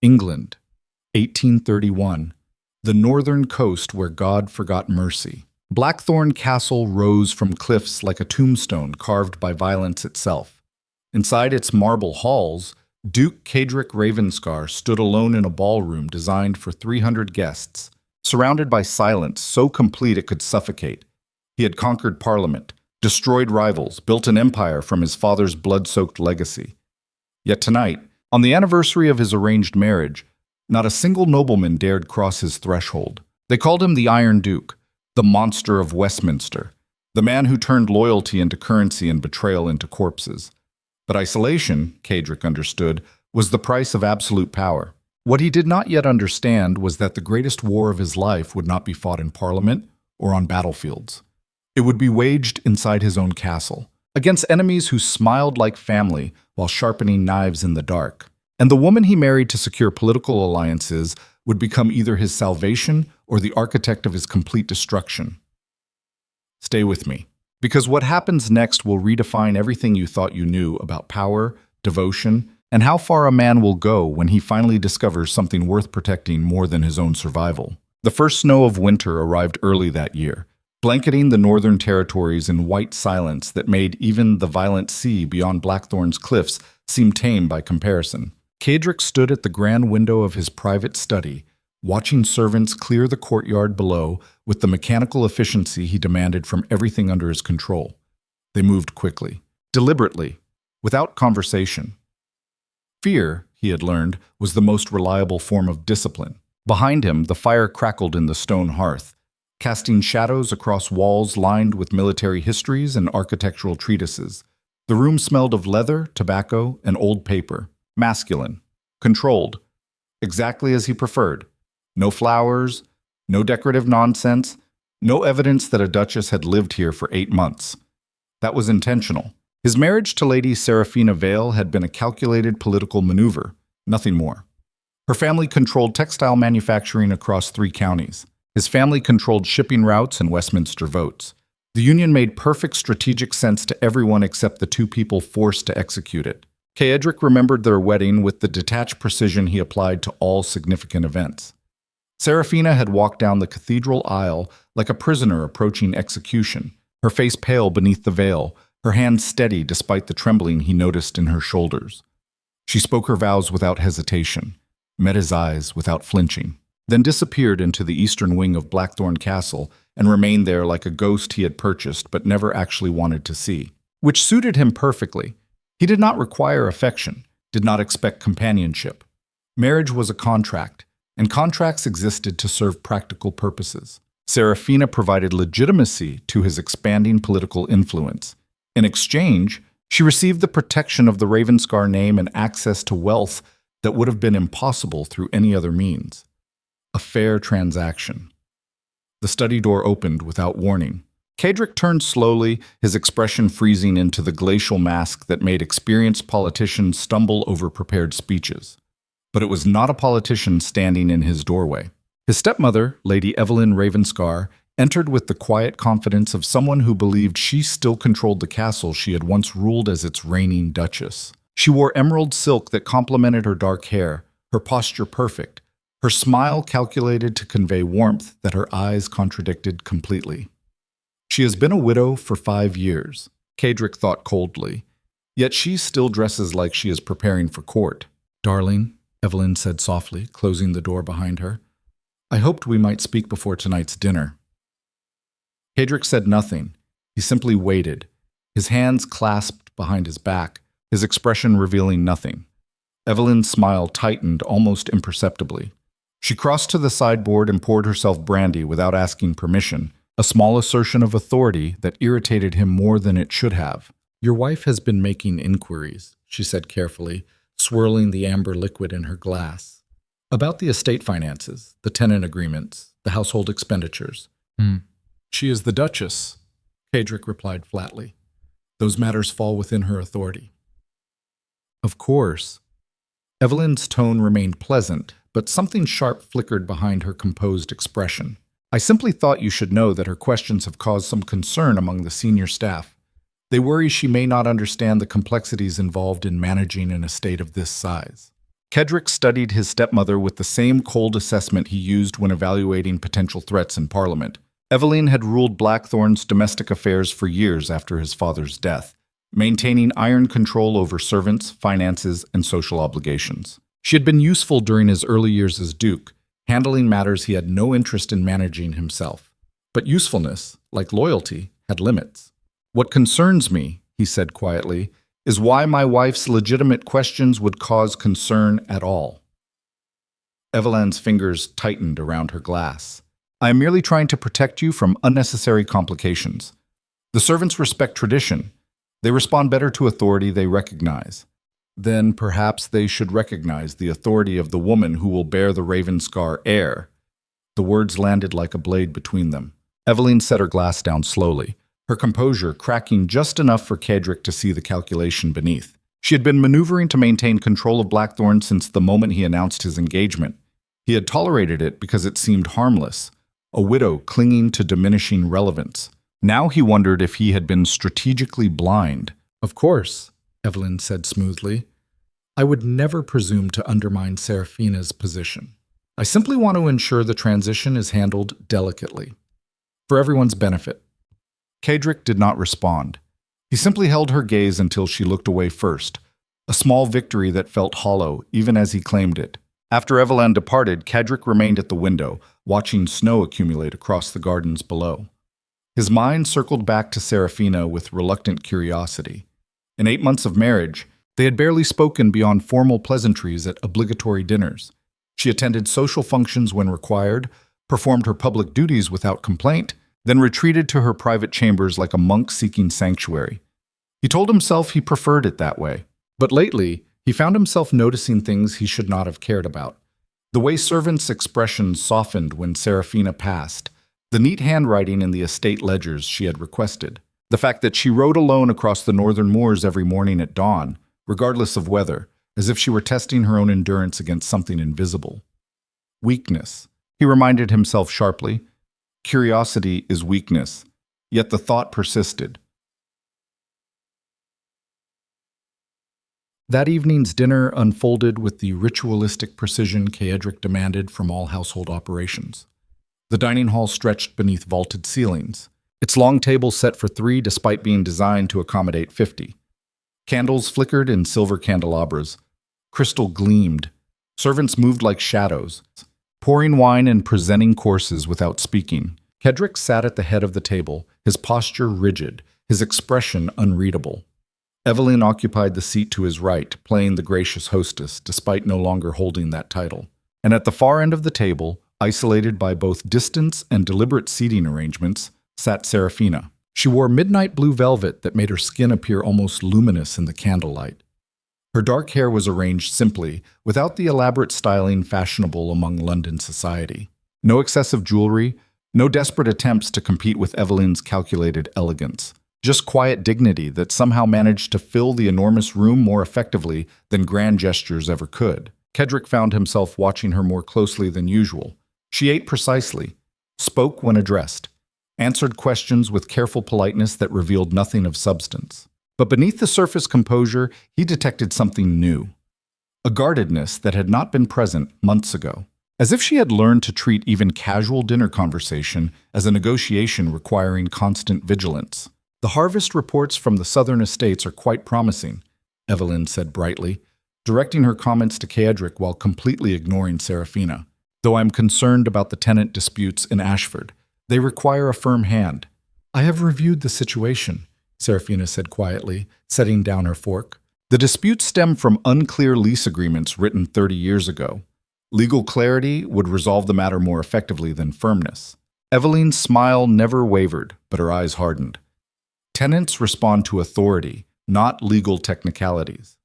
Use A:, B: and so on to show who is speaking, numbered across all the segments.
A: England, 1831. The northern coast where God forgot mercy. Blackthorne Castle rose from cliffs like a tombstone carved by violence itself. Inside its marble halls, Duke Caedric Ravenscar stood alone in a ballroom designed for 300 guests, surrounded by silence so complete it could suffocate. He had conquered Parliament, destroyed rivals, built an empire from his father's blood-soaked legacy. Yet tonight, on the anniversary of his arranged marriage, not a single nobleman dared cross his threshold. They called him the Iron Duke, the monster of Westminster, the man who turned loyalty into currency and betrayal into corpses. But isolation, Caedric understood, was the price of absolute power. What he did not yet understand was that the greatest war of his life would not be fought in Parliament or on battlefields. It would be waged inside his own castle, against enemies who smiled like family while sharpening knives in the dark. And the woman he married to secure political alliances would become either his salvation or the architect of his complete destruction. Stay with me, because what happens next will redefine everything you thought you knew about power, devotion, and how far a man will go when he finally discovers something worth protecting more than his own survival. The first snow of winter arrived early that year, blanketing the northern territories in white silence that made even the violent sea beyond Blackthorne's cliffs seem tame by comparison. Caedric stood at the grand window of his private study, watching servants clear the courtyard below with the mechanical efficiency he demanded from everything under his control. They moved quickly, deliberately, without conversation. Fear, he had learned, was the most reliable form of discipline. Behind him, the fire crackled in the stone hearth, casting shadows across walls lined with military histories and architectural treatises. The room smelled of leather, tobacco, and old paper. Masculine, controlled, exactly as he preferred. No flowers, no decorative nonsense, no evidence that a duchess had lived here for 8 months. That was intentional. His marriage to Lady Seraphina Vale had been a calculated political maneuver, nothing more. Her family controlled textile manufacturing across 3 counties. His family controlled shipping routes and Westminster votes. The union made perfect strategic sense to everyone except the 2 people forced to execute it. Caedric remembered their wedding with the detached precision he applied to all significant events. Seraphina had walked down the cathedral aisle like a prisoner approaching execution, her face pale beneath the veil, her hands steady despite the trembling he noticed in her shoulders. She spoke her vows without hesitation, met his eyes without flinching, then disappeared into the eastern wing of Blackthorne Castle and remained there like a ghost he had purchased but never actually wanted to see, which suited him perfectly. He did not require affection, did not expect companionship. Marriage was a contract, and contracts existed to serve practical purposes. Seraphina provided legitimacy to his expanding political influence. In exchange, she received the protection of the Ravenscar name and access to wealth that would have been impossible through any other means. A fair transaction. The study door opened without warning. Caedric turned slowly, his expression freezing into the glacial mask that made experienced politicians stumble over prepared speeches. But it was not a politician standing in his doorway. His stepmother, Lady Evelyn Ravenscar, entered with the quiet confidence of someone who believed she still controlled the castle she had once ruled as its reigning duchess. She wore emerald silk that complemented her dark hair, her posture perfect, her smile calculated to convey warmth that her eyes contradicted completely. She has been a widow for 5 years, Caedric thought coldly, yet she still dresses like she is preparing for court. Darling, Evelyn said softly, closing the door behind her. I hoped we might speak before tonight's dinner. Caedric said nothing. He simply waited, his hands clasped behind his back, his expression revealing nothing. Evelyn's smile tightened almost imperceptibly. She crossed to the sideboard and poured herself brandy without asking permission, a small assertion of authority that irritated him more than it should have. Your wife has been making inquiries, she said carefully, swirling the amber liquid in her glass. About the estate finances, the tenant agreements, the household expenditures. She is the Duchess, Caedric replied flatly. Those matters fall within her authority. Of course. Evelyn's tone remained pleasant, but something sharp flickered behind her composed expression. I simply thought you should know that her questions have caused some concern among the senior staff. They worry she may not understand the complexities involved in managing an estate of this size. Caedric studied his stepmother with the same cold assessment he used when evaluating potential threats in Parliament. Evelyn had ruled Blackthorne's domestic affairs for years after his father's death, maintaining iron control over servants, finances, and social obligations. She had been useful during his early years as Duke, handling matters he had no interest in managing himself. But usefulness, like loyalty, had limits. "What concerns me," he said quietly, "is why my wife's legitimate questions would cause concern at all." Evelyn's fingers tightened around her glass. "I am merely trying to protect you from unnecessary complications. The servants respect tradition. They respond better to authority they recognize. Then perhaps they should recognize the authority of the woman who will bear the Ravenscar heir." The words landed like a blade between them. Evelyn set her glass down slowly, her composure cracking just enough for Caedric to see the calculation beneath. She had been maneuvering to maintain control of Blackthorne since the moment he announced his engagement. He had tolerated it because it seemed harmless, a widow clinging to diminishing relevance. Now he wondered if he had been strategically blind. "Of course," Evelyn said smoothly. "I would never presume to undermine Seraphina's position. I simply want to ensure the transition is handled delicately, for everyone's benefit." Caedric did not respond. He simply held her gaze until she looked away first, a small victory that felt hollow even as he claimed it. After Evelyn departed, Caedric remained at the window, watching snow accumulate across the gardens below. His mind circled back to Seraphina with reluctant curiosity. In 8 months of marriage, they had barely spoken beyond formal pleasantries at obligatory dinners. She attended social functions when required, performed her public duties without complaint, then retreated to her private chambers like a monk seeking sanctuary. He told himself he preferred it that way. But lately, he found himself noticing things he should not have cared about. The way servants' expressions softened when Seraphina passed, the neat handwriting in the estate ledgers she had requested, the fact that she rode alone across the northern moors every morning at dawn, regardless of weather, as if she were testing her own endurance against something invisible. Weakness, he reminded himself sharply. Curiosity is weakness, yet the thought persisted. That evening's dinner unfolded with the ritualistic precision Caedric demanded from all household operations. The dining hall stretched beneath vaulted ceilings, its long table set for 3 despite being designed to accommodate 50. Candles flickered in silver candelabras. Crystal gleamed. Servants moved like shadows, pouring wine and presenting courses without speaking. Caedric sat at the head of the table, his posture rigid, his expression unreadable. Evelyn occupied the seat to his right, playing the gracious hostess, despite no longer holding that title. And at the far end of the table, isolated by both distance and deliberate seating arrangements, sat Seraphina. She wore midnight blue velvet that made her skin appear almost luminous in the candlelight. Her dark hair was arranged simply, without the elaborate styling fashionable among London society. No excessive jewelry, no desperate attempts to compete with Evelyn's calculated elegance. Just quiet dignity that somehow managed to fill the enormous room more effectively than grand gestures ever could. Caedric found himself watching her more closely than usual. She ate precisely, spoke when addressed, answered questions with careful politeness that revealed nothing of substance. But beneath the surface composure, he detected something new, a guardedness that had not been present months ago. As if she had learned to treat even casual dinner conversation as a negotiation requiring constant vigilance. "The harvest reports from the southern estates are quite promising," Evelyn said brightly, directing her comments to Caedric while completely ignoring Seraphina. "Though I'm concerned about the tenant disputes in Ashford. They require a firm hand." "I have reviewed the situation," Seraphina said quietly, setting down her fork. "The disputes stem from unclear lease agreements written 30 years ago. Legal clarity would resolve the matter more effectively than firmness." Evelyn's smile never wavered, but her eyes hardened. "Tenants respond to authority, not legal technicalities."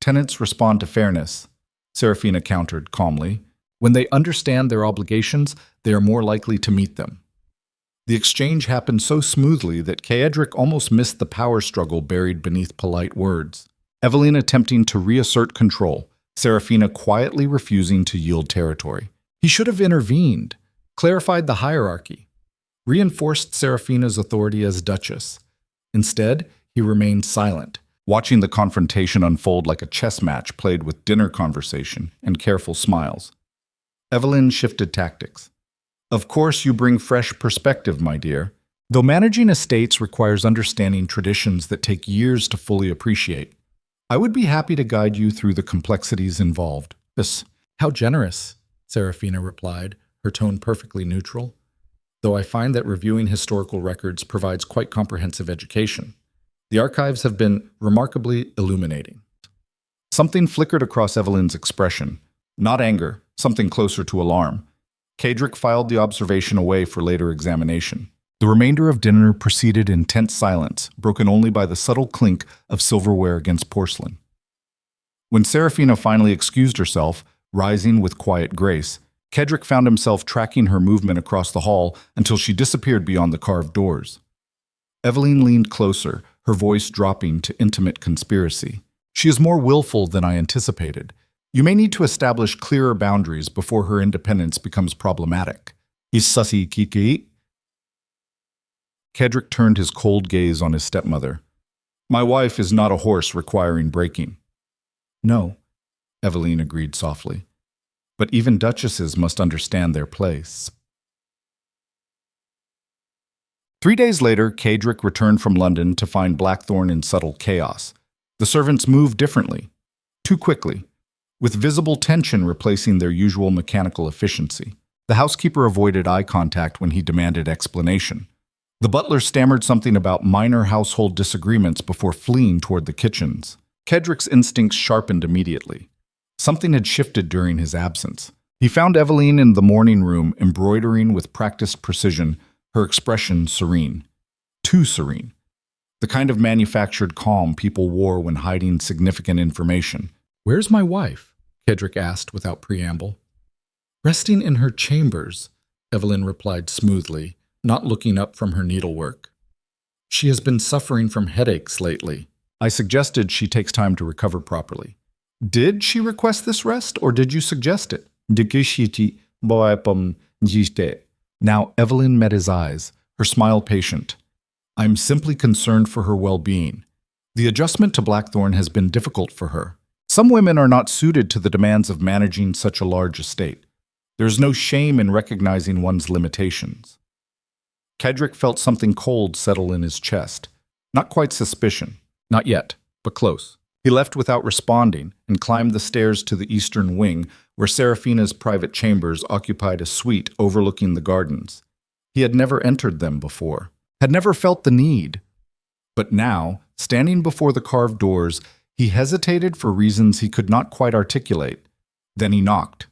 A: "Tenants respond to fairness," Seraphina countered calmly. "When they understand their obligations, they are more likely to meet them." The exchange happened so smoothly that Caedric almost missed the power struggle buried beneath polite words. Evelyn attempting to reassert control, Seraphina quietly refusing to yield territory. He should have intervened, clarified the hierarchy, reinforced Seraphina's authority as Duchess. Instead, he remained silent, watching the confrontation unfold like a chess match played with dinner conversation and careful smiles. Evelyn shifted tactics. Of course, you bring fresh perspective, my dear. Though managing estates requires understanding traditions that take years to fully appreciate, I would be happy to guide you through the complexities involved. How generous, Seraphina replied, her tone perfectly neutral. Though I find that reviewing historical records provides quite comprehensive education. The archives have been remarkably illuminating. Something flickered across Evelyn's expression. Not anger, something closer to alarm. Caedric filed the observation away for later examination. The remainder of dinner proceeded in tense silence, broken only by the subtle clink of silverware against porcelain. When Seraphina finally excused herself, rising with quiet grace, Caedric found himself tracking her movement across the hall until she disappeared beyond the carved doors. Evelyn leaned closer, her voice dropping to intimate conspiracy. She is more willful than I anticipated. You may need to establish clearer boundaries before her independence becomes problematic. Is sussy kiki? Caedric turned his cold gaze on his stepmother. My wife is not a horse requiring breaking. No, Evelyn agreed softly. But even duchesses must understand their place. 3 days later, Caedric returned from London to find Blackthorne in subtle chaos. The servants moved differently, too quickly, with visible tension replacing their usual mechanical efficiency. The housekeeper avoided eye contact when he demanded explanation. The butler stammered something about minor household disagreements before fleeing toward the kitchens. Caedric's instincts sharpened immediately. Something had shifted during his absence. He found Evelyn in the morning room, embroidering with practiced precision, her expression serene. Too serene. The kind of manufactured calm people wore when hiding significant information. Where's my wife? Caedric asked without preamble. Resting in her chambers, Evelyn replied smoothly, not looking up from her needlework. She has been suffering from headaches lately. I suggested she takes time to recover properly. Did she request this rest, or did you suggest it? Now Evelyn met his eyes, her smile patient. I'm simply concerned for her well-being. The adjustment to Blackthorne has been difficult for her. Some women are not suited to the demands of managing such a large estate. There's no shame in recognizing one's limitations. Caedric felt something cold settle in his chest. Not quite suspicion. Not yet, but close. He left without responding and climbed the stairs to the eastern wing, where Seraphina's private chambers occupied a suite overlooking the gardens. He had never entered them before, had never felt the need. But now, standing before the carved doors, he hesitated for reasons he could not quite articulate. Then he knocked.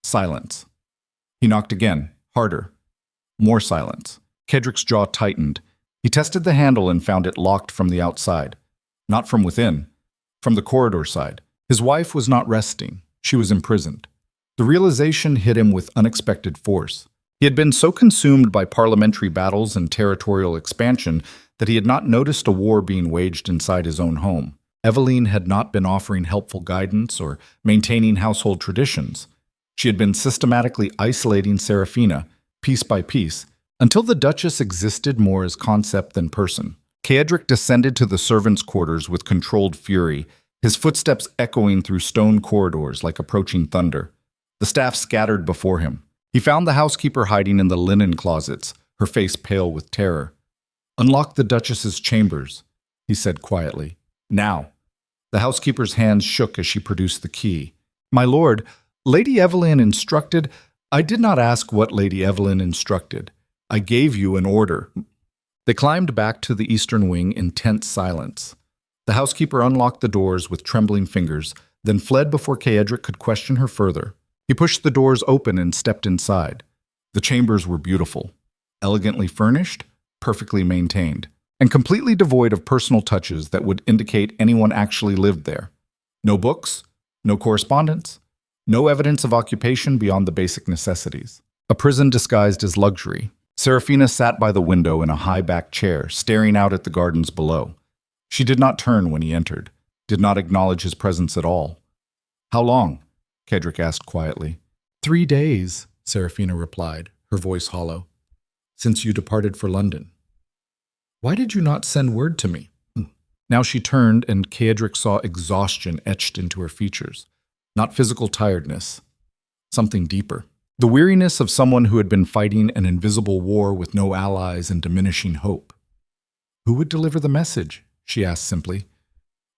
A: Silence. He knocked again, harder. More silence. Caedric's jaw tightened. He tested the handle and found it locked from the outside. Not from within. From the corridor side. His wife was not resting. She was imprisoned. The realization hit him with unexpected force. He had been so consumed by parliamentary battles and territorial expansion that he had not noticed a war being waged inside his own home. Evelyn had not been offering helpful guidance or maintaining household traditions. She had been systematically isolating Seraphina, piece by piece, until the Duchess existed more as concept than person. Caedric descended to the servants' quarters with controlled fury, his footsteps echoing through stone corridors like approaching thunder. The staff scattered before him. He found the housekeeper hiding in the linen closets, her face pale with terror. "Unlock the Duchess's chambers," he said quietly. "Now." The housekeeper's hands shook as she produced the key. "My lord, Lady Evelyn instructed—" "I did not ask what Lady Evelyn instructed. I gave you an order." They climbed back to the eastern wing in tense silence. The housekeeper unlocked the doors with trembling fingers, then fled before Caedric could question her further. He pushed the doors open and stepped inside. The chambers were beautiful, elegantly furnished, perfectly maintained, and completely devoid of personal touches that would indicate anyone actually lived there. No books, no correspondence, no evidence of occupation beyond the basic necessities. A prison disguised as luxury. Seraphina sat by the window in a high-backed chair, staring out at the gardens below. She did not turn when he entered, did not acknowledge his presence at all. "How long?" Caedric asked quietly. 3 days, Seraphina replied, her voice hollow. "Since you departed for London." "Why did you not send word to me?" Now she turned, and Caedric saw exhaustion etched into her features. Not physical tiredness, something deeper. The weariness of someone who had been fighting an invisible war with no allies and diminishing hope. "Who would deliver the message?" she asked simply.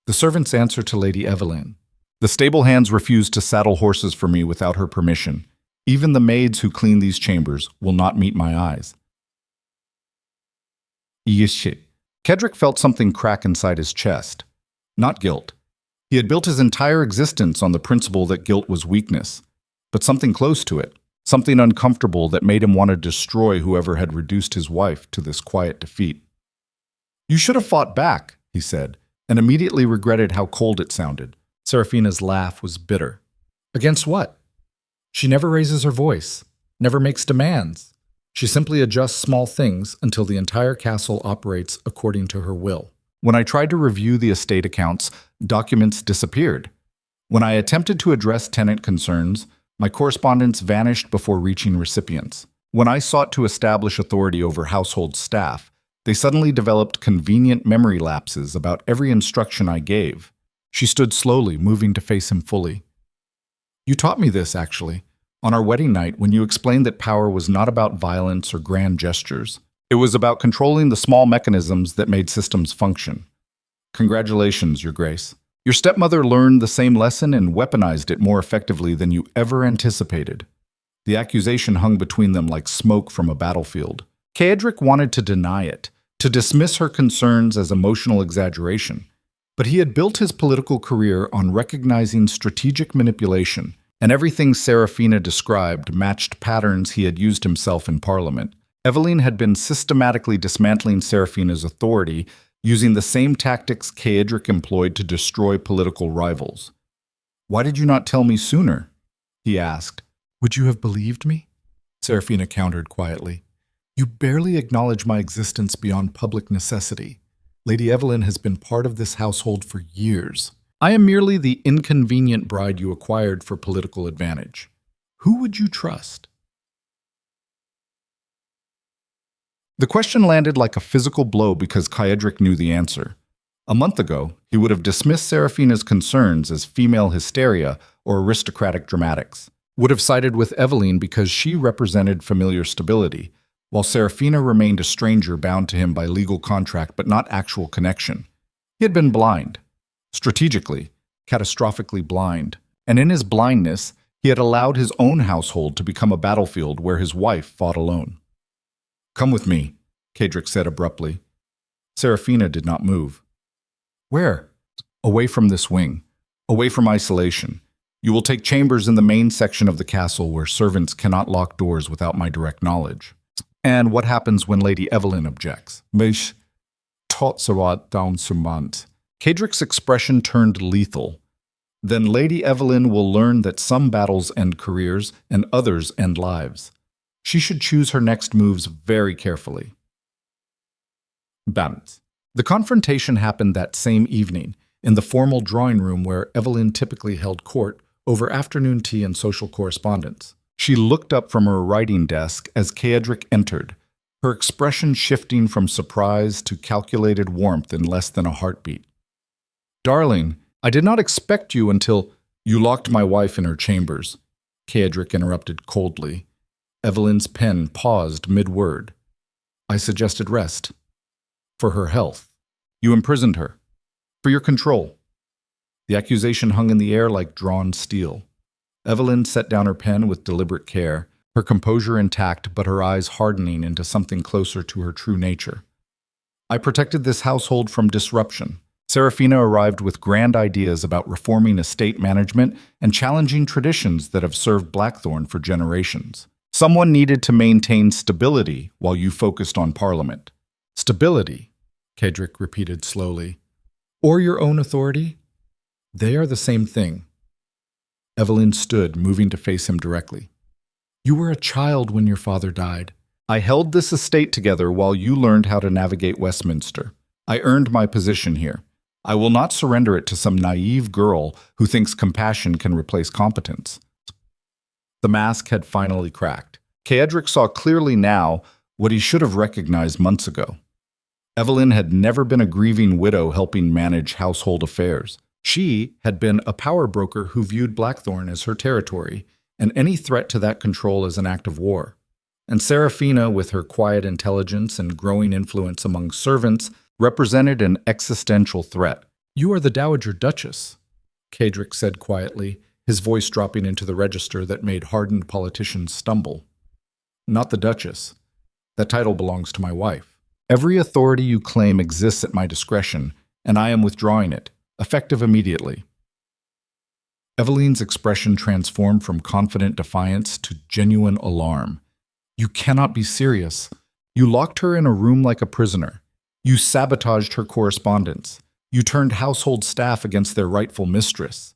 A: The servant's answer to Lady Evelyn. "The stable hands refused to saddle horses for me without her permission. Even the maids who clean these chambers will not meet my eyes." Yeesh. Caedric felt something crack inside his chest. Not guilt. He had built his entire existence on the principle that guilt was weakness, but something close to it, something uncomfortable that made him want to destroy whoever had reduced his wife to this quiet defeat. "You should have fought back," he said, and immediately regretted how cold it sounded. Seraphina's laugh was bitter. "Against what? She never raises her voice, never makes demands. She simply adjusts small things until the entire castle operates according to her will. When I tried to review the estate accounts, documents disappeared. When I attempted to address tenant concerns, my correspondence vanished before reaching recipients. When I sought to establish authority over household staff, they suddenly developed convenient memory lapses about every instruction I gave." She stood slowly, moving to face him fully. "You taught me this, actually, on our wedding night when you explained that power was not about violence or grand gestures. It was about controlling the small mechanisms that made systems function. Congratulations, Your Grace. Your stepmother learned the same lesson and weaponized it more effectively than you ever anticipated." The accusation hung between them like smoke from a battlefield. Caedric wanted to deny it, to dismiss her concerns as emotional exaggeration. But he had built his political career on recognizing strategic manipulation, and everything Seraphina described matched patterns he had used himself in Parliament. Evelyn had been systematically dismantling Seraphina's authority, using the same tactics Caedric employed to destroy political rivals. "Why did you not tell me sooner?" he asked. "Would you have believed me?" Seraphina countered quietly. "You barely acknowledge my existence beyond public necessity. Lady Evelyn has been part of this household for years. I am merely the inconvenient bride you acquired for political advantage. Who would you trust?" The question landed like a physical blow because Caedric knew the answer. A month ago, he would have dismissed Seraphina's concerns as female hysteria or aristocratic dramatics, would have sided with Evelyn because she represented familiar stability, while Seraphina remained a stranger bound to him by legal contract but not actual connection. He had been blind. Strategically, catastrophically blind. And in his blindness, he had allowed his own household to become a battlefield where his wife fought alone. "Come with me," Caedric said abruptly. Seraphina did not move. "Where?" "Away from this wing. Away from isolation. You will take chambers in the main section of the castle where servants cannot lock doors without my direct knowledge." "And what happens when Lady Evelyn objects?" "Mich totserat down sumant." Caedric's expression turned lethal. "Then Lady Evelyn will learn that some battles end careers and others end lives. She should choose her next moves very carefully." Bant. The confrontation happened that same evening, in the formal drawing room where Evelyn typically held court over afternoon tea and social correspondence. She looked up from her writing desk as Caedric entered, her expression shifting from surprise to calculated warmth in less than a heartbeat. "Darling, I did not expect you until—" "You locked my wife in her chambers," Caedric interrupted coldly. Evelyn's pen paused mid-word. "I suggested rest. For her health. You imprisoned her. For your control." The accusation hung in the air like drawn steel. Evelyn set down her pen with deliberate care, her composure intact but her eyes hardening into something closer to her true nature. "I protected this household from disruption." Seraphina arrived with grand ideas about reforming estate management and challenging traditions that have served Blackthorne for generations. Someone needed to maintain stability while you focused on Parliament. "Stability," Caedric repeated slowly. "Or your own authority? They are the same thing." Evelyn stood, moving to face him directly. "You were a child when your father died. I held this estate together while you learned how to navigate Westminster. I earned my position here. I will not surrender it to some naive girl who thinks compassion can replace competence." The mask had finally cracked. Caedric saw clearly now what he should have recognized months ago. Evelyn had never been a grieving widow helping manage household affairs. She had been a power broker who viewed Blackthorne as her territory, and any threat to that control as an act of war. And Seraphina, with her quiet intelligence and growing influence among servants, represented an existential threat. "You are the Dowager Duchess," Caedric said quietly, his voice dropping into the register that made hardened politicians stumble. "Not the Duchess. That title belongs to my wife. Every authority you claim exists at my discretion, and I am withdrawing it, effective immediately." Evelyn's expression transformed from confident defiance to genuine alarm. "You cannot be serious. You locked her in a room like a prisoner. You sabotaged her correspondence. You turned household staff against their rightful mistress."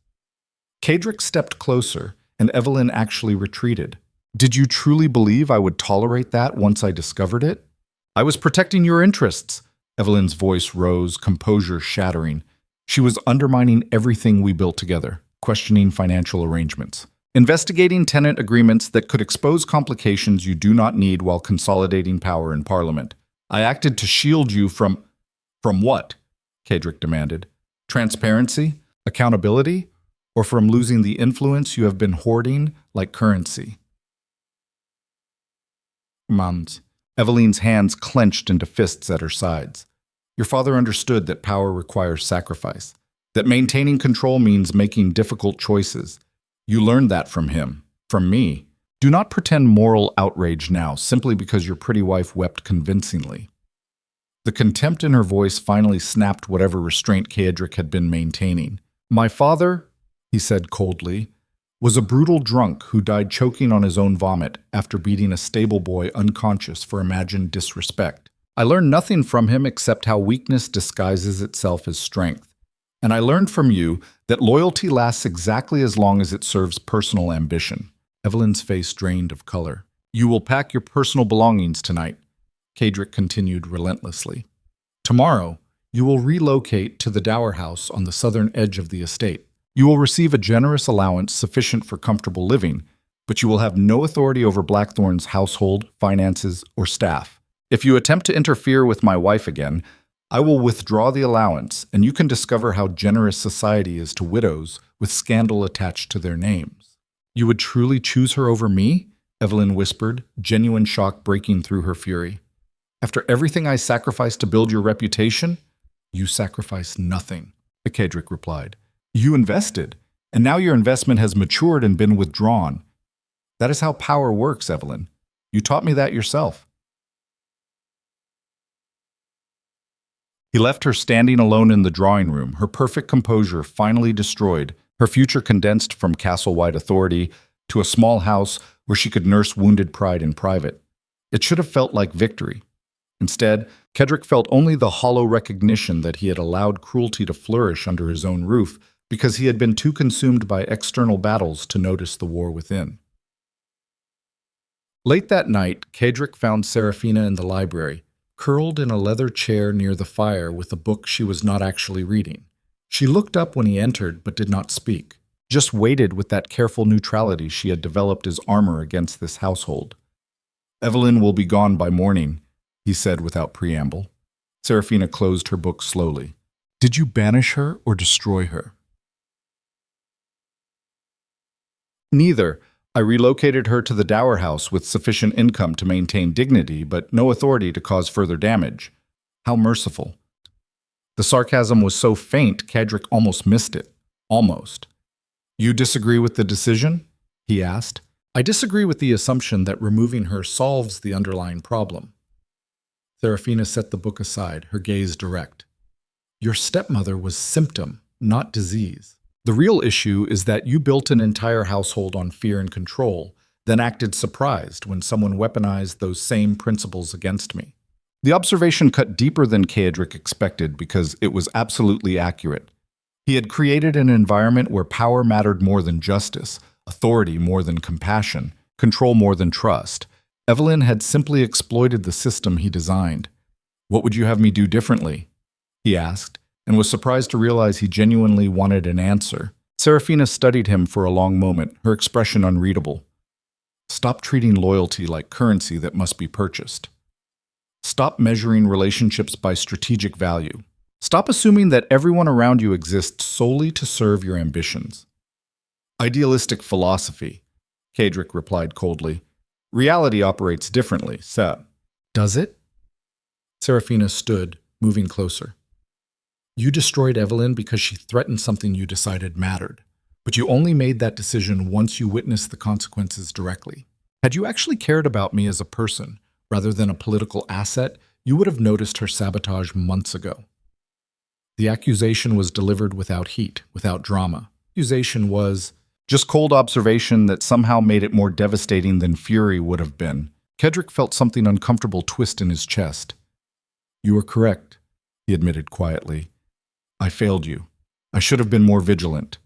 A: Caedric stepped closer, and Evelyn actually retreated. "Did you truly believe I would tolerate that once I discovered it?" "I was protecting your interests." Evelyn's voice rose, composure shattering. She was undermining everything we built together, questioning financial arrangements, investigating tenant agreements that could expose complications you do not need while consolidating power in Parliament. "I acted to shield you from—" "From what?" Caedric demanded. "Transparency? Accountability? Or from losing the influence you have been hoarding like currency?" "Mums." Evelyn's hands clenched into fists at her sides. "Your father understood that power requires sacrifice, that maintaining control means making difficult choices. You learned that from him, from me. Do not pretend moral outrage now simply because your pretty wife wept convincingly." The contempt in her voice finally snapped whatever restraint Caedric had been maintaining. "My father," he said coldly, "was a brutal drunk who died choking on his own vomit after beating a stable boy unconscious for imagined disrespect. I learned nothing from him except how weakness disguises itself as strength. And I learned from you that loyalty lasts exactly as long as it serves personal ambition." Evelyn's face drained of color. "You will pack your personal belongings tonight," Caedric continued relentlessly. "Tomorrow, you will relocate to the dower house on the southern edge of the estate. You will receive a generous allowance sufficient for comfortable living, but you will have no authority over Blackthorne's household, finances, or staff. If you attempt to interfere with my wife again, I will withdraw the allowance, and you can discover how generous society is to widows with scandal attached to their names." "You would truly choose her over me?" Evelyn whispered, genuine shock breaking through her fury. "After everything I sacrificed to build your reputation?" "You sacrificed nothing," Caedric replied. "You invested, and now your investment has matured and been withdrawn. That is how power works, Evelyn. You taught me that yourself." He left her standing alone in the drawing room, her perfect composure finally destroyed, her future condensed from castle-wide authority to a small house where she could nurse wounded pride in private. It should have felt like victory. Instead, Caedric felt only the hollow recognition that he had allowed cruelty to flourish under his own roof because he had been too consumed by external battles to notice the war within. Late that night, Caedric found Seraphina in the library, curled in a leather chair near the fire with a book she was not actually reading. She looked up when he entered but did not speak, just waited with that careful neutrality she had developed as armor against this household. "Evelyn will be gone by morning," he said without preamble. Seraphina closed her book slowly. "Did you banish her or destroy her?" "Neither. I relocated her to the dower house with sufficient income to maintain dignity, but no authority to cause further damage." How merciful. The sarcasm was so faint, Caedric almost missed it. Almost. "You disagree with the decision?" he asked. "I disagree with the assumption that removing her solves the underlying problem." Seraphina set the book aside, her gaze direct. "Your stepmother was symptom, not disease. The real issue is that you built an entire household on fear and control, then acted surprised when someone weaponized those same principles against me." The observation cut deeper than Caedric expected because it was absolutely accurate. He had created an environment where power mattered more than justice, authority more than compassion, control more than trust. Evelyn had simply exploited the system he designed. "What would you have me do differently?" he asked, and was surprised to realize he genuinely wanted an answer. Seraphina studied him for a long moment, her expression unreadable. "Stop treating loyalty like currency that must be purchased." Stop measuring relationships by strategic value. Stop assuming that everyone around you exists solely to serve your ambitions. Idealistic philosophy, Caedric replied coldly. Reality operates differently, sir. Does it? Seraphina stood, moving closer. You destroyed Evelyn because she threatened something you decided mattered, but you only made that decision once you witnessed the consequences directly. Had you actually cared about me as a person, rather than a political asset, you would have noticed her sabotage months ago. The accusation was delivered without heat, without drama. The accusation was just cold observation that somehow made it more devastating than fury would have been. Caedric felt something uncomfortable twist in his chest. You were correct, he admitted quietly. I failed you. I should have been more vigilant.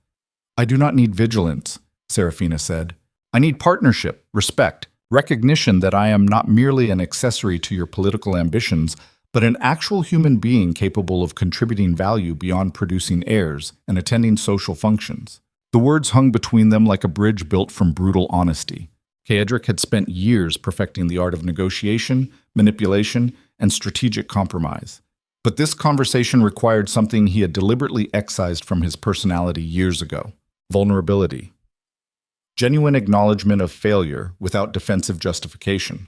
A: I do not need vigilance, Seraphina said. I need partnership, respect, recognition that I am not merely an accessory to your political ambitions, but an actual human being capable of contributing value beyond producing heirs and attending social functions. The words hung between them like a bridge built from brutal honesty. Caedric had spent years perfecting the art of negotiation, manipulation, and strategic compromise. But this conversation required something he had deliberately excised from his personality years ago: vulnerability. Genuine acknowledgement of failure without defensive justification.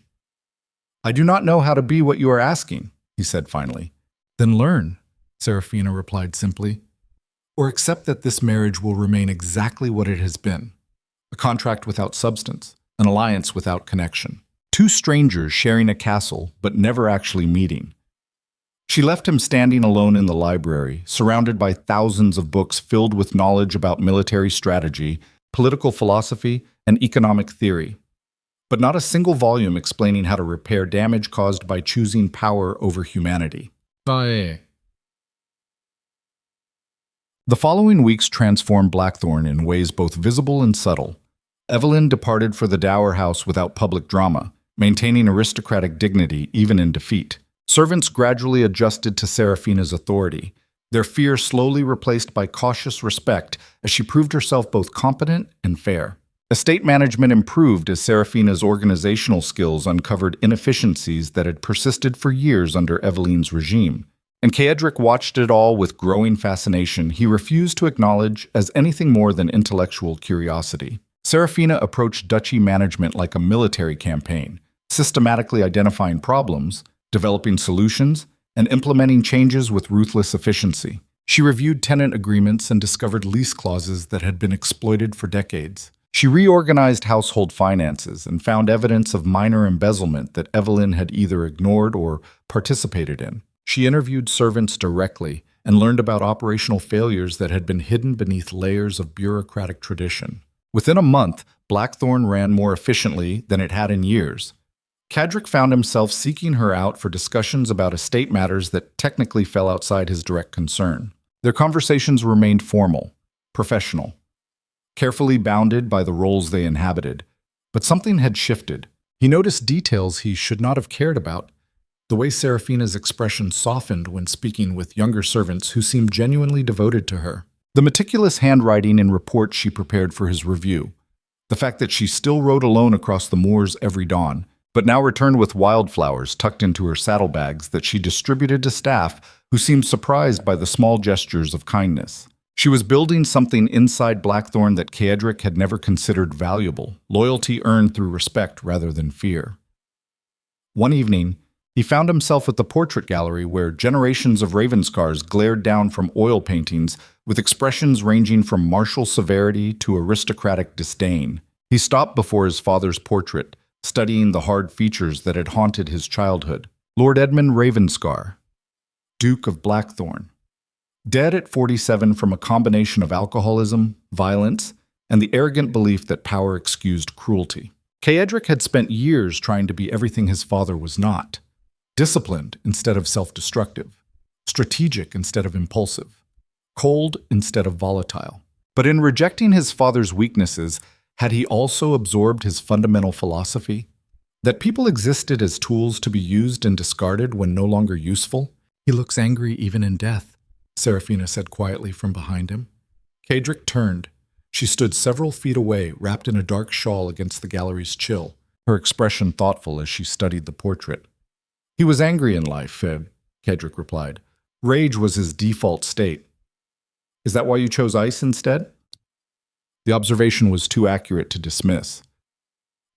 A: I do not know how to be what you are asking, he said finally. Then learn, Seraphina replied simply. Or accept that this marriage will remain exactly what it has been. A contract without substance, an alliance without connection. Two strangers sharing a castle, but never actually meeting. She left him standing alone in the library, surrounded by thousands of books filled with knowledge about military strategy, political philosophy, and economic theory. But not a single volume explaining how to repair damage caused by choosing power over humanity. The following weeks transformed Blackthorne in ways both visible and subtle. Evelyn departed for the dower house without public drama, maintaining aristocratic dignity even in defeat. Servants gradually adjusted to Seraphina's authority, their fear slowly replaced by cautious respect as she proved herself both competent and fair. Estate management improved as Seraphina's organizational skills uncovered inefficiencies that had persisted for years under Evelyn's regime. And Caedric watched it all with growing fascination he refused to acknowledge as anything more than intellectual curiosity. Seraphina approached duchy management like a military campaign, systematically identifying problems, developing solutions, and implementing changes with ruthless efficiency. She reviewed tenant agreements and discovered lease clauses that had been exploited for decades. She reorganized household finances and found evidence of minor embezzlement that Evelyn had either ignored or participated in. She interviewed servants directly and learned about operational failures that had been hidden beneath layers of bureaucratic tradition. Within a month, Blackthorne ran more efficiently than it had in years. Caedric found himself seeking her out for discussions about estate matters that technically fell outside his direct concern. Their conversations remained formal, professional, carefully bounded by the roles they inhabited. But something had shifted. He noticed details he should not have cared about. The way Seraphina's expression softened when speaking with younger servants who seemed genuinely devoted to her. The meticulous handwriting in reports she prepared for his review. The fact that she still rode alone across the moors every dawn, but now returned with wildflowers tucked into her saddlebags that she distributed to staff who seemed surprised by the small gestures of kindness. She was building something inside Blackthorne that Caedric had never considered valuable, loyalty earned through respect rather than fear. One evening, he found himself at the portrait gallery where generations of Ravenscars glared down from oil paintings with expressions ranging from martial severity to aristocratic disdain. He stopped before his father's portrait, studying the hard features that had haunted his childhood. Lord Edmund Ravenscar, Duke of Blackthorne, dead at 47 from a combination of alcoholism, violence, and the arrogant belief that power excused cruelty. Caedric had spent years trying to be everything his father was not. Disciplined instead of self-destructive, strategic instead of impulsive, cold instead of volatile. But in rejecting his father's weaknesses, had he also absorbed his fundamental philosophy? That people existed as tools to be used and discarded when no longer useful? He looks angry even in death, Seraphina said quietly from behind him. Caedric turned. She stood several feet away, wrapped in a dark shawl against the gallery's chill, her expression thoughtful as she studied the portrait. He was angry in life, Caedric replied. Rage was his default state. Is that why you chose ice instead? The observation was too accurate to dismiss.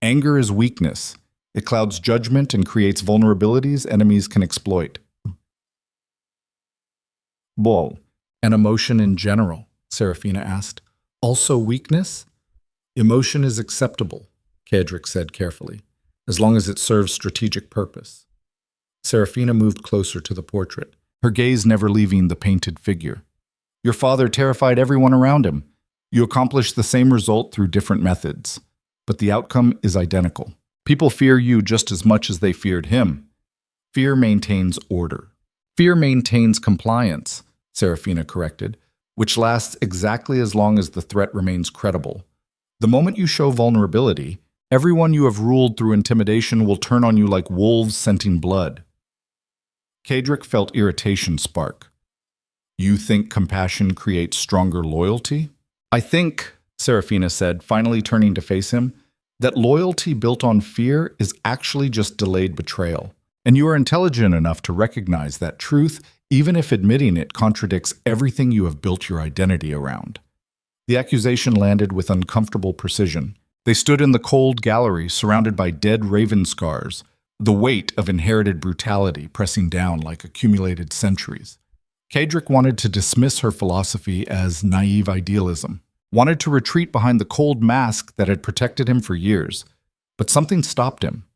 A: Anger is weakness. It clouds judgment and creates vulnerabilities enemies can exploit. Bull. An emotion in general, Seraphina asked. Also weakness? Emotion is acceptable, Caedric said carefully, as long as it serves strategic purpose. Seraphina moved closer to the portrait, her gaze never leaving the painted figure. Your father terrified everyone around him. You accomplished the same result through different methods, but the outcome is identical. People fear you just as much as they feared him. Fear maintains order. Fear maintains compliance, Seraphina corrected, which lasts exactly as long as the threat remains credible. The moment you show vulnerability, everyone you have ruled through intimidation will turn on you like wolves scenting blood. Caedric felt irritation spark. You think compassion creates stronger loyalty? I think, Seraphina said, finally turning to face him, that loyalty built on fear is actually just delayed betrayal. And you are intelligent enough to recognize that truth, even if admitting it contradicts everything you have built your identity around. The accusation landed with uncomfortable precision. They stood in the cold gallery surrounded by dead Ravenscars, the weight of inherited brutality pressing down like accumulated centuries. Caedric wanted to dismiss her philosophy as naive idealism, wanted to retreat behind the cold mask that had protected him for years. But something stopped him.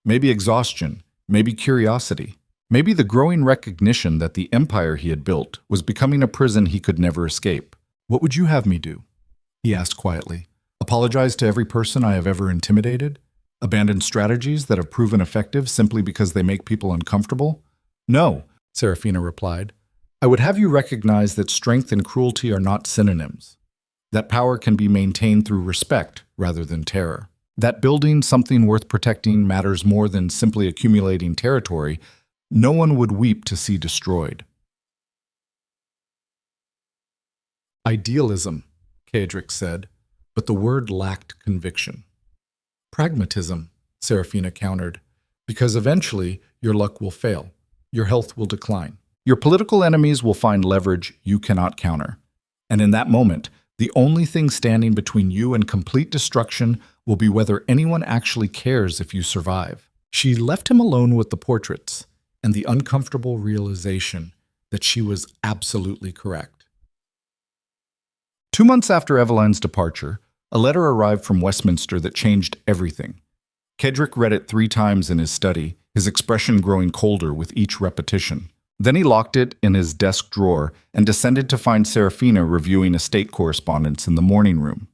A: Maybe exhaustion, maybe curiosity, maybe the growing recognition that the empire he had built was becoming a prison he could never escape. What would you have me do? He asked quietly. Apologize to every person I have ever intimidated? Abandon strategies that have proven effective simply because they make people uncomfortable? No, Seraphina replied. I would have you recognize that strength and cruelty are not synonyms. That power can be maintained through respect rather than terror. That building something worth protecting matters more than simply accumulating territory no one would weep to see destroyed. Idealism, Caedric said, but the word lacked conviction. Pragmatism, Seraphina countered, because eventually your luck will fail, your health will decline. Your political enemies will find leverage you cannot counter. And in that moment, the only thing standing between you and complete destruction will be whether anyone actually cares if you survive. She left him alone with the portraits and the uncomfortable realization that she was absolutely correct. 2 months after Eveline's departure, a letter arrived from Westminster that changed everything. Caedric read it 3 times in his study, his expression growing colder with each repetition. Then he locked it in his desk drawer and descended to find Seraphina reviewing estate correspondence in the morning room.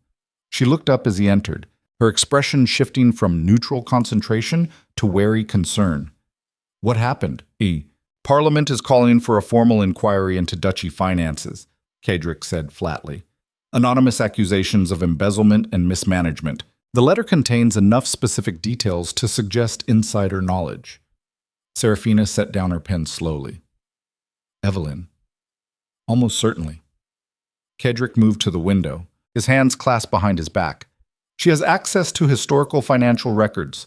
A: She looked up as he entered, her expression shifting from neutral concentration to wary concern. What happened? Parliament is calling for a formal inquiry into duchy finances, Caedric said flatly. Anonymous accusations of embezzlement and mismanagement. The letter contains enough specific details to suggest insider knowledge. Seraphina set down her pen slowly. Evelyn. Almost certainly. Caedric moved to the window, his hands clasped behind his back. She has access to historical financial records,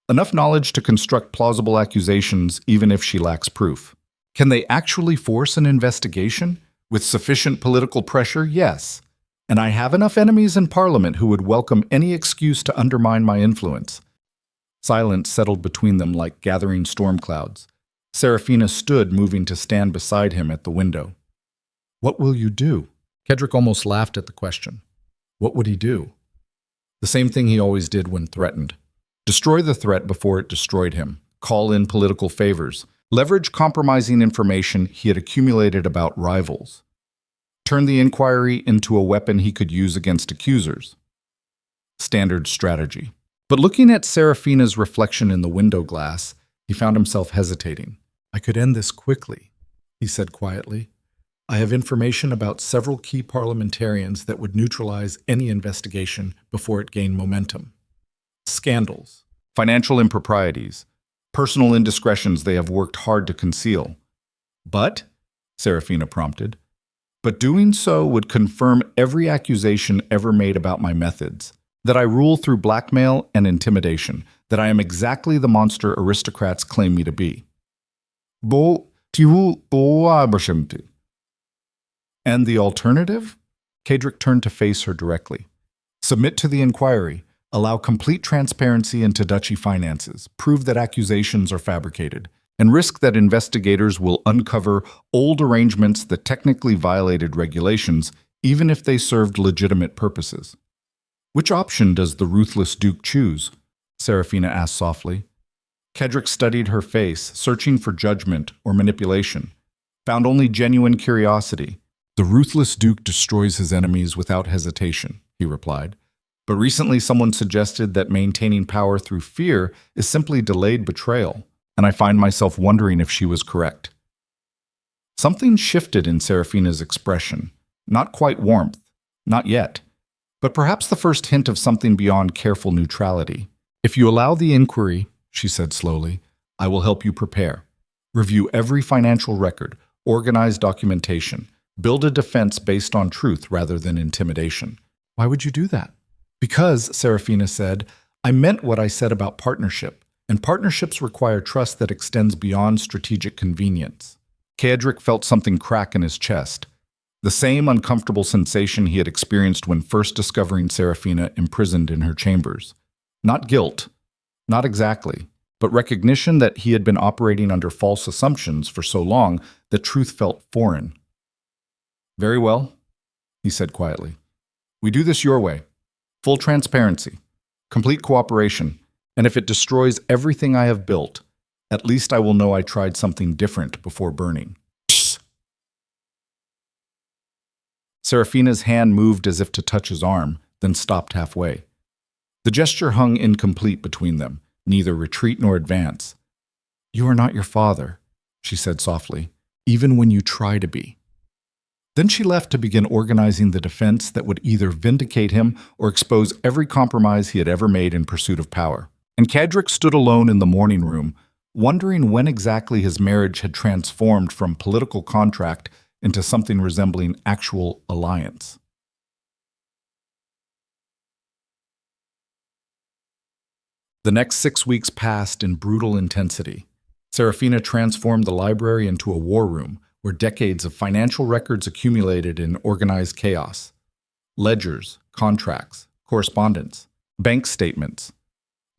A: enough knowledge to construct plausible accusations even if she lacks proof. Can they actually force an investigation? With sufficient political pressure, yes. And I have enough enemies in Parliament who would welcome any excuse to undermine my influence. Silence settled between them like gathering storm clouds. Seraphina stood, moving to stand beside him at the window. What will you do? Caedric almost laughed at the question. What would he do? The same thing he always did when threatened. Destroy the threat before it destroyed him. Call in political favors. Leverage compromising information he had accumulated about rivals. Turn the inquiry into a weapon he could use against accusers. Standard strategy. But looking at Seraphina's reflection in the window glass, he found himself hesitating. I could end this quickly, he said quietly. I have information about several key parliamentarians that would neutralize any investigation before it gained momentum. Scandals, financial improprieties, personal indiscretions they have worked hard to conceal. But, Seraphina prompted, but doing so would confirm every accusation ever made about my methods, that I rule through blackmail and intimidation, that I am exactly the monster aristocrats claim me to be. And the alternative? Caedric turned to face her directly. Submit to the inquiry. Allow complete transparency into duchy finances. Prove that accusations are fabricated. And risk that investigators will uncover old arrangements that technically violated regulations, even if they served legitimate purposes. Which option does the ruthless Duke choose? Seraphina asked softly. Caedric studied her face, searching for judgment or manipulation. Found only genuine curiosity. The ruthless Duke destroys his enemies without hesitation, he replied. But recently someone suggested that maintaining power through fear is simply delayed betrayal, and I find myself wondering if she was correct. Something shifted in Seraphina's expression. Not quite warmth, not yet, but perhaps the first hint of something beyond careful neutrality. If you allow the inquiry, she said slowly, I will help you prepare. Review every financial record, organize documentation, build a defense based on truth rather than intimidation. Why would you do that? Because, Seraphina said, I meant what I said about partnership, and partnerships require trust that extends beyond strategic convenience. Caedric felt something crack in his chest, the same uncomfortable sensation he had experienced when first discovering Seraphina imprisoned in her chambers. Not guilt, not exactly, but recognition that he had been operating under false assumptions for so long that truth felt foreign. Very well, he said quietly. We do this your way. Full transparency, complete cooperation, and if it destroys everything I have built, at least I will know I tried something different before burning. Seraphina's hand moved as if to touch his arm, then stopped halfway. The gesture hung incomplete between them, neither retreat nor advance. You are not your father, she said softly, even when you try to be. Then she left to begin organizing the defense that would either vindicate him or expose every compromise he had ever made in pursuit of power. And Caedric stood alone in the morning room, wondering when exactly his marriage had transformed from political contract into something resembling actual alliance. The next 6 weeks passed in brutal intensity. Seraphina transformed the library into a war room, where decades of financial records accumulated in organized chaos. Ledgers, contracts, correspondence, bank statements.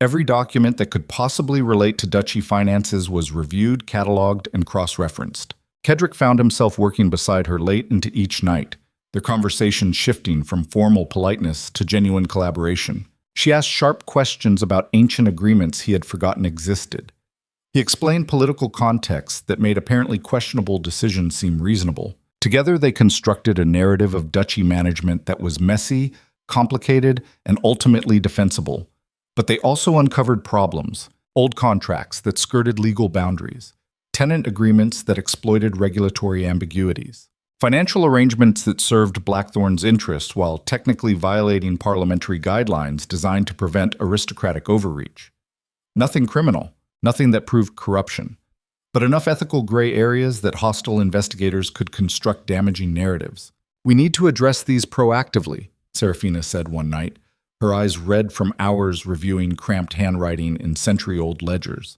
A: Every document that could possibly relate to duchy finances was reviewed, cataloged, and cross-referenced. Caedric found himself working beside her late into each night, their conversation shifting from formal politeness to genuine collaboration. She asked sharp questions about ancient agreements he had forgotten existed. He explained political contexts that made apparently questionable decisions seem reasonable. Together, they constructed a narrative of duchy management that was messy, complicated, and ultimately defensible. But they also uncovered problems, old contracts that skirted legal boundaries, tenant agreements that exploited regulatory ambiguities, financial arrangements that served Blackthorne's interests while technically violating parliamentary guidelines designed to prevent aristocratic overreach. Nothing criminal. Nothing that proved corruption, but enough ethical gray areas that hostile investigators could construct damaging narratives. We need to address these proactively, Seraphina said one night, her eyes red from hours reviewing cramped handwriting in century-old ledgers.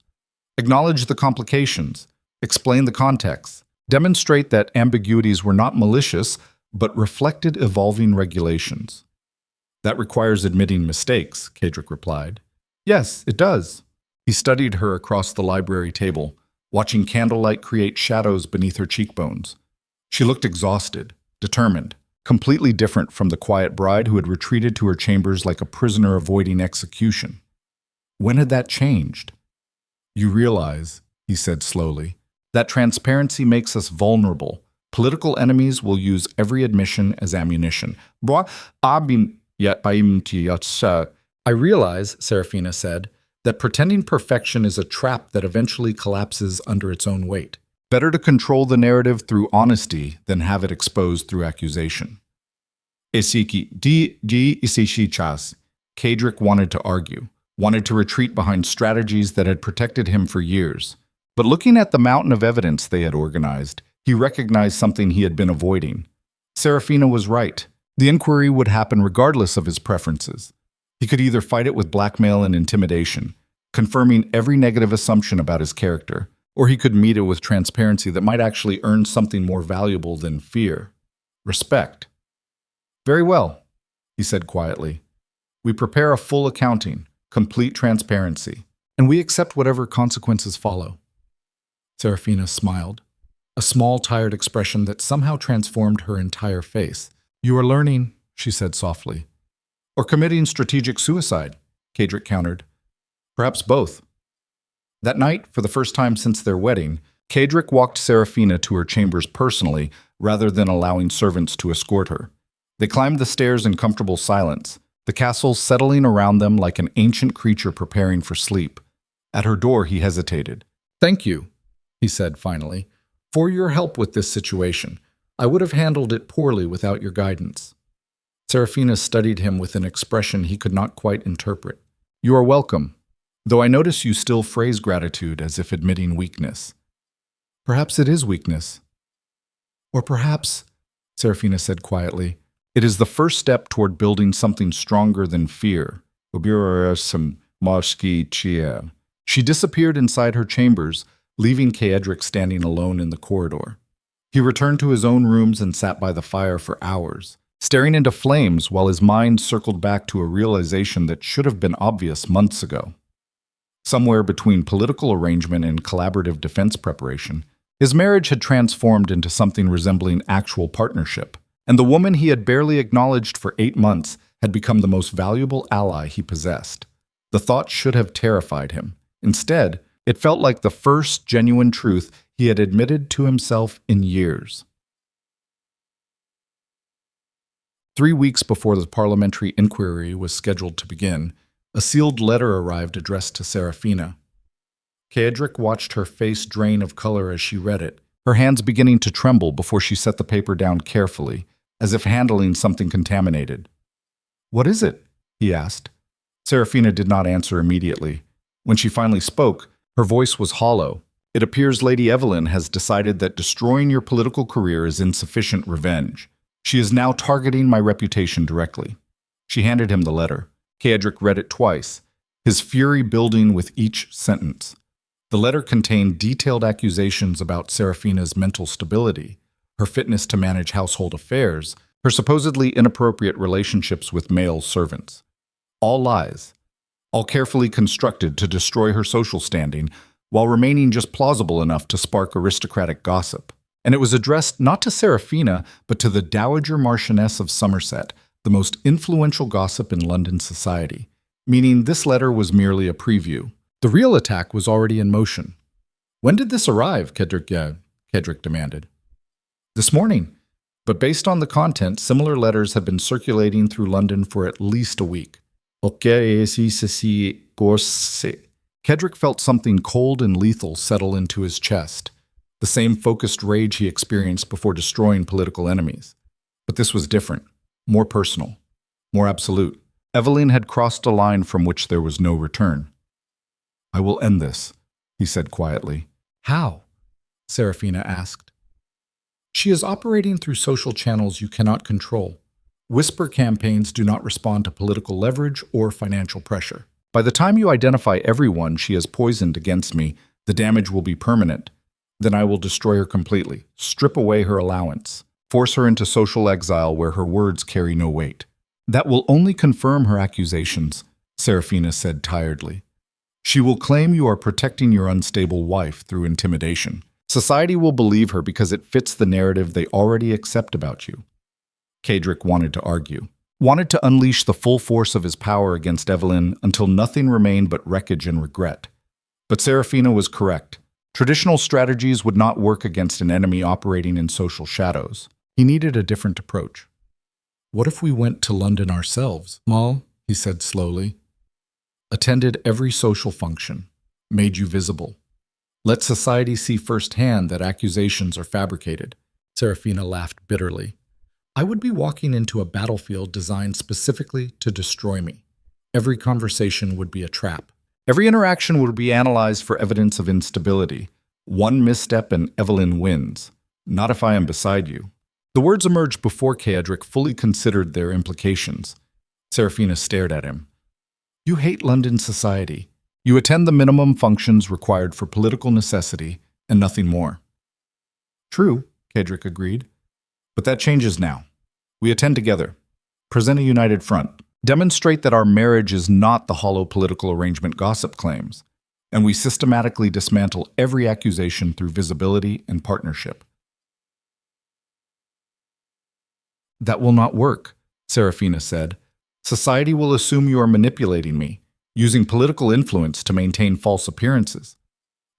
A: Acknowledge the complications, explain the context, demonstrate that ambiguities were not malicious, but reflected evolving regulations. That requires admitting mistakes, Caedric replied. Yes, it does. He studied her across the library table, watching candlelight create shadows beneath her cheekbones. She looked exhausted, determined, completely different from the quiet bride who had retreated to her chambers like a prisoner avoiding execution. When had that changed? You realize, he said slowly, that transparency makes us vulnerable. Political enemies will use every admission as ammunition. I realize, Seraphina said, that pretending perfection is a trap that eventually collapses under its own weight. Better to control the narrative through honesty than have it exposed through accusation. Caedric wanted to argue, wanted to retreat behind strategies that had protected him for years. But looking at the mountain of evidence they had organized, he recognized something he had been avoiding. Seraphina was right. The inquiry would happen regardless of his preferences. He could either fight it with blackmail and intimidation, confirming every negative assumption about his character, Or he could meet it with transparency that might actually earn something more valuable than fear. Respect. Very well, he said quietly. We prepare a full accounting, complete transparency, and we accept whatever consequences follow. Seraphina smiled, a small, tired expression that somehow transformed her entire face. You are learning, she said softly. Or committing strategic suicide, Caedric countered. Perhaps both. That night, for the first time since their wedding, Caedric walked Seraphina to her chambers personally rather than allowing servants to escort her. They climbed the stairs in comfortable silence, the castle settling around them like an ancient creature preparing for sleep. At her door, he hesitated. Thank you, he said finally, for your help with this situation. I would have handled it poorly without your guidance. Seraphina studied him with an expression he could not quite interpret. You are welcome, though I notice you still phrase gratitude as if admitting weakness. Perhaps it is weakness. Or perhaps, Seraphina said quietly, it is the first step toward building something stronger than fear. She disappeared inside her chambers, leaving Caedric standing alone in the corridor. He returned to his own rooms and sat by the fire for hours, staring into flames while his mind circled back to a realization that should have been obvious months ago. Somewhere between political arrangement and collaborative defense preparation, his marriage had transformed into something resembling actual partnership, and the woman he had barely acknowledged for 8 months had become the most valuable ally he possessed. The thought should have terrified him. Instead, it felt like the first genuine truth he had admitted to himself in years. 3 weeks before the parliamentary inquiry was scheduled to begin, a sealed letter arrived addressed to Seraphina. Caedric watched her face drain of color as she read it, her hands beginning to tremble before she set the paper down carefully, as if handling something contaminated. What is it? He asked. Seraphina did not answer immediately. When she finally spoke, her voice was hollow. It appears Lady Evelyn has decided that destroying your political career is insufficient revenge. She is now targeting my reputation directly. She handed him the letter. Caedric read it twice, his fury building with each sentence. The letter contained detailed accusations about Seraphina's mental stability, her fitness to manage household affairs, her supposedly inappropriate relationships with male servants. All lies, all carefully constructed to destroy her social standing, while remaining just plausible enough to spark aristocratic gossip. And it was addressed not to Seraphina, but to the Dowager Marchioness of Somerset, the most influential gossip in London society, meaning this letter was merely a preview. The real attack was already in motion. When did this arrive? Caedric demanded. This morning. But based on the content, similar letters have been circulating through London for at least a week. Caedric felt something cold and lethal settle into his chest, the same focused rage he experienced before destroying political enemies. But this was different, more personal, more absolute. Evelyn had crossed a line from which there was no return. I will end this, he said quietly. How? Seraphina asked. She is operating through social channels you cannot control. Whisper campaigns do not respond to political leverage or financial pressure. By the time you identify everyone she has poisoned against me, the damage will be permanent. Then I will destroy her completely, strip away her allowance, force her into social exile where her words carry no weight. That will only confirm her accusations, Seraphina said tiredly. She will claim you are protecting your unstable wife through intimidation. Society will believe her because it fits the narrative they already accept about you. Caedric wanted to argue, wanted to unleash the full force of his power against Evelyn until nothing remained but wreckage and regret. But Seraphina was correct. Traditional strategies would not work against an enemy operating in social shadows. He needed a different approach. What if we went to London ourselves? Mal, he said slowly. Attended every social function, made you visible. Let society see firsthand that accusations are fabricated. Seraphina laughed bitterly. I would be walking into a battlefield designed specifically to destroy me. Every conversation would be a trap. Every interaction would be analyzed for evidence of instability. One misstep and Evelyn wins. Not if I am beside you. The words emerged before Caedric fully considered their implications. Seraphina stared at him. You hate London society. You attend the minimum functions required for political necessity and nothing more. True, Caedric agreed. But that changes now. We attend together. Present a united front. Demonstrate that our marriage is not the hollow political arrangement gossip claims. And we systematically dismantle every accusation through visibility and partnership. That will not work, Seraphina said. Society will assume you are manipulating me, using political influence to maintain false appearances.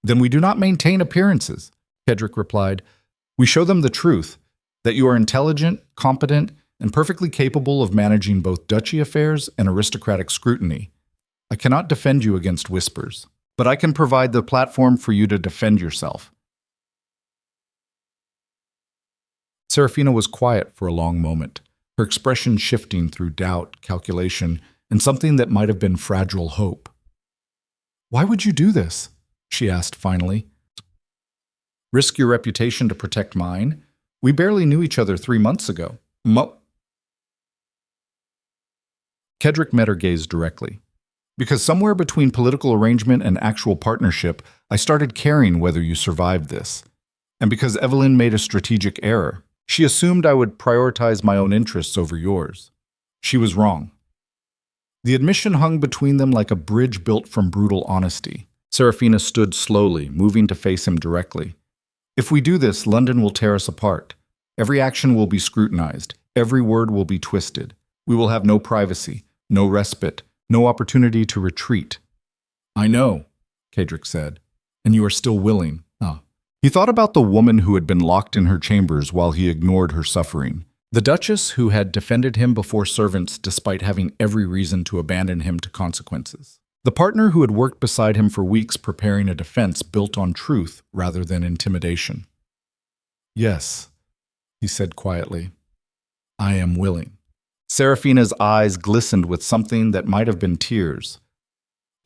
A: Then we do not maintain appearances, Caedric replied. We show them the truth, that you are intelligent, competent, and perfectly capable of managing both duchy affairs and aristocratic scrutiny. I cannot defend you against whispers, but I can provide the platform for you to defend yourself. Seraphina was quiet for a long moment, her expression shifting through doubt, calculation, and something that might have been fragile hope. Why would you do this? She asked finally. Risk your reputation to protect mine? We barely knew each other 3 months ago. Caedric met her gaze directly. Because somewhere between political arrangement and actual partnership, I started caring whether you survived this. And because Evelyn made a strategic error, she assumed I would prioritize my own interests over yours. She was wrong. The admission hung between them like a bridge built from brutal honesty. Seraphina stood slowly, moving to face him directly. If we do this, London will tear us apart. Every action will be scrutinized. Every word will be twisted. We will have no privacy, no respite, no opportunity to retreat. I know, Caedric said, and you are still willing. He thought about the woman who had been locked in her chambers while he ignored her suffering. The Duchess who had defended him before servants despite having every reason to abandon him to consequences. The partner who had worked beside him for weeks preparing a defense built on truth rather than intimidation. Yes, he said quietly. I am willing. Seraphina's eyes glistened with something that might have been tears.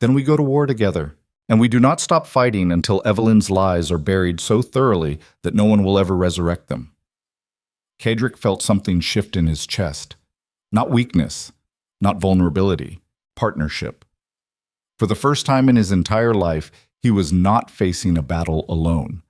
A: Then we go to war together. And we do not stop fighting until Evelyn's lies are buried so thoroughly that no one will ever resurrect them. Caedric felt something shift in his chest. Not weakness, not vulnerability, partnership. For the first time in his entire life, he was not facing a battle alone.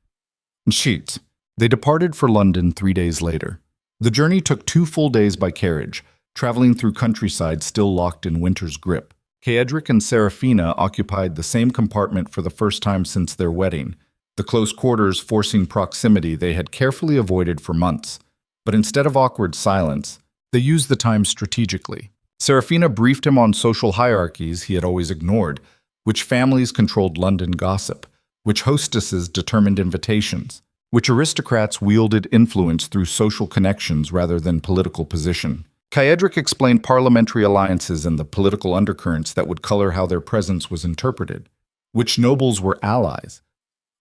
A: Sheets. They departed for London 3 days later. The journey took 2 full days by carriage, traveling through countryside still locked in winter's grip. Caedric and Seraphina occupied the same compartment for the first time since their wedding, the close quarters forcing proximity they had carefully avoided for months. But instead of awkward silence, they used the time strategically. Seraphina briefed him on social hierarchies he had always ignored, which families controlled London gossip, which hostesses determined invitations, which aristocrats wielded influence through social connections rather than political position. Caedric explained parliamentary alliances and the political undercurrents that would color how their presence was interpreted, which nobles were allies,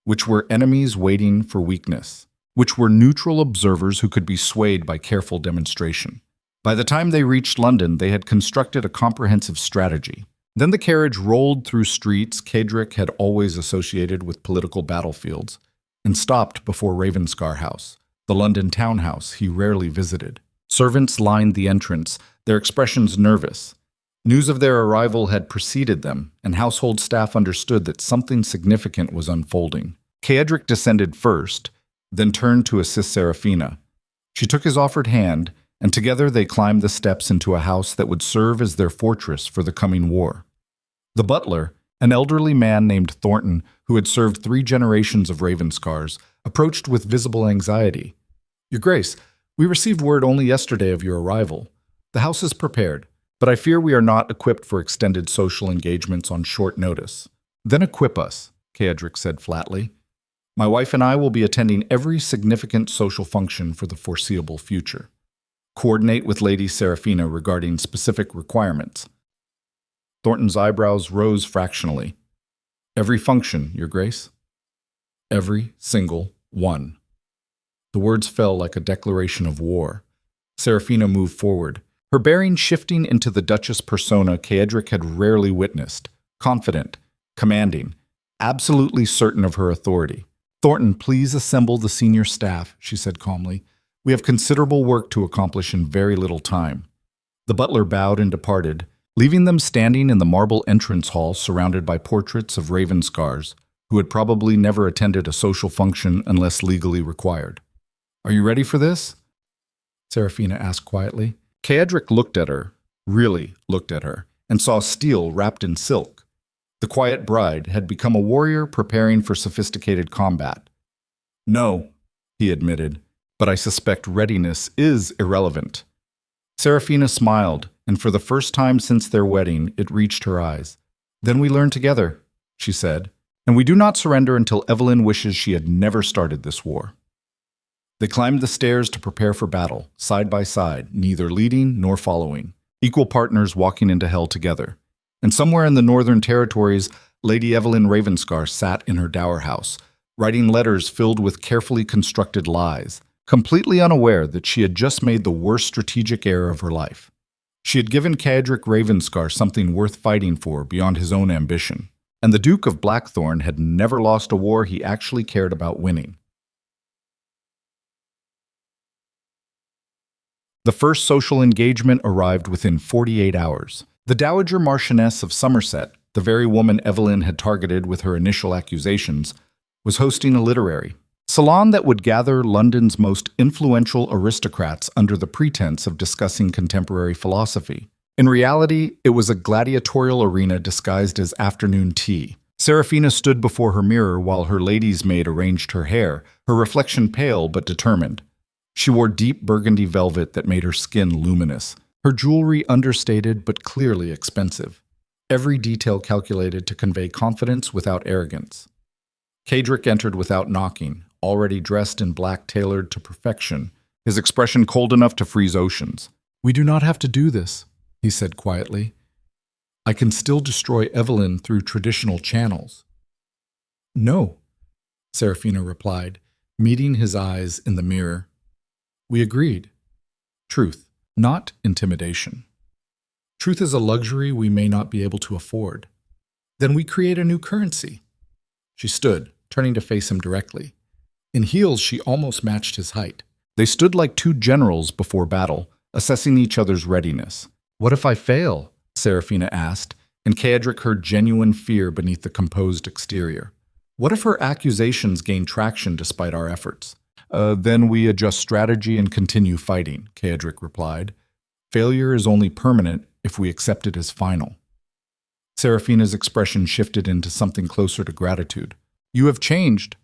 A: which were enemies waiting for weakness, which were neutral observers who could be swayed by careful demonstration. By the time they reached London, they had constructed a comprehensive strategy. Then the carriage rolled through streets Caedric had always associated with political battlefields, and stopped before Ravenscar House, the London townhouse he rarely visited. Servants lined the entrance, their expressions nervous. News of their arrival had preceded them, and household staff understood that something significant was unfolding. Caedric descended first, then turned to assist Seraphina. She took his offered hand, and together they climbed the steps into a house that would serve as their fortress for the coming war. The butler, an elderly man named Thornton, who had served 3 generations of Ravenscars, approached with visible anxiety. Your Grace, we received word only yesterday of your arrival. The house is prepared, but I fear we are not equipped for extended social engagements on short notice. Then equip us, Caedric said flatly. My wife and I will be attending every significant social function for the foreseeable future. Coordinate with Lady Seraphina regarding specific requirements. Thornton's eyebrows rose fractionally. Every function, Your Grace. Every single one. The words fell like a declaration of war. Seraphina moved forward, her bearing shifting into the Duchess persona Caedric had rarely witnessed, confident, commanding, absolutely certain of her authority. Thornton, please assemble the senior staff, she said calmly. We have considerable work to accomplish in very little time. The butler bowed and departed, leaving them standing in the marble entrance hall surrounded by portraits of Ravenscars, who had probably never attended a social function unless legally required. "Are you ready for this?" Seraphina asked quietly. Caedric looked at her, really looked at her, and saw steel wrapped in silk. The quiet bride had become a warrior preparing for sophisticated combat. "No," he admitted, "but I suspect readiness is irrelevant." Seraphina smiled, and for the first time since their wedding, it reached her eyes. "Then we learn together," she said, "and we do not surrender until Evelyn wishes she had never started this war." They climbed the stairs to prepare for battle, side by side, neither leading nor following, equal partners walking into hell together. And somewhere in the northern territories, Lady Evelyn Ravenscar sat in her dower house, writing letters filled with carefully constructed lies, completely unaware that she had just made the worst strategic error of her life. She had given Caedric Ravenscar something worth fighting for beyond his own ambition, and the Duke of Blackthorne had never lost a war he actually cared about winning. The first social engagement arrived within 48 hours. The Dowager Marchioness of Somerset, the very woman Evelyn had targeted with her initial accusations, was hosting a literary salon that would gather London's most influential aristocrats under the pretense of discussing contemporary philosophy. In reality, it was a gladiatorial arena disguised as afternoon tea. Seraphina stood before her mirror while her lady's maid arranged her hair, her reflection pale but determined. She wore deep burgundy velvet that made her skin luminous, her jewelry understated but clearly expensive, every detail calculated to convey confidence without arrogance. Caedric entered without knocking, already dressed in black tailored to perfection, his expression cold enough to freeze oceans. "We do not have to do this," he said quietly. "I can still destroy Evelyn through traditional channels." "No," Seraphina replied, meeting his eyes in the mirror. "We agreed. Truth, not intimidation. Truth is a luxury we may not be able to afford. Then we create a new currency." She stood, turning to face him directly. In heels, she almost matched his height. They stood like two generals before battle, assessing each other's readiness. "What if I fail?" Seraphina asked, and Caedric heard genuine fear beneath the composed exterior. "What if her accusations gain traction despite our efforts?" Then we adjust strategy and continue fighting," Caedric replied. "Failure is only permanent if we accept it as final." Seraphina's expression shifted into something closer to gratitude. "You have changed,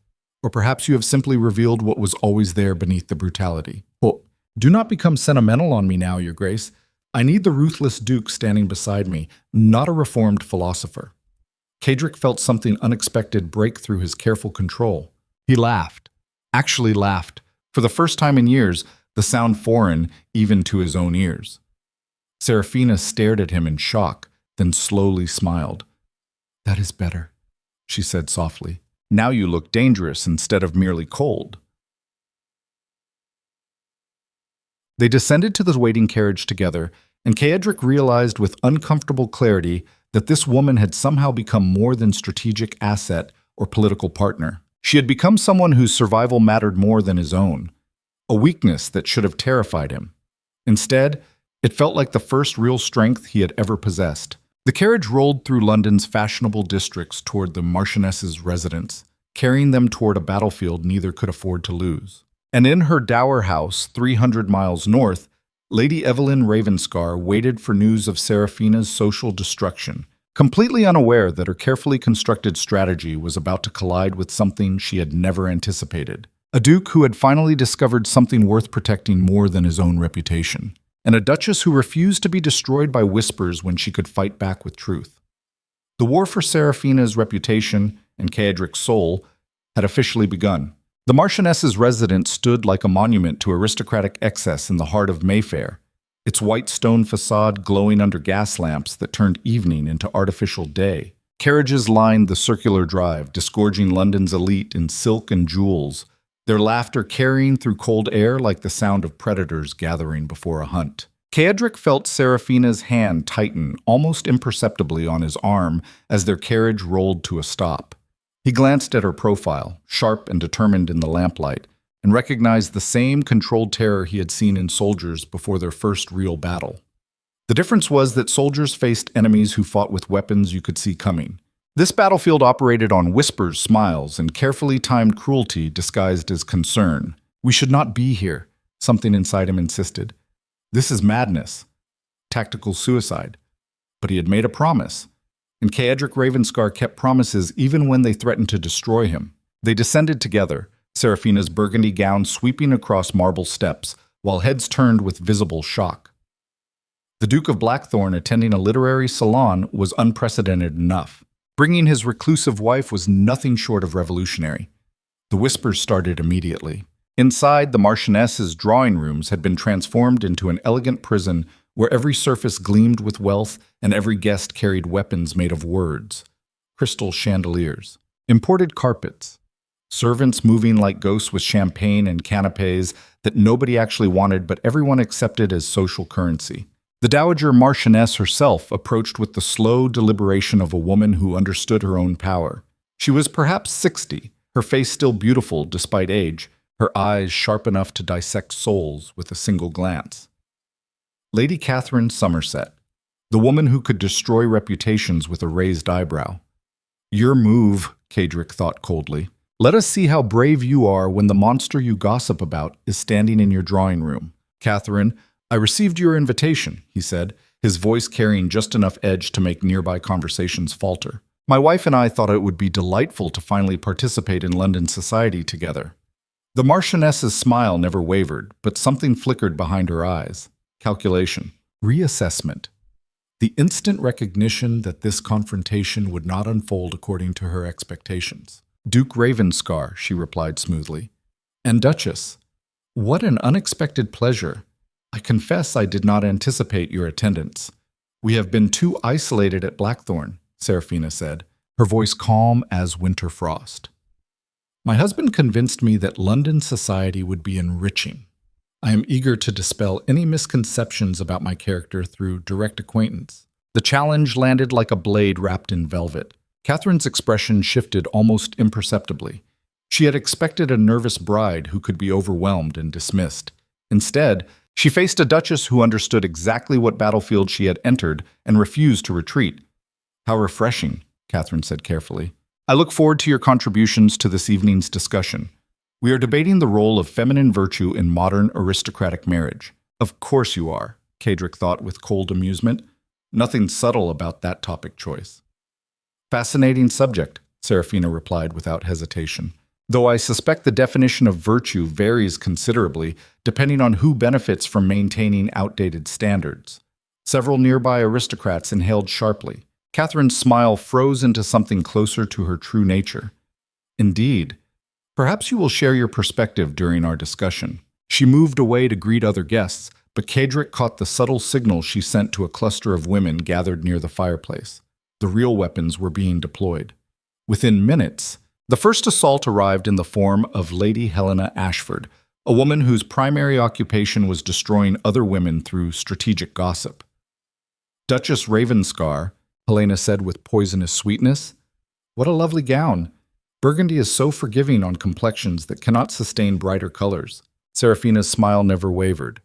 A: or perhaps you have simply revealed what was always there beneath the brutality. Oh, do not become sentimental on me now, Your Grace. I need the ruthless Duke standing beside me, not a reformed philosopher." Caedric felt something unexpected break through his careful control. He laughed. Actually laughed, for the first time in years, the sound foreign even to his own ears. Seraphina stared at him in shock, then slowly smiled. "That is better," she said softly. "Now you look dangerous instead of merely cold." They descended to the waiting carriage together, and Caedric realized with uncomfortable clarity that this woman had somehow become more than strategic asset or political partner. She had become someone whose survival mattered more than his own, a weakness that should have terrified him. Instead, it felt like the first real strength he had ever possessed. The carriage rolled through London's fashionable districts toward the Marchioness's residence, carrying them toward a battlefield neither could afford to lose. And in her dower house, 300 miles north, Lady Evelyn Ravenscar waited for news of Seraphina's social destruction, completely unaware that her carefully constructed strategy was about to collide with something she had never anticipated. A duke who had finally discovered something worth protecting more than his own reputation, and a duchess who refused to be destroyed by whispers when she could fight back with truth. The war for Seraphina's reputation and Caedric's soul had officially begun. The Marchioness's residence stood like a monument to aristocratic excess in the heart of Mayfair, its white stone facade glowing under gas lamps that turned evening into artificial day. Carriages lined the circular drive, disgorging London's elite in silk and jewels, their laughter carrying through cold air like the sound of predators gathering before a hunt. Caedric felt Seraphina's hand tighten almost imperceptibly on his arm as their carriage rolled to a stop. He glanced at her profile, sharp and determined in the lamplight, and recognized the same controlled terror he had seen in soldiers before their first real battle. The difference was that soldiers faced enemies who fought with weapons you could see coming. This battlefield operated on whispers, smiles, and carefully timed cruelty disguised as concern. "We should not be here," something inside him insisted. "This is madness. Tactical suicide." But he had made a promise, and Caedric Ravenscar kept promises even when they threatened to destroy him. They descended together, Seraphina's burgundy gown sweeping across marble steps, while heads turned with visible shock. The Duke of Blackthorne attending a literary salon was unprecedented enough. Bringing his reclusive wife was nothing short of revolutionary. The whispers started immediately. Inside, the Marchioness's drawing rooms had been transformed into an elegant prison where every surface gleamed with wealth and every guest carried weapons made of words, crystal chandeliers, imported carpets, servants moving like ghosts with champagne and canapes that nobody actually wanted but everyone accepted as social currency. The Dowager Marchioness herself approached with the slow deliberation of a woman who understood her own power. She was perhaps 60, her face still beautiful despite age, her eyes sharp enough to dissect souls with a single glance. Lady Catherine Somerset, the woman who could destroy reputations with a raised eyebrow. "Your move," Caedric thought coldly. "Let us see how brave you are when the monster you gossip about is standing in your drawing room." "Catherine, I received your invitation," he said, his voice carrying just enough edge to make nearby conversations falter. "My wife and I thought it would be delightful to finally participate in London society together." The Marchioness's smile never wavered, but something flickered behind her eyes. Calculation. Reassessment. The instant recognition that this confrontation would not unfold according to her expectations. "Duke Ravenscar," she replied smoothly. "And Duchess. What an unexpected pleasure. I confess I did not anticipate your attendance. We have been too isolated at Blackthorne," Seraphina said, her voice calm as winter frost. "My husband convinced me that London society would be enriching. I am eager to dispel any misconceptions about my character through direct acquaintance." The challenge landed like a blade wrapped in velvet. Catherine's expression shifted almost imperceptibly. She had expected a nervous bride who could be overwhelmed and dismissed. Instead, she faced a duchess who understood exactly what battlefield she had entered and refused to retreat. "How refreshing," Catherine said carefully. "I look forward to your contributions to this evening's discussion. We are debating the role of feminine virtue in modern aristocratic marriage." "Of course you are," Caedric thought with cold amusement. Nothing subtle about that topic choice. "Fascinating subject," Seraphina replied without hesitation. "Though I suspect the definition of virtue varies considerably, depending on who benefits from maintaining outdated standards." Several nearby aristocrats inhaled sharply. Catherine's smile froze into something closer to her true nature. "Indeed. Perhaps you will share your perspective during our discussion." She moved away to greet other guests, but Caedric caught the subtle signal she sent to a cluster of women gathered near the fireplace. The real weapons were being deployed. Within minutes, the first assault arrived in the form of Lady Helena Ashford, a woman whose primary occupation was destroying other women through strategic gossip. "Duchess Ravenscar," Helena said with poisonous sweetness. "What a lovely gown. Burgundy is so forgiving on complexions that cannot sustain brighter colors." Seraphina's smile never wavered.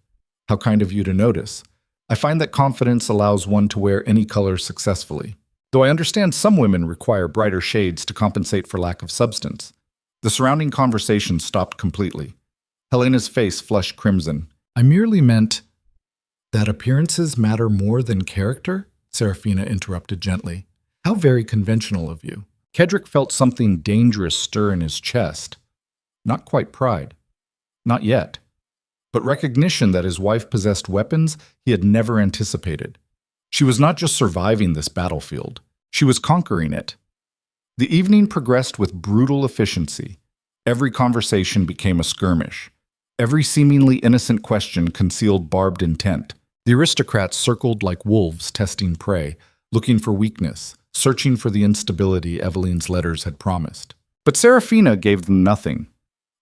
A: "How kind of you to notice. I find that confidence allows one to wear any color successfully. Though I understand some women require brighter shades to compensate for lack of substance." The surrounding conversation stopped completely. Helena's face flushed crimson. "I merely meant that appearances matter more than character?" Seraphina interrupted gently. "How very conventional of you." Caedric felt something dangerous stir in his chest. Not quite pride. Not yet. But recognition that his wife possessed weapons he had never anticipated. She was not just surviving this battlefield. She was conquering it. The evening progressed with brutal efficiency. Every conversation became a skirmish. Every seemingly innocent question concealed barbed intent. The aristocrats circled like wolves testing prey, looking for weakness, searching for the instability Eveline's letters had promised. But Seraphina gave them nothing.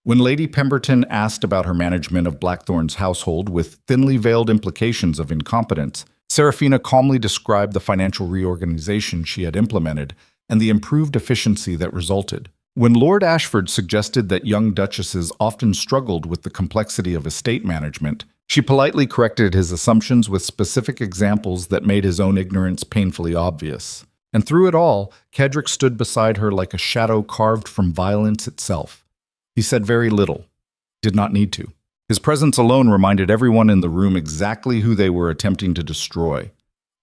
A: When Lady Pemberton asked about her management of Blackthorne's household with thinly veiled implications of incompetence, Seraphina calmly described the financial reorganization she had implemented and the improved efficiency that resulted. When Lord Ashford suggested that young duchesses often struggled with the complexity of estate management, She politely corrected his assumptions with specific examples that made his own ignorance painfully obvious. And through it all, Caedric stood beside her like a shadow carved from violence itself. He said very little, did not need to. His presence alone reminded everyone in the room exactly who they were attempting to destroy.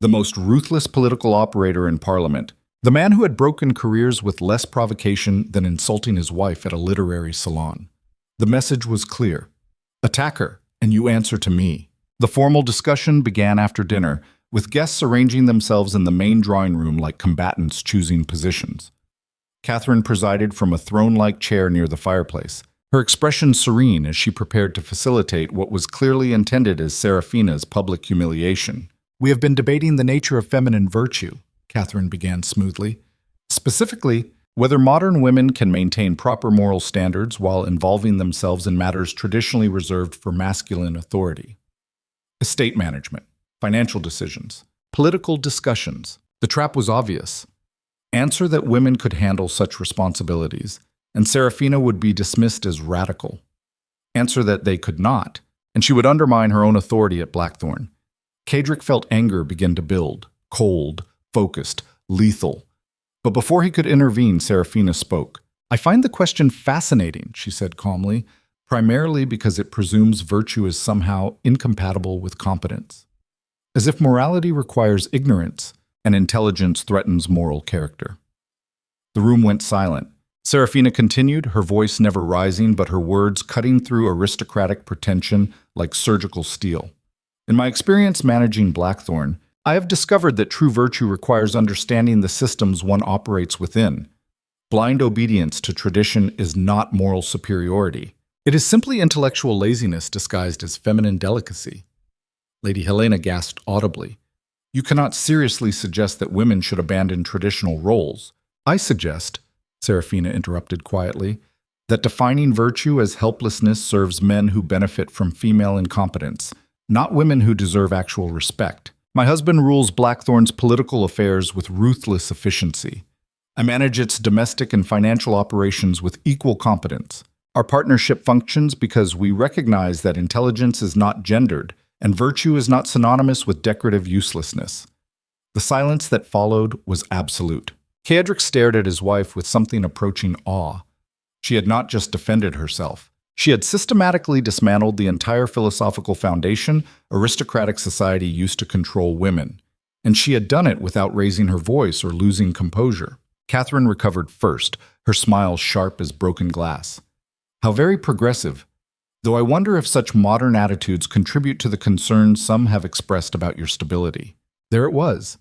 A: The most ruthless political operator in Parliament, the man who had broken careers with less provocation than insulting his wife at a literary salon. The message was clear. Attack her, and you answer to me. The formal discussion began after dinner, with guests arranging themselves in the main drawing room like combatants choosing positions. Catherine presided from a throne-like chair near the fireplace, her expression serene as she prepared to facilitate what was clearly intended as Seraphina's public humiliation. "We have been debating the nature of feminine virtue," Catherine began smoothly. "Specifically, whether modern women can maintain proper moral standards while involving themselves in matters traditionally reserved for masculine authority. Estate management, financial decisions, political discussions. The trap was obvious. Answer that women could handle such responsibilities, and Seraphina would be dismissed as radical. Answer that they could not, and she would undermine her own authority at Blackthorne. Caedric felt anger begin to build, cold, focused, lethal. But before he could intervene, Seraphina spoke. "I find the question fascinating," she said calmly, "primarily because it presumes virtue is somehow incompatible with competence. As if morality requires ignorance and intelligence threatens moral character." The room went silent. Seraphina continued, her voice never rising, but her words cutting through aristocratic pretension like surgical steel. "In my experience managing Blackthorne, I have discovered that true virtue requires understanding the systems one operates within. Blind obedience to tradition is not moral superiority. It is simply intellectual laziness disguised as feminine delicacy." Lady Helena gasped audibly. "You cannot seriously suggest that women should abandon traditional roles. I suggest," Seraphina interrupted quietly, "that defining virtue as helplessness serves men who benefit from female incompetence, not women who deserve actual respect. My husband rules Blackthorne's political affairs with ruthless efficiency. I manage its domestic and financial operations with equal competence. Our partnership functions because we recognize that intelligence is not gendered, and virtue is not synonymous with decorative uselessness." The silence that followed was absolute. Caedric stared at his wife with something approaching awe. She had not just defended herself. She had systematically dismantled the entire philosophical foundation aristocratic society used to control women, and she had done it without raising her voice or losing composure. Catherine recovered first, her smile sharp as broken glass. "How very progressive, though I wonder if such modern attitudes contribute to the concerns some have expressed about your stability." There it was.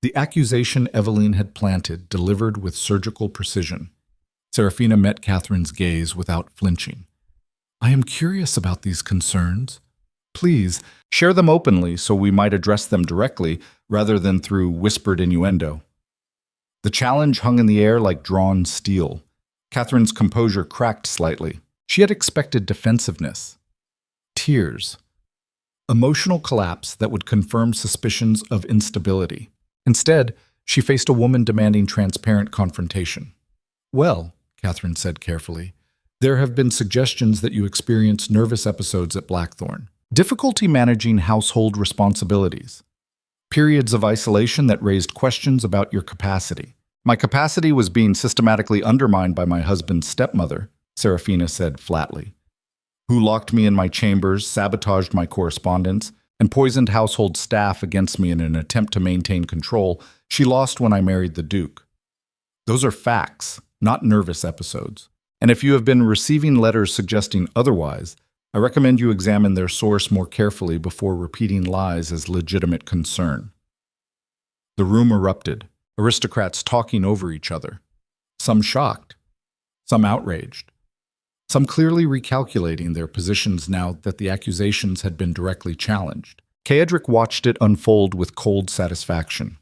A: The accusation Eveline had planted, delivered with surgical precision. Seraphina met Catherine's gaze without flinching. "I am curious about these concerns. Please, share them openly so we might address them directly rather than through whispered innuendo." The challenge hung in the air like drawn steel. Catherine's composure cracked slightly. She had expected defensiveness, tears, emotional collapse that would confirm suspicions of instability. Instead, she faced a woman demanding transparent confrontation. "Well," Catherine said carefully, "there have been suggestions that you experienced nervous episodes at Blackthorne, difficulty managing household responsibilities, periods of isolation that raised questions about your capacity." "My capacity was being systematically undermined by my husband's stepmother," Seraphina said flatly, "who locked me in my chambers, sabotaged my correspondence, and poisoned household staff against me in an attempt to maintain control. She lost when I married the Duke. Those are facts, not nervous episodes. And if you have been receiving letters suggesting otherwise, I recommend you examine their source more carefully before repeating lies as legitimate concern." The room erupted, aristocrats talking over each other, some shocked, some outraged, some clearly recalculating their positions now that the accusations had been directly challenged. Caedric watched it unfold with cold satisfaction.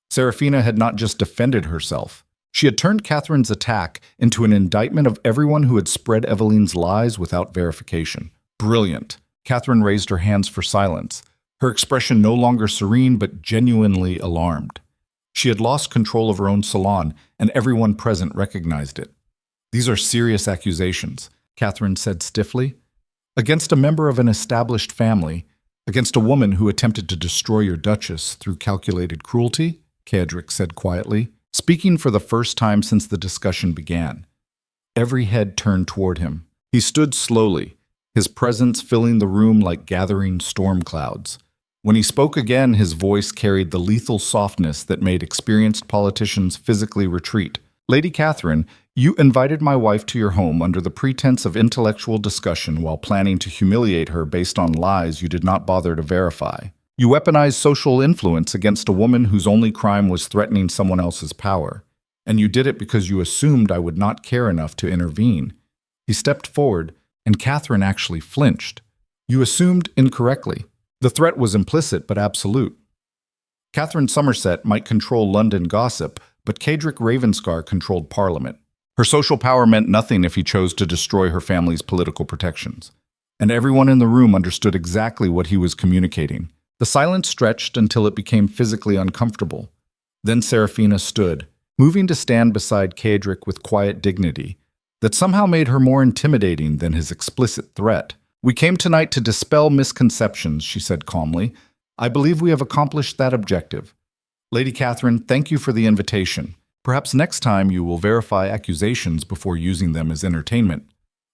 A: Seraphina had not just defended herself. She had turned Catherine's attack into an indictment of everyone who had spread Eveline's lies without verification. Brilliant. Catherine raised her hands for silence, her expression no longer serene but genuinely alarmed. She had lost control of her own salon, and everyone present recognized it. "These are serious accusations," Catherine said stiffly. Against a member of an established family, against a woman who attempted to destroy your Duchess through calculated cruelty, Caedric said quietly, speaking for the first time since the discussion began. Every head turned toward him. He stood slowly, his presence filling the room like gathering storm clouds. When he spoke again, his voice carried the lethal softness that made experienced politicians physically retreat. Lady Catherine, you invited my wife to your home under the pretense of intellectual discussion while planning to humiliate her based on lies you did not bother to verify. You weaponized social influence against a woman whose only crime was threatening someone else's power. And you did it because you assumed I would not care enough to intervene. He stepped forward, and Catherine actually flinched. You assumed incorrectly. The threat was implicit but absolute. Catherine Somerset might control London gossip, but Caedric Ravenscar controlled Parliament. Her social power meant nothing if he chose to destroy her family's political protections. And everyone in the room understood exactly what he was communicating. The silence stretched until it became physically uncomfortable. Then Seraphina stood, moving to stand beside Caedric with quiet dignity that somehow made her more intimidating than his explicit threat. We came tonight to dispel misconceptions, she said calmly. I believe we have accomplished that objective. Lady Catherine, thank you for the invitation. Perhaps next time you will verify accusations before using them as entertainment.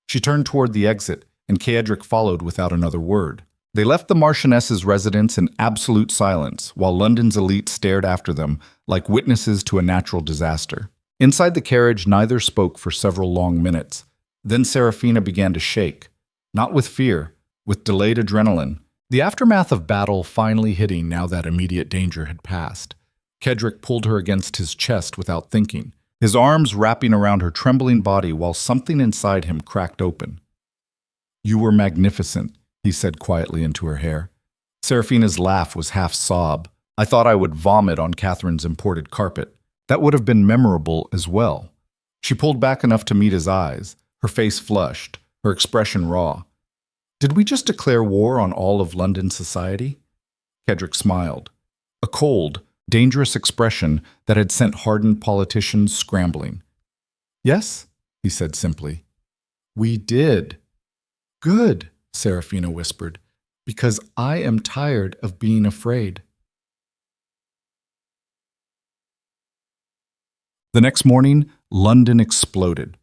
A: She turned toward the exit, and Caedric followed without another word. They left the Marchioness's residence in absolute silence, while London's elite stared after them like witnesses to a natural disaster. Inside the carriage, neither spoke for several long minutes. Then Seraphina began to shake. Not with fear, with delayed adrenaline. The aftermath of battle finally hitting now that immediate danger had passed. Caedric pulled her against his chest without thinking, his arms wrapping around her trembling body while something inside him cracked open. You were magnificent, he said quietly into her hair. Seraphina's laugh was half sob. I thought I would vomit on Catherine's imported carpet. That would have been memorable as well. She pulled back enough to meet his eyes, her face flushed, her expression raw. Did we just declare war on all of London society? Caedric smiled. A cold, dangerous expression that had sent hardened politicians scrambling. Yes, he said simply. We did. Good, Seraphina whispered, because I am tired of being afraid. The next morning, London exploded.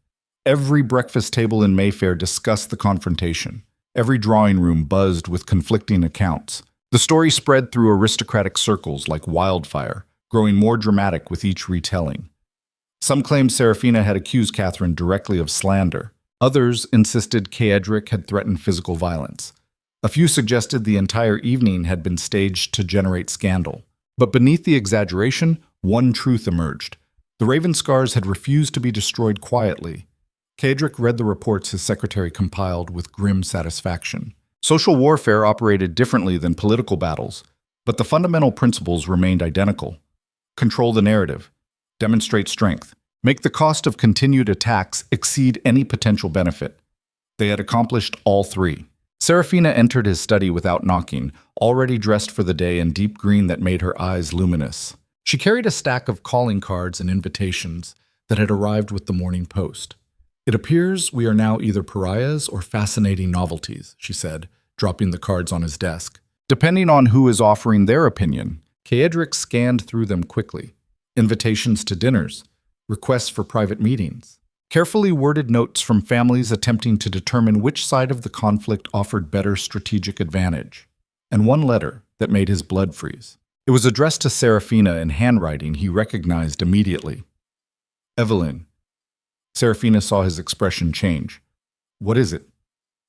A: Every breakfast table in Mayfair discussed the confrontation. Every drawing room buzzed with conflicting accounts. The story spread through aristocratic circles like wildfire, growing more dramatic with each retelling. Some claimed Seraphina had accused Catherine directly of slander. Others insisted Caedric had threatened physical violence. A few suggested the entire evening had been staged to generate scandal. But beneath the exaggeration, one truth emerged. The Ravenscars had refused to be destroyed quietly. Caedric read the reports his secretary compiled with grim satisfaction. Social warfare operated differently than political battles, but the fundamental principles remained identical. Control the narrative, demonstrate strength, make the cost of continued attacks exceed any potential benefit. They had accomplished all three. Seraphina entered his study without knocking, already dressed for the day in deep green that made her eyes luminous. She carried a stack of calling cards and invitations that had arrived with the morning post. It appears we are now either pariahs or fascinating novelties, she said, dropping the cards on his desk. Depending on who is offering their opinion, Caedric scanned through them quickly. Invitations to dinners, requests for private meetings, carefully worded notes from families attempting to determine which side of the conflict offered better strategic advantage, and one letter that made his blood freeze. It was addressed to Seraphina in handwriting he recognized immediately. Evelyn. Seraphina saw his expression change. What is it?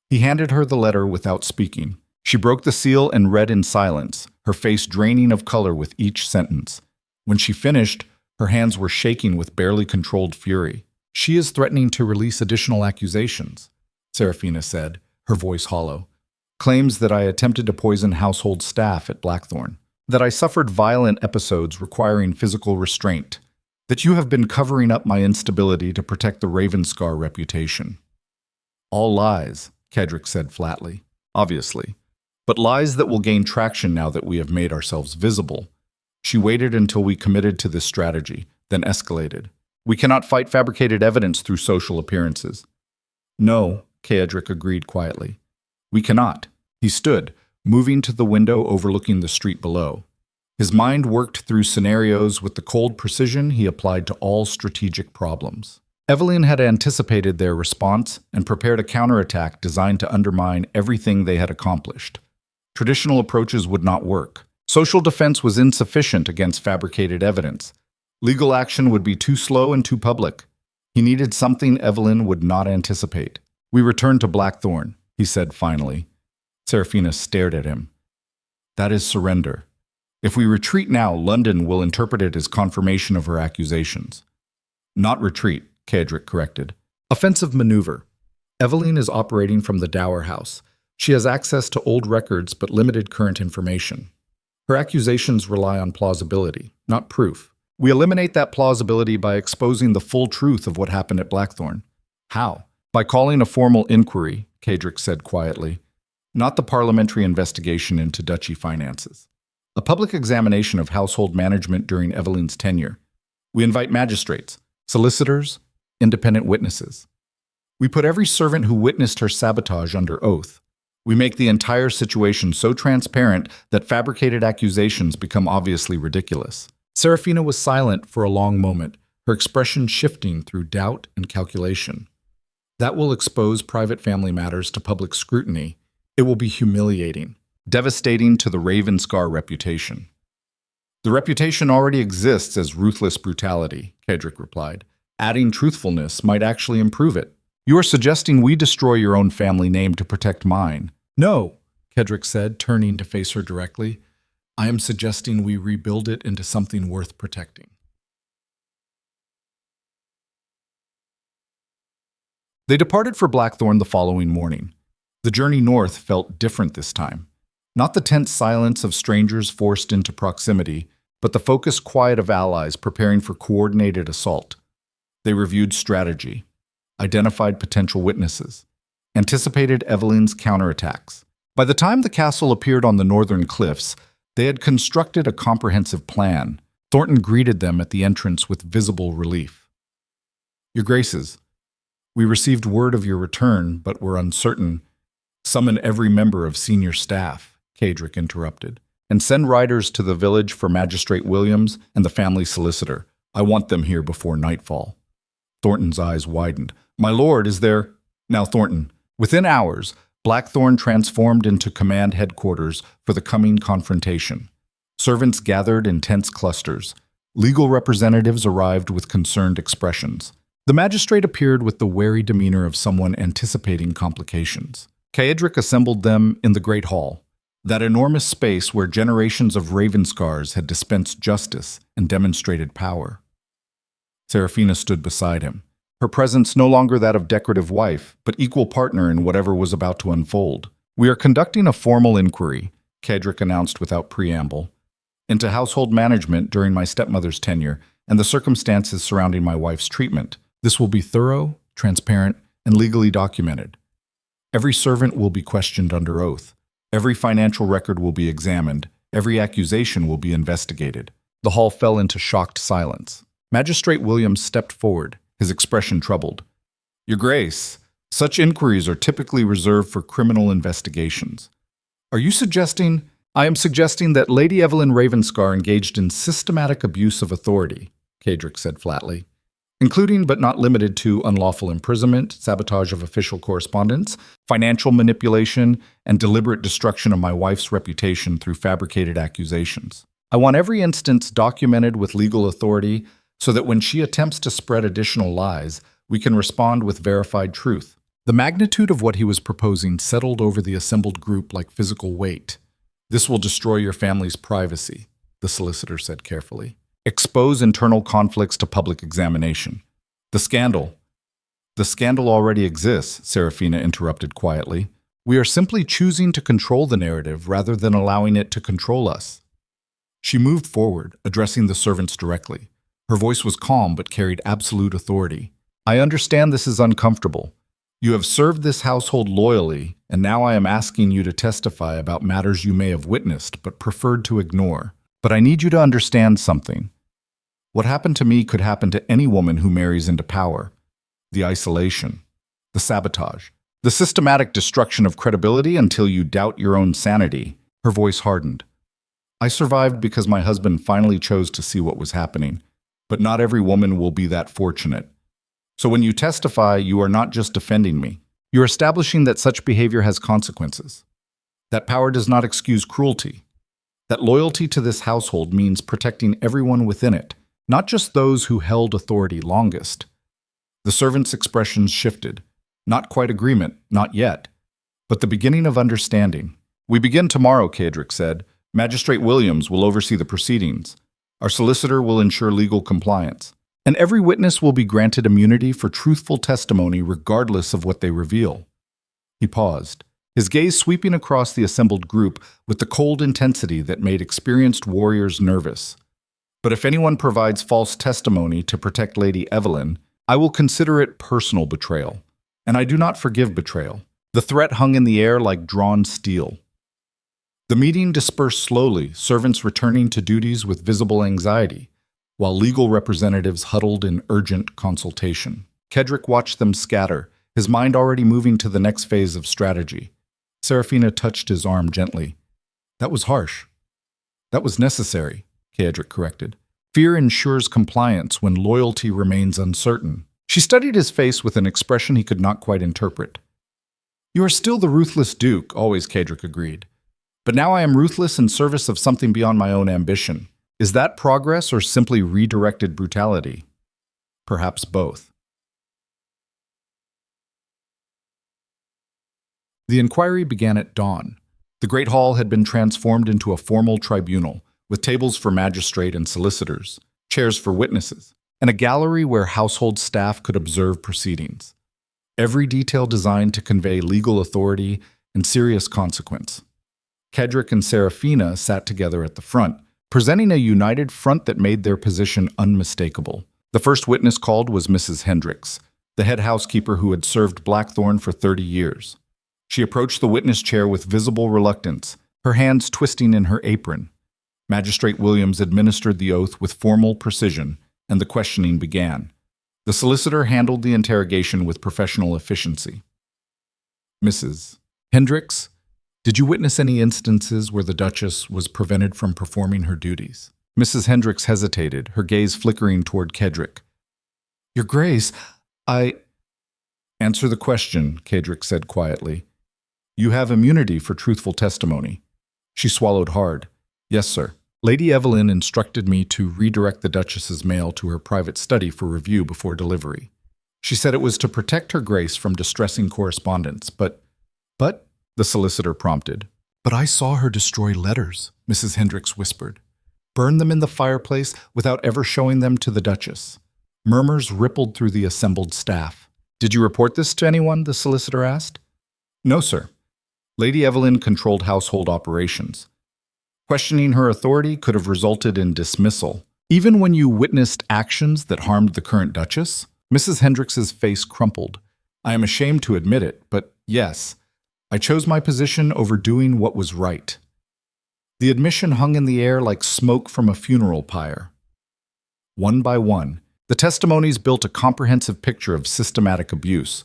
A: He handed her the letter without speaking. She broke the seal and read in silence, her face draining of color with each sentence. When she finished, her hands were shaking with barely controlled fury. She is threatening to release additional accusations, Seraphina said, her voice hollow. Claims that I attempted to poison household staff at Blackthorne, that I suffered violent episodes requiring physical restraint, that you have been covering up my instability to protect the Ravenscar reputation. All lies, Caedric said flatly, obviously, but lies that will gain traction now that we have made ourselves visible. She waited until we committed to this strategy, then escalated. We cannot fight fabricated evidence through social appearances. No, Caedric agreed quietly. We cannot. He stood, moving to the window overlooking the street below. His mind worked through scenarios with the cold precision he applied to all strategic problems. Evelyn had anticipated their response and prepared a counterattack designed to undermine everything they had accomplished. Traditional approaches would not work. Social defense was insufficient against fabricated evidence. Legal action would be too slow and too public. He needed something Evelyn would not anticipate. "We return to Blackthorne," he said finally. Seraphina stared at him. "That is surrender. If we retreat now, London will interpret it as confirmation of her accusations." "Not retreat," Caedric corrected. "Offensive maneuver. Evelyn is operating from the Dower House. She has access to old records but limited current information. Her accusations rely on plausibility, not proof. We eliminate that plausibility by exposing the full truth of what happened at Blackthorne." "How?" "By calling a formal inquiry," Caedric said quietly. "Not the parliamentary investigation into duchy finances. A public examination of household management during Evelyn's tenure. We invite magistrates, solicitors, independent witnesses. We put every servant who witnessed her sabotage under oath. We make the entire situation so transparent that fabricated accusations become obviously ridiculous." Seraphina was silent for a long moment, her expression shifting through doubt and calculation. "That will expose private family matters to public scrutiny. It will be humiliating, devastating to the Ravenscar reputation." "The reputation already exists as ruthless brutality," Caedric replied. "Adding truthfulness might actually improve it." "You are suggesting we destroy your own family name to protect mine?" "No," Caedric said, turning to face her directly. "I am suggesting we rebuild it into something worth protecting." They departed for Blackthorne the following morning. The journey north felt different this time. Not the tense silence of strangers forced into proximity, but the focused quiet of allies preparing for coordinated assault. They reviewed strategy, identified potential witnesses, anticipated Evelyn's counterattacks. By the time the castle appeared on the northern cliffs, they had constructed a comprehensive plan. Thornton greeted them at the entrance with visible relief. "Your Graces, we received word of your return, but were uncertain. Summon every member of senior staff," Caedric interrupted, "and send riders to the village for Magistrate Williams and the family solicitor. I want them here before nightfall." Thornton's eyes widened. "My lord, is there—" "Now, Thornton." Within hours, Blackthorne transformed into command headquarters for the coming confrontation. Servants gathered in tense clusters. Legal representatives arrived with concerned expressions. The magistrate appeared with the wary demeanor of someone anticipating complications. Caedric assembled them in the Great Hall, that enormous space where generations of Ravenscars had dispensed justice and demonstrated power. Seraphina stood beside him, her presence no longer that of decorative wife, but equal partner in whatever was about to unfold. "We are conducting a formal inquiry," Caedric announced without preamble, "into household management during my stepmother's tenure and the circumstances surrounding my wife's treatment. This will be thorough, transparent, and legally documented. Every servant will be questioned under oath. Every financial record will be examined. Every accusation will be investigated." The hall fell into shocked silence. Magistrate Williams stepped forward, his expression troubled. "Your Grace, such inquiries are typically reserved for criminal investigations. Are you suggesting—" "I am suggesting that Lady Evelyn Ravenscar engaged in systematic abuse of authority," Caedric said flatly, "including but not limited to unlawful imprisonment, sabotage of official correspondence, financial manipulation, and deliberate destruction of my wife's reputation through fabricated accusations. I want every instance documented with legal authority so that when she attempts to spread additional lies, we can respond with verified truth." The magnitude of what he was proposing settled over the assembled group like physical weight. "This will destroy your family's privacy," the solicitor said carefully. "Expose internal conflicts to public examination. The scandal already exists," Seraphina interrupted quietly. "We are simply choosing to control the narrative rather than allowing it to control us." She moved forward, addressing the servants directly. Her voice was calm but carried absolute authority. "I understand this is uncomfortable. You have served this household loyally, and now I am asking you to testify about matters you may have witnessed but preferred to ignore. But I need you to understand something. What happened to me could happen to any woman who marries into power. The isolation, the sabotage, The systematic destruction of credibility until you doubt your own sanity. Her voice hardened. I survived because my husband finally chose to see what was happening, but not every woman will be that fortunate. So when you testify, you are not just defending me. You're establishing that such behavior has consequences. That power does not excuse cruelty. That loyalty to this household means protecting everyone within it, not just those who held authority longest. The servant's expressions shifted. Not quite agreement, not yet, but the beginning of understanding. We begin tomorrow, Caedric said. Magistrate Williams will oversee the proceedings. Our solicitor will ensure legal compliance. And every witness will be granted immunity for truthful testimony regardless of what they reveal. He paused, his gaze sweeping across the assembled group with the cold intensity that made experienced warriors nervous. But if anyone provides false testimony to protect Lady Evelyn, I will consider it personal betrayal. And I do not forgive betrayal. The threat hung in the air like drawn steel. The meeting dispersed slowly, servants returning to duties with visible anxiety, while legal representatives huddled in urgent consultation. Caedric watched them scatter, his mind already moving to the next phase of strategy. Seraphina touched his arm gently. That was harsh. That was necessary, Caedric corrected. Fear ensures compliance when loyalty remains uncertain. She studied his face with an expression he could not quite interpret. You are still the ruthless Duke, always, Caedric agreed. But now I am ruthless in service of something beyond my own ambition. Is that progress or simply redirected brutality? Perhaps both. The inquiry began at dawn. The Great Hall had been transformed into a formal tribunal, with tables for magistrate and solicitors, chairs for witnesses, and a gallery where household staff could observe proceedings. Every detail designed to convey legal authority and serious consequence. Caedric and Seraphina sat together at the front, presenting a united front that made their position unmistakable. The first witness called was Mrs. Hendricks, the head housekeeper who had served Blackthorne for 30 years. She approached the witness chair with visible reluctance, her hands twisting in her apron. Magistrate Williams administered the oath with formal precision, and the questioning began. The solicitor handled the interrogation with professional efficiency. Mrs. Hendricks, did you witness any instances where the Duchess was prevented from performing her duties? Mrs. Hendricks hesitated, her gaze flickering toward Caedric. Your Grace, I... Answer the question, Caedric said quietly. You have immunity for truthful testimony. She swallowed hard. Yes, sir. Lady Evelyn instructed me to redirect the Duchess's mail to her private study for review before delivery. She said it was to protect her Grace from distressing correspondence, but, the solicitor prompted. But I saw her destroy letters, Mrs. Hendricks whispered. Burn them in the fireplace without ever showing them to the Duchess. Murmurs rippled through the assembled staff. Did you report this to anyone? The solicitor asked. No, sir. Lady Evelyn controlled household operations. Questioning her authority could have resulted in dismissal. Even when you witnessed actions that harmed the current Duchess, Mrs. Hendricks's face crumpled. I am ashamed to admit it, but yes, I chose my position over doing what was right. The admission hung in the air like smoke from a funeral pyre. One by one, the testimonies built a comprehensive picture of systematic abuse.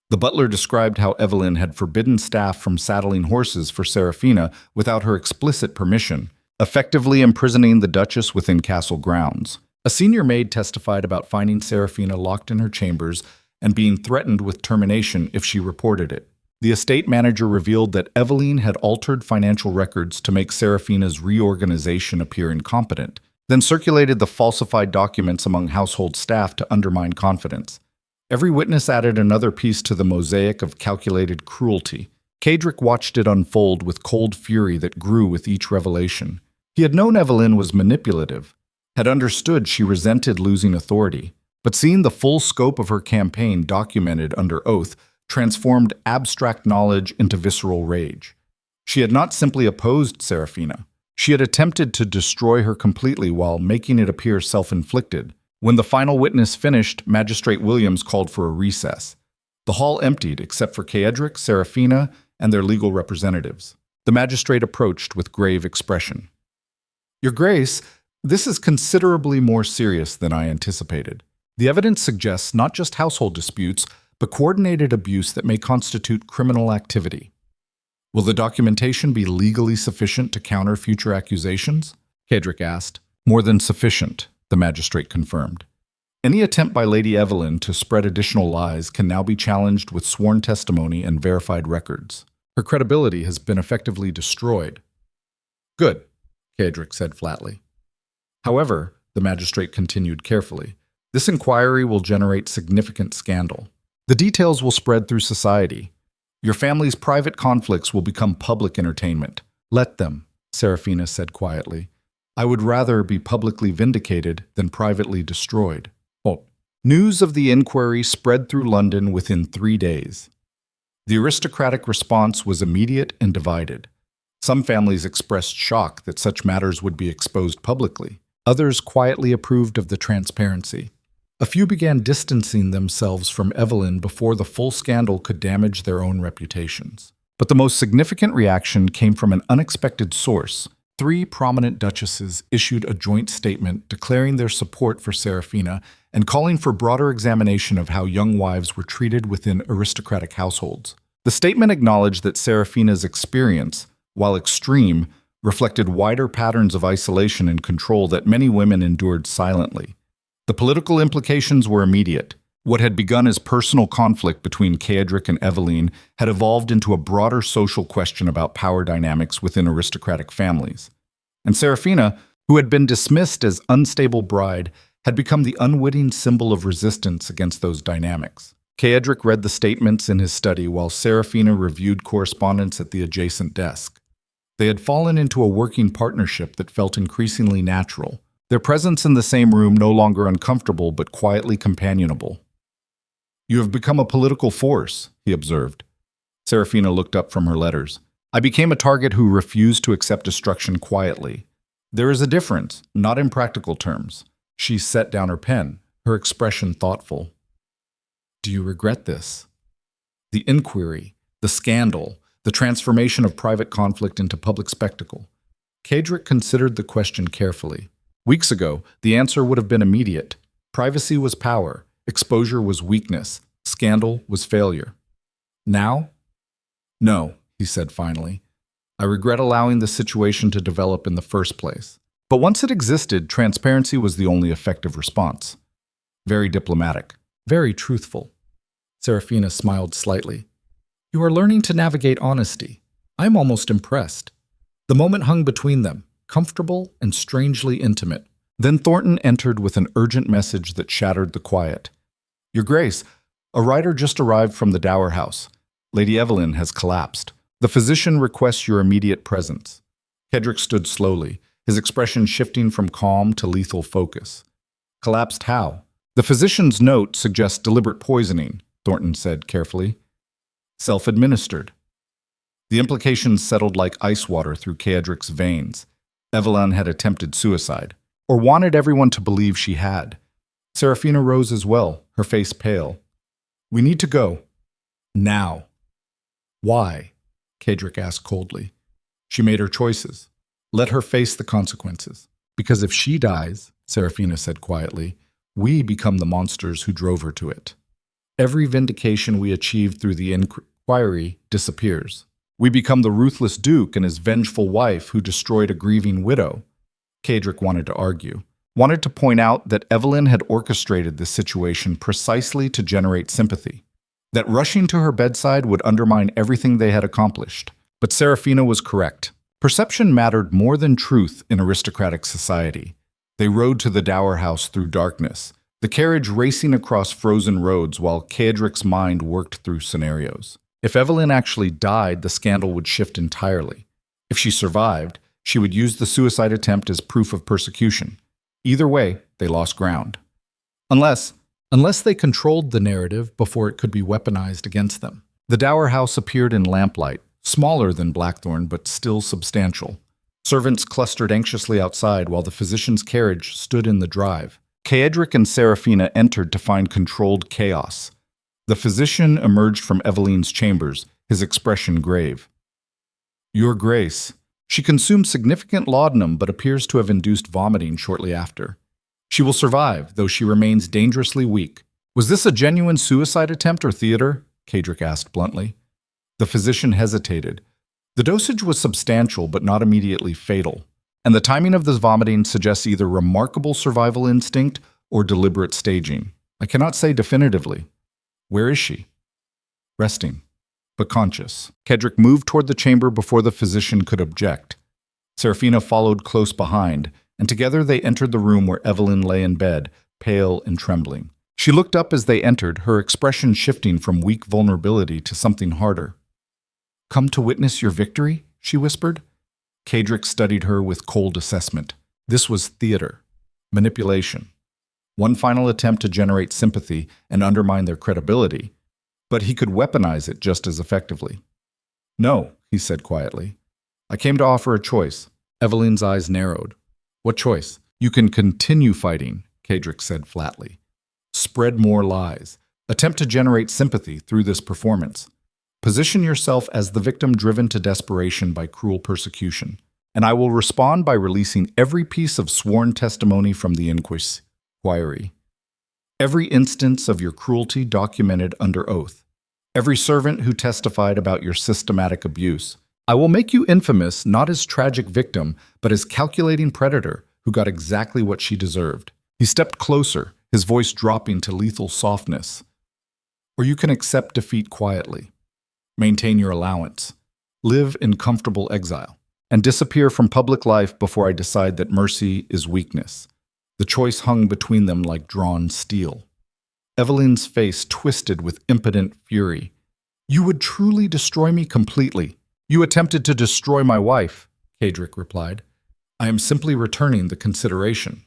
A: The butler described how Evelyn had forbidden staff from saddling horses for Seraphina without her explicit permission, effectively imprisoning the Duchess within castle grounds. A senior maid testified about finding Seraphina locked in her chambers and being threatened with termination if she reported it. The estate manager revealed that Evelyn had altered financial records to make Seraphina's reorganization appear incompetent, then circulated the falsified documents among household staff to undermine confidence. Every witness added another piece to the mosaic of calculated cruelty. Caedric watched it unfold with cold fury that grew with each revelation. He had known Evelyn was manipulative, had understood she resented losing authority, but seeing the full scope of her campaign documented under oath transformed abstract knowledge into visceral rage. She had not simply opposed Seraphina. She had attempted to destroy her completely while making it appear self-inflicted. When the final witness finished, Magistrate Williams called for a recess. The hall emptied except for Caedric, Seraphina, and their legal representatives. The magistrate approached with grave expression. Your Grace, this is considerably more serious than I anticipated. The evidence suggests not just household disputes, but coordinated abuse that may constitute criminal activity. Will the documentation be legally sufficient to counter future accusations? Caedric asked. More than sufficient, the magistrate confirmed. Any attempt by Lady Evelyn to spread additional lies can now be challenged with sworn testimony and verified records. Her credibility has been effectively destroyed. Good, Caedric said flatly. However, the magistrate continued carefully, this inquiry will generate significant scandal. The details will spread through society. Your family's private conflicts will become public entertainment. Let them, Seraphina said quietly. I would rather be publicly vindicated than privately destroyed. News of the inquiry spread through London within 3 days. The aristocratic response was immediate and divided. Some families expressed shock that such matters would be exposed publicly. Others quietly approved of the transparency. A few began distancing themselves from Evelyn before the full scandal could damage their own reputations. But the most significant reaction came from an unexpected source. 3 prominent duchesses issued a joint statement declaring their support for Seraphina and calling for broader examination of how young wives were treated within aristocratic households. The statement acknowledged that Seraphina's experience, while extreme, reflected wider patterns of isolation and control that many women endured silently. The political implications were immediate. What had begun as personal conflict between Caedric and Evelyn had evolved into a broader social question about power dynamics within aristocratic families. And Seraphina, who had been dismissed as unstable bride, had become the unwitting symbol of resistance against those dynamics. Caedric read the statements in his study while Seraphina reviewed correspondence at the adjacent desk. They had fallen into a working partnership that felt increasingly natural, their presence in the same room no longer uncomfortable but quietly companionable. You have become a political force, he observed. Seraphina looked up from her letters. I became a target who refused to accept destruction quietly. There is a difference, not in practical terms. She set down her pen, her expression thoughtful. Do you regret this? The inquiry, the scandal, the transformation of private conflict into public spectacle. Caedric considered the question carefully. Weeks ago, the answer would have been immediate. Privacy was power. Exposure was weakness. Scandal was failure. Now? No, he said finally. I regret allowing the situation to develop in the first place. But once it existed, transparency was the only effective response. Very diplomatic. Very truthful. Seraphina smiled slightly. You are learning to navigate honesty. I'm almost impressed. The moment hung between them, comfortable and strangely intimate. Then Thornton entered with an urgent message that shattered the quiet. Your Grace, a rider just arrived from the Dower House. Lady Evelyn has collapsed. The physician requests your immediate presence. Caedric stood slowly, his expression shifting from calm to lethal focus. Collapsed how? The physician's note suggests deliberate poisoning, Thornton said carefully. Self-administered. The implications settled like ice water through Caedric's veins. Evelyn had attempted suicide, or wanted everyone to believe she had. Seraphina rose as well, her face pale. We need to go. Now. Why? Caedric asked coldly. She made her choices. Let her face the consequences. Because if she dies, Seraphina said quietly, we become the monsters who drove her to it. Every vindication we achieved through the inquiry disappears. We become the ruthless duke and his vengeful wife who destroyed a grieving widow. Caedric wanted to argue, wanted to point out that Evelyn had orchestrated this situation precisely to generate sympathy, that rushing to her bedside would undermine everything they had accomplished. But Seraphina was correct. Perception mattered more than truth in aristocratic society. They rode to the Dower House through darkness, the carriage racing across frozen roads while Caedric's mind worked through scenarios. If Evelyn actually died, the scandal would shift entirely. If she survived, she would use the suicide attempt as proof of persecution. Either way, they lost ground. Unless they controlled the narrative before it could be weaponized against them. The Dower House appeared in lamplight, smaller than Blackthorne but still substantial. Servants clustered anxiously outside while the physician's carriage stood in the drive. Caedric and Seraphina entered to find controlled chaos. The physician emerged from Evelyn's chambers, his expression grave. Your Grace. She consumed significant laudanum but appears to have induced vomiting shortly after. She will survive, though she remains dangerously weak. Was this a genuine suicide attempt or theater? Caedric asked bluntly. The physician hesitated. The dosage was substantial but not immediately fatal, and the timing of this vomiting suggests either remarkable survival instinct or deliberate staging. I cannot say definitively. Where is she? Resting, but conscious. Caedric moved toward the chamber before the physician could object. Seraphina followed close behind, and together they entered the room where Evelyn lay in bed, pale and trembling. She looked up as they entered, her expression shifting from weak vulnerability to something harder. "Come to witness your victory?" she whispered. Caedric studied her with cold assessment. This was theater, manipulation. One final attempt to generate sympathy and undermine their credibility, but he could weaponize it just as effectively. "No," he said quietly. "I came to offer a choice." Evelyn's eyes narrowed. "What choice?" "You can continue fighting," Caedric said flatly. "Spread more lies. Attempt to generate sympathy through this performance. Position yourself as the victim driven to desperation by cruel persecution, and I will respond by releasing every piece of sworn testimony from the inquiry. Every instance of your cruelty documented under oath. Every servant who testified about your systematic abuse. I will make you infamous not as tragic victim, but as calculating predator who got exactly what she deserved." He stepped closer, his voice dropping to lethal softness. "Or you can accept defeat quietly. Maintain your allowance. Live in comfortable exile. And disappear from public life before I decide that mercy is weakness." The choice hung between them like drawn steel. Evelyn's face twisted with impotent fury. "You would truly destroy me completely." "You attempted to destroy my wife," Caedric replied. "I am simply returning the consideration."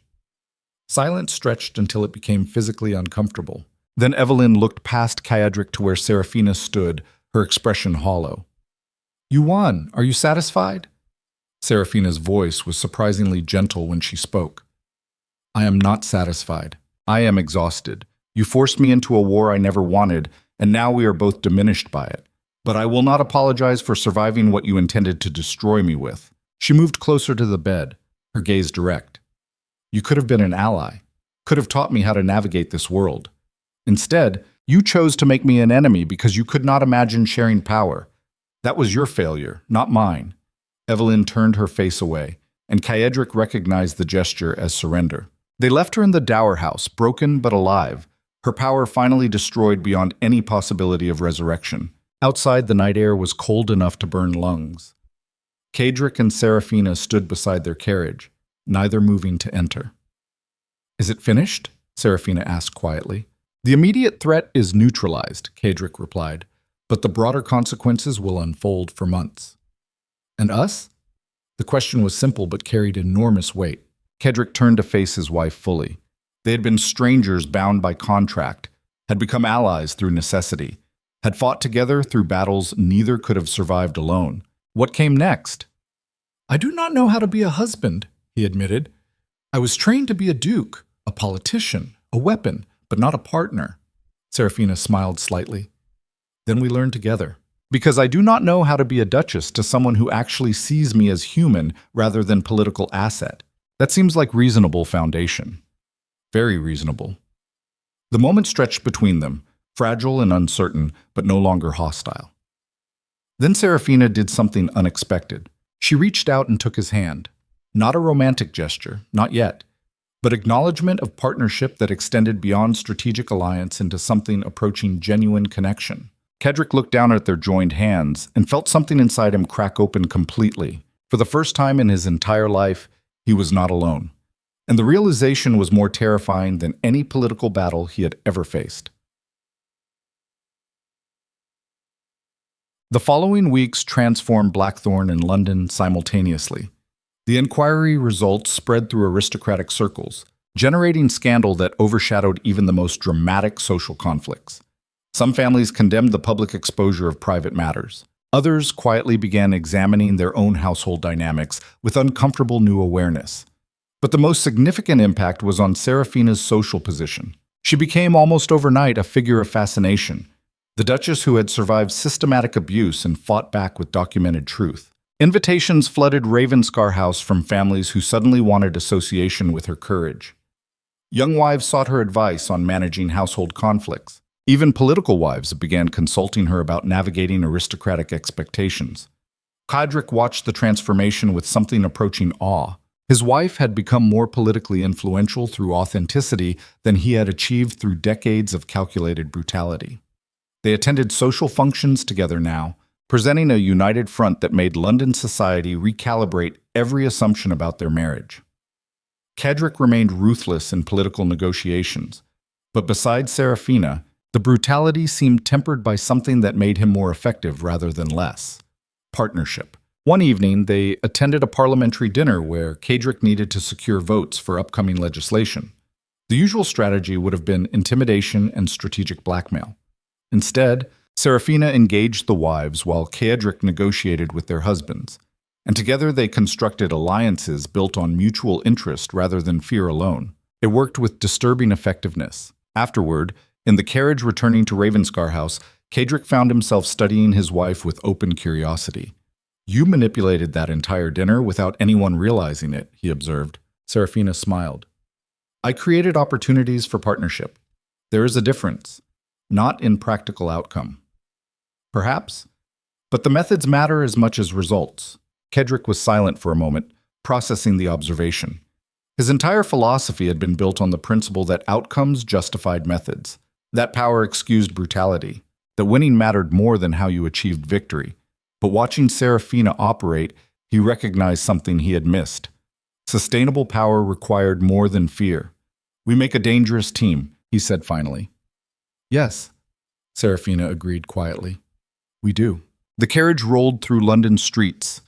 A: Silence stretched until it became physically uncomfortable. Then Evelyn looked past Caedric to where Seraphina stood, her expression hollow. "You won. Are you satisfied?" Seraphina's voice was surprisingly gentle when she spoke. "I am not satisfied. I am exhausted. You forced me into a war I never wanted, and now we are both diminished by it. But I will not apologize for surviving what you intended to destroy me with." She moved closer to the bed, her gaze direct. "You could have been an ally, could have taught me how to navigate this world. Instead, you chose to make me an enemy because you could not imagine sharing power. That was your failure, not mine." Evelyn turned her face away, and Caedric recognized the gesture as surrender. They left her in the dower house, broken but alive, her power finally destroyed beyond any possibility of resurrection. Outside, the night air was cold enough to burn lungs. Caedric and Seraphina stood beside their carriage, neither moving to enter. "Is it finished?" Seraphina asked quietly. "The immediate threat is neutralized," Caedric replied, "but the broader consequences will unfold for months." "And us?" The question was simple but carried enormous weight. Caedric turned to face his wife fully. They had been strangers bound by contract, had become allies through necessity, had fought together through battles neither could have survived alone. What came next? "I do not know how to be a husband," he admitted. "I was trained to be a duke, a politician, a weapon, but not a partner." Seraphina smiled slightly. "Then we learned together. Because I do not know how to be a duchess to someone who actually sees me as human rather than political asset. That seems like reasonable foundation." Very reasonable. The moment stretched between them, fragile and uncertain, but no longer hostile. Then Seraphina did something unexpected. She reached out and took his hand. Not a romantic gesture, not yet, but acknowledgement of partnership that extended beyond strategic alliance into something approaching genuine connection. Caedric looked down at their joined hands and felt something inside him crack open completely. For the first time in his entire life, he was not alone. And the realization was more terrifying than any political battle he had ever faced. The following weeks transformed Blackthorne and London simultaneously. The inquiry results spread through aristocratic circles, generating scandal that overshadowed even the most dramatic social conflicts. Some families condemned the public exposure of private matters. Others quietly began examining their own household dynamics with uncomfortable new awareness. But the most significant impact was on Seraphina's social position. She became almost overnight a figure of fascination, the Duchess who had survived systematic abuse and fought back with documented truth. Invitations flooded Ravenscar House from families who suddenly wanted association with her courage. Young wives sought her advice on managing household conflicts. Even political wives began consulting her about navigating aristocratic expectations. Caedric watched the transformation with something approaching awe. His wife had become more politically influential through authenticity than he had achieved through decades of calculated brutality. They attended social functions together now, presenting a united front that made London society recalibrate every assumption about their marriage. Caedric remained ruthless in political negotiations, but besides Seraphina, the brutality seemed tempered by something that made him more effective rather than less: partnership. One evening, they attended a parliamentary dinner where Caedric needed to secure votes for upcoming legislation. The usual strategy would have been intimidation and strategic blackmail. Instead, Seraphina engaged the wives while Caedric negotiated with their husbands, and together they constructed alliances built on mutual interest rather than fear alone. It worked with disturbing effectiveness. Afterward, in the carriage returning to Ravenscar House, Caedric found himself studying his wife with open curiosity. "You manipulated that entire dinner without anyone realizing it," he observed. Seraphina smiled. "I created opportunities for partnership. There is a difference, not in practical outcome. Perhaps, but the methods matter as much as results." Caedric was silent for a moment, processing the observation. His entire philosophy had been built on the principle that outcomes justified methods, that power excused brutality, that winning mattered more than how you achieved victory. But watching Seraphina operate, he recognized something he had missed. Sustainable power required more than fear. "We make a dangerous team," he said finally. "Yes," Seraphina agreed quietly. "We do." The carriage rolled through London streets.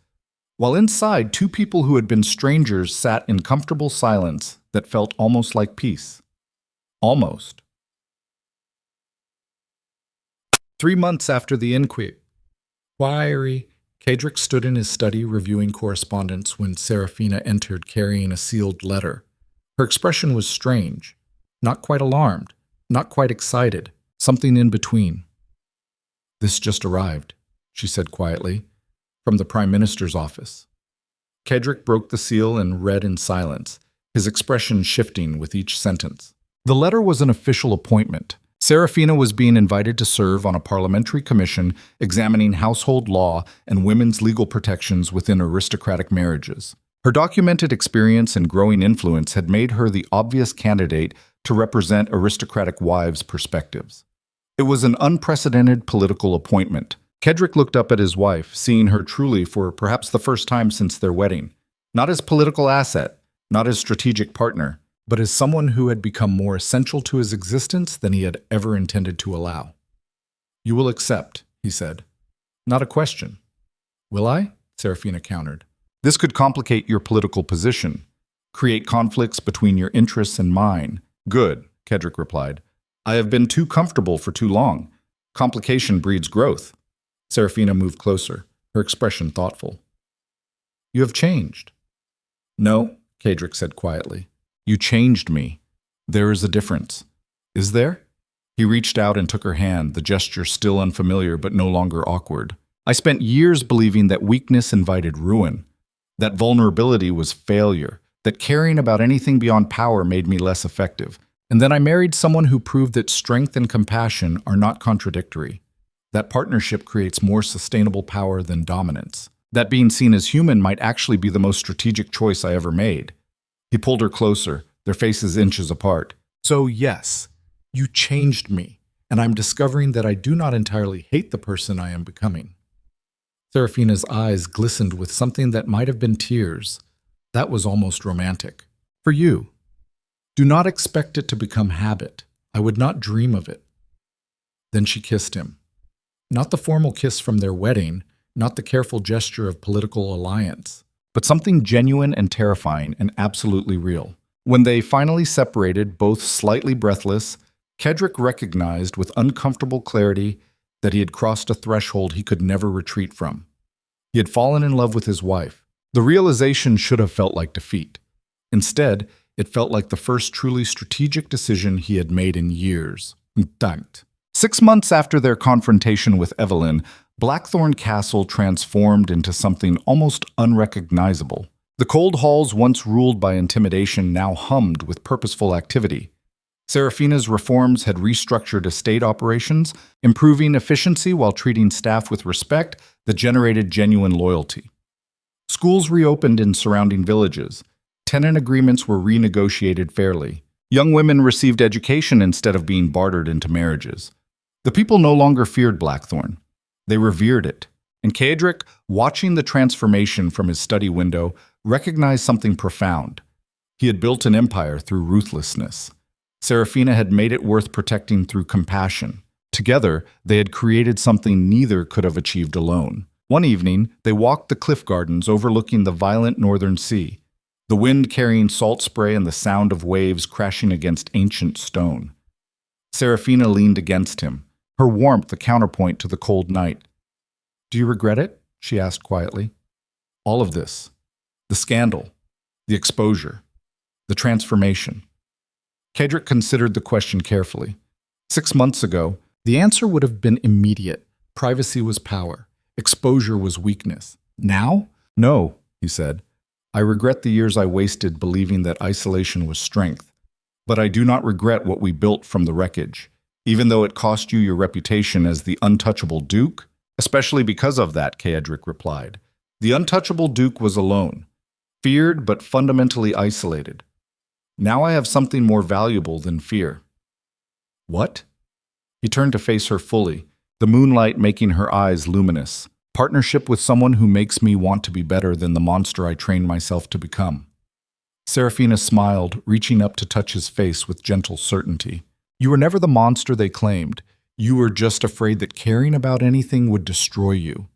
A: While inside, two people who had been strangers sat in comfortable silence that felt almost like peace. Almost. 3 months after the inquiry, Caedric stood in his study reviewing correspondence when Seraphina entered carrying a sealed letter. Her expression was strange, not quite alarmed, not quite excited, something in between. "This just arrived," she said quietly, "from the Prime Minister's office." Caedric broke the seal and read in silence, his expression shifting with each sentence. The letter was an official appointment. Seraphina was being invited to serve on a parliamentary commission examining household law and women's legal protections within aristocratic marriages. Her documented experience and growing influence had made her the obvious candidate to represent aristocratic wives' perspectives. It was an unprecedented political appointment. Caedric looked up at his wife, seeing her truly for perhaps the first time since their wedding, not as political asset, not as strategic partner, but as someone who had become more essential to his existence than he had ever intended to allow. "You will accept," he said. "Not a question." "Will I?" Seraphina countered. "This could complicate your political position, create conflicts between your interests and mine." "Good," Caedric replied. "I have been too comfortable for too long. Complication breeds growth." Seraphina moved closer, her expression thoughtful. "You have changed." "No," Caedric said quietly. "You changed me. There is a difference." "Is there?" He reached out and took her hand, the gesture still unfamiliar but no longer awkward. "I spent years believing that weakness invited ruin, that vulnerability was failure, that caring about anything beyond power made me less effective. And then I married someone who proved that strength and compassion are not contradictory, that partnership creates more sustainable power than dominance, that being seen as human might actually be the most strategic choice I ever made." He pulled her closer, their faces inches apart. "So yes, you changed me, and I'm discovering that I do not entirely hate the person I am becoming." Seraphina's eyes glistened with something that might have been tears. That was almost romantic. "For you. Do not expect it to become habit. I would not dream of it." Then she kissed him. Not the formal kiss from their wedding, not the careful gesture of political alliance, but something genuine and terrifying and absolutely real. When they finally separated, both slightly breathless, Caedric recognized with uncomfortable clarity that he had crossed a threshold he could never retreat from. He had fallen in love with his wife. The realization should have felt like defeat. Instead, it felt like the first truly strategic decision he had made in years. Danked. 6 months after their confrontation with Evelyn, Blackthorne Castle transformed into something almost unrecognizable. The cold halls, once ruled by intimidation, now hummed with purposeful activity. Seraphina's reforms had restructured estate operations, improving efficiency while treating staff with respect that generated genuine loyalty. Schools reopened in surrounding villages. Tenant agreements were renegotiated fairly. Young women received education instead of being bartered into marriages. The people no longer feared Blackthorne. They revered it. And Caedric, watching the transformation from his study window, recognized something profound. He had built an empire through ruthlessness. Seraphina had made it worth protecting through compassion. Together, they had created something neither could have achieved alone. One evening, they walked the cliff gardens overlooking the violent northern sea, the wind carrying salt spray and the sound of waves crashing against ancient stone. Seraphina leaned against him, her warmth a counterpoint to the cold night. "Do you regret it?" she asked quietly. "All of this. The scandal, the exposure, the transformation." Caedric considered the question carefully. 6 months ago, the answer would have been immediate. Privacy was power. Exposure was weakness. Now? "No," he said. "I regret the years I wasted believing that isolation was strength. But I do not regret what we built from the wreckage, even though it cost you your reputation as the untouchable Duke." "Especially because of that," Caedric replied. "The untouchable Duke was alone, feared but fundamentally isolated. Now I have something more valuable than fear." "What?" He turned to face her fully, the moonlight making her eyes luminous. "Partnership with someone who makes me want to be better than the monster I trained myself to become." Seraphina smiled, reaching up to touch his face with gentle certainty. "You were never the monster they claimed. You were just afraid that caring about anything would destroy you."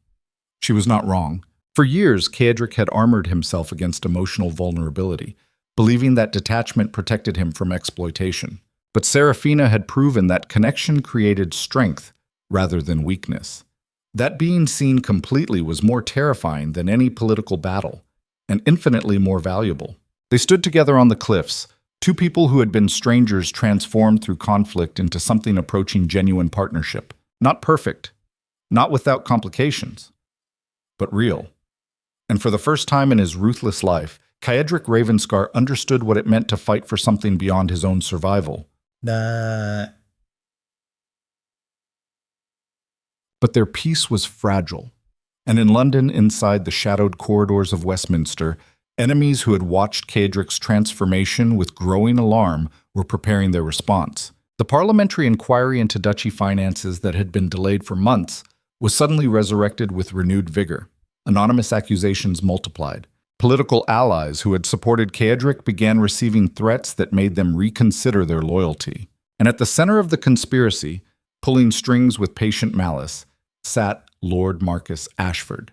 A: She was not wrong. For years, Caedric had armored himself against emotional vulnerability, believing that detachment protected him from exploitation. But Seraphina had proven that connection created strength rather than weakness. That being seen completely was more terrifying than any political battle, and infinitely more valuable. They stood together on the cliffs, two people who had been strangers transformed through conflict into something approaching genuine partnership. Not perfect, not without complications, but real. And for the first time in his ruthless life, Caedric Ravenscar understood what it meant to fight for something beyond his own survival. But their peace was fragile. And in London, inside the shadowed corridors of Westminster, enemies who had watched Caedric's transformation with growing alarm were preparing their response. The parliamentary inquiry into duchy finances that had been delayed for months was suddenly resurrected with renewed vigor. Anonymous accusations multiplied. Political allies who had supported Caedric began receiving threats that made them reconsider their loyalty. And at the center of the conspiracy, pulling strings with patient malice, sat Lord Marcus Ashford.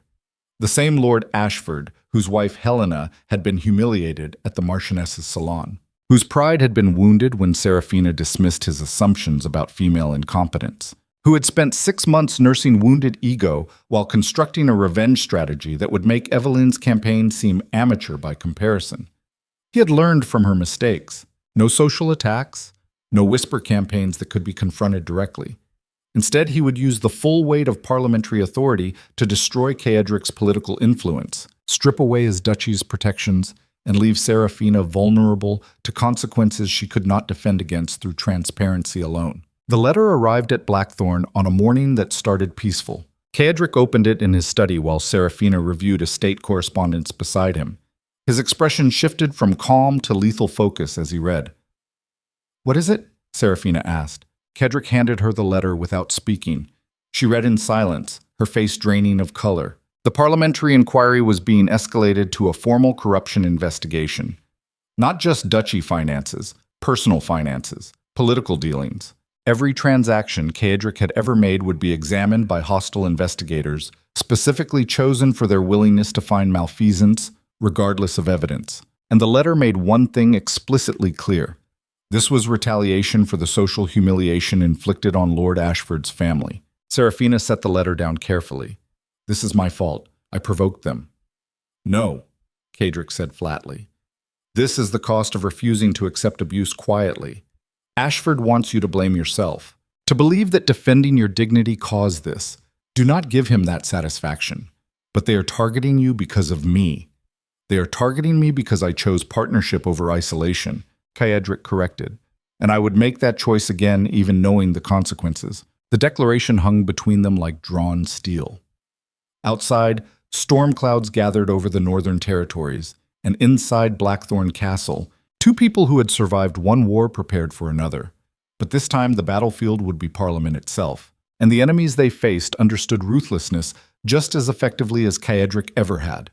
A: The same Lord Ashford whose wife Helena had been humiliated at the Marchioness's salon, whose pride had been wounded when Seraphina dismissed his assumptions about female incompetence, who had spent 6 months nursing wounded ego while constructing a revenge strategy that would make Evelyn's campaign seem amateur by comparison. He had learned from her mistakes. No social attacks, no whisper campaigns that could be confronted directly. Instead, he would use the full weight of parliamentary authority to destroy Caedric's political influence, strip away his duchy's protections, and leave Seraphina vulnerable to consequences she could not defend against through transparency alone. The letter arrived at Blackthorne on a morning that started peaceful. Caedric opened it in his study while Seraphina reviewed estate correspondence beside him. His expression shifted from calm to lethal focus as he read. "What is it?" Seraphina asked. Caedric handed her the letter without speaking. She read in silence, her face draining of color. The parliamentary inquiry was being escalated to a formal corruption investigation. Not just duchy finances, personal finances, political dealings. Every transaction Caedric had ever made would be examined by hostile investigators, specifically chosen for their willingness to find malfeasance, regardless of evidence. And the letter made one thing explicitly clear. This was retaliation for the social humiliation inflicted on Lord Ashford's family. Seraphina set the letter down carefully. "This is my fault. I provoked them." "No," Caedric said flatly. "This is the cost of refusing to accept abuse quietly. Ashford wants you to blame yourself, to believe that defending your dignity caused this. Do not give him that satisfaction. But they are targeting you because of me. They are targeting me because I chose partnership over isolation, Caedric corrected. And I would make that choice again even knowing the consequences. The declaration hung between them like drawn steel. Outside, storm clouds gathered over the northern territories, and inside Blackthorne Castle, two people who had survived one war prepared for another. But this time the battlefield would be Parliament itself, and the enemies they faced understood ruthlessness just as effectively as Caedric ever had.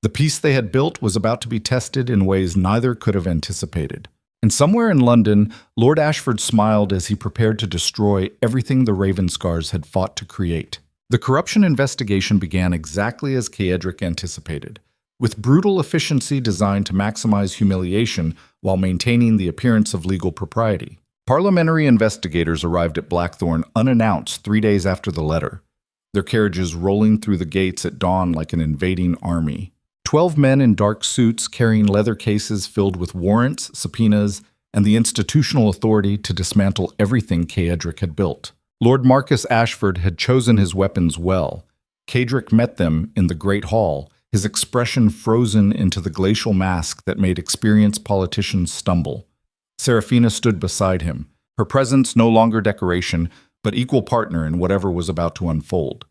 A: The peace they had built was about to be tested in ways neither could have anticipated. And somewhere in London, Lord Ashford smiled as he prepared to destroy everything the Ravenscars had fought to create. The corruption investigation began exactly as Caedric anticipated, with brutal efficiency designed to maximize humiliation while maintaining the appearance of legal propriety. Parliamentary investigators arrived at Blackthorne unannounced 3 days after the letter, their carriages rolling through the gates at dawn like an invading army. 12 men in dark suits carrying leather cases filled with warrants, subpoenas, and the institutional authority to dismantle everything Caedric had built. Lord Marcus Ashford had chosen his weapons well. Caedric met them in the Great Hall, his expression frozen into the glacial mask that made experienced politicians stumble. Seraphina stood beside him, her presence no longer decoration, but equal partner in whatever was about to unfold.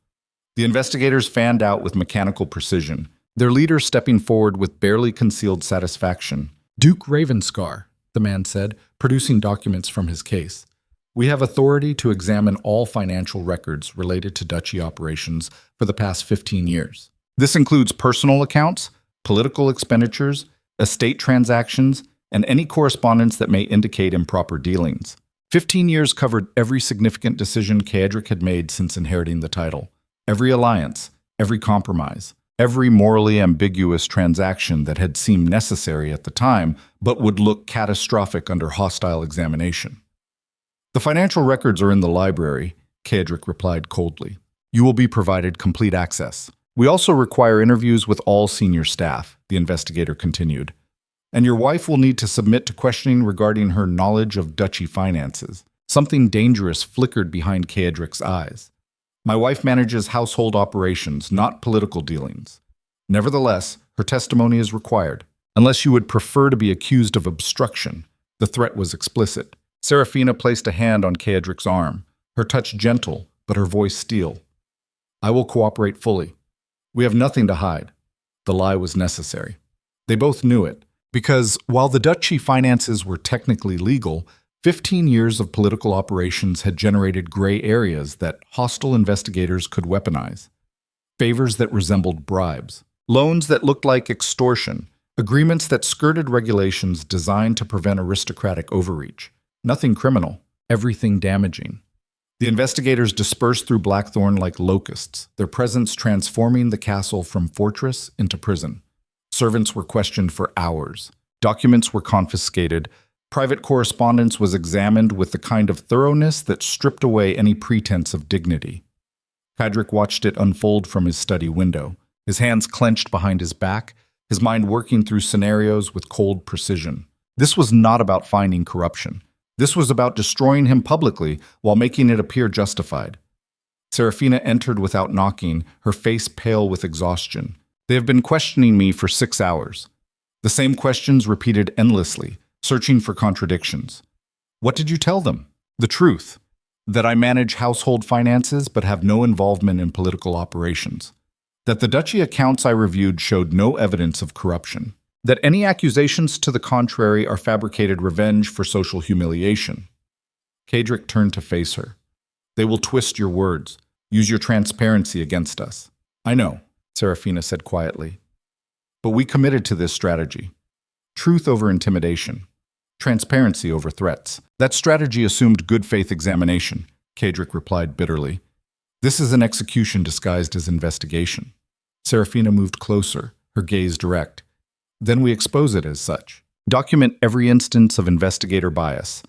A: The investigators fanned out with mechanical precision, their leader stepping forward with barely concealed satisfaction. "Duke Ravenscar," the man said, producing documents from his case. "We have authority to examine all financial records related to duchy operations for the past 15 years. This includes personal accounts, political expenditures, estate transactions, and any correspondence that may indicate improper dealings. 15 years covered every significant decision Caedric had made since inheriting the title, every alliance, every compromise, every morally ambiguous transaction that had seemed necessary at the time but would look catastrophic under hostile examination." "The financial records are in the library," Caedric replied coldly. "You will be provided complete access. We also require interviews with all senior staff," the investigator continued. "And your wife will need to submit to questioning regarding her knowledge of duchy finances." Something dangerous flickered behind Caedric's eyes. "My wife manages household operations, not political dealings. Nevertheless, her testimony is required, unless you would prefer to be accused of obstruction." The threat was explicit. Seraphina placed a hand on Caedric's arm, her touch gentle, but her voice steel. "I will cooperate fully. We have nothing to hide." The lie was necessary. They both knew it, because while the duchy finances were technically legal, 15 years of political operations had generated gray areas that hostile investigators could weaponize. Favors that resembled bribes, loans that looked like extortion, agreements that skirted regulations designed to prevent aristocratic overreach. Nothing criminal, everything damaging. The investigators dispersed through Blackthorne like locusts, their presence transforming the castle from fortress into prison. Servants were questioned for hours. Documents were confiscated. Private correspondence was examined with the kind of thoroughness that stripped away any pretense of dignity. Caedric watched it unfold from his study window, his hands clenched behind his back, his mind working through scenarios with cold precision. This was not about finding corruption. This was about destroying him publicly while making it appear justified. Seraphina entered without knocking, her face pale with exhaustion. "They have been questioning me for 6 hours. The same questions repeated endlessly, searching for contradictions. What did you tell them? The truth. That I manage household finances but have no involvement in political operations. That the duchy accounts I reviewed showed no evidence of corruption. That any accusations to the contrary are fabricated revenge for social humiliation." Caedric turned to face her. "They will twist your words, use your transparency against us." "I know," Seraphina said quietly. "But we committed to this strategy. Truth over intimidation. Transparency over threats. That strategy assumed good faith examination," Caedric replied bitterly. "This is an execution disguised as investigation." Seraphina moved closer, her gaze direct. "Then we expose it as such. Document every instance of investigator bias.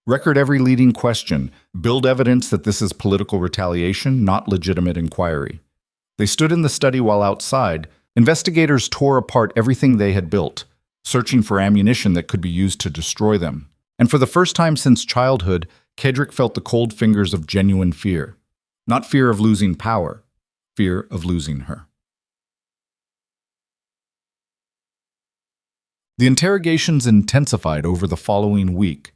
A: Record every leading question. Build evidence that this is political retaliation, not legitimate inquiry." They stood in the study while outside. Investigators tore apart everything they had built, searching for ammunition that could be used to destroy them. And for the first time since childhood, Caedric felt the cold fingers of genuine fear. Not fear of losing power, fear of losing her. The interrogations intensified over the following week.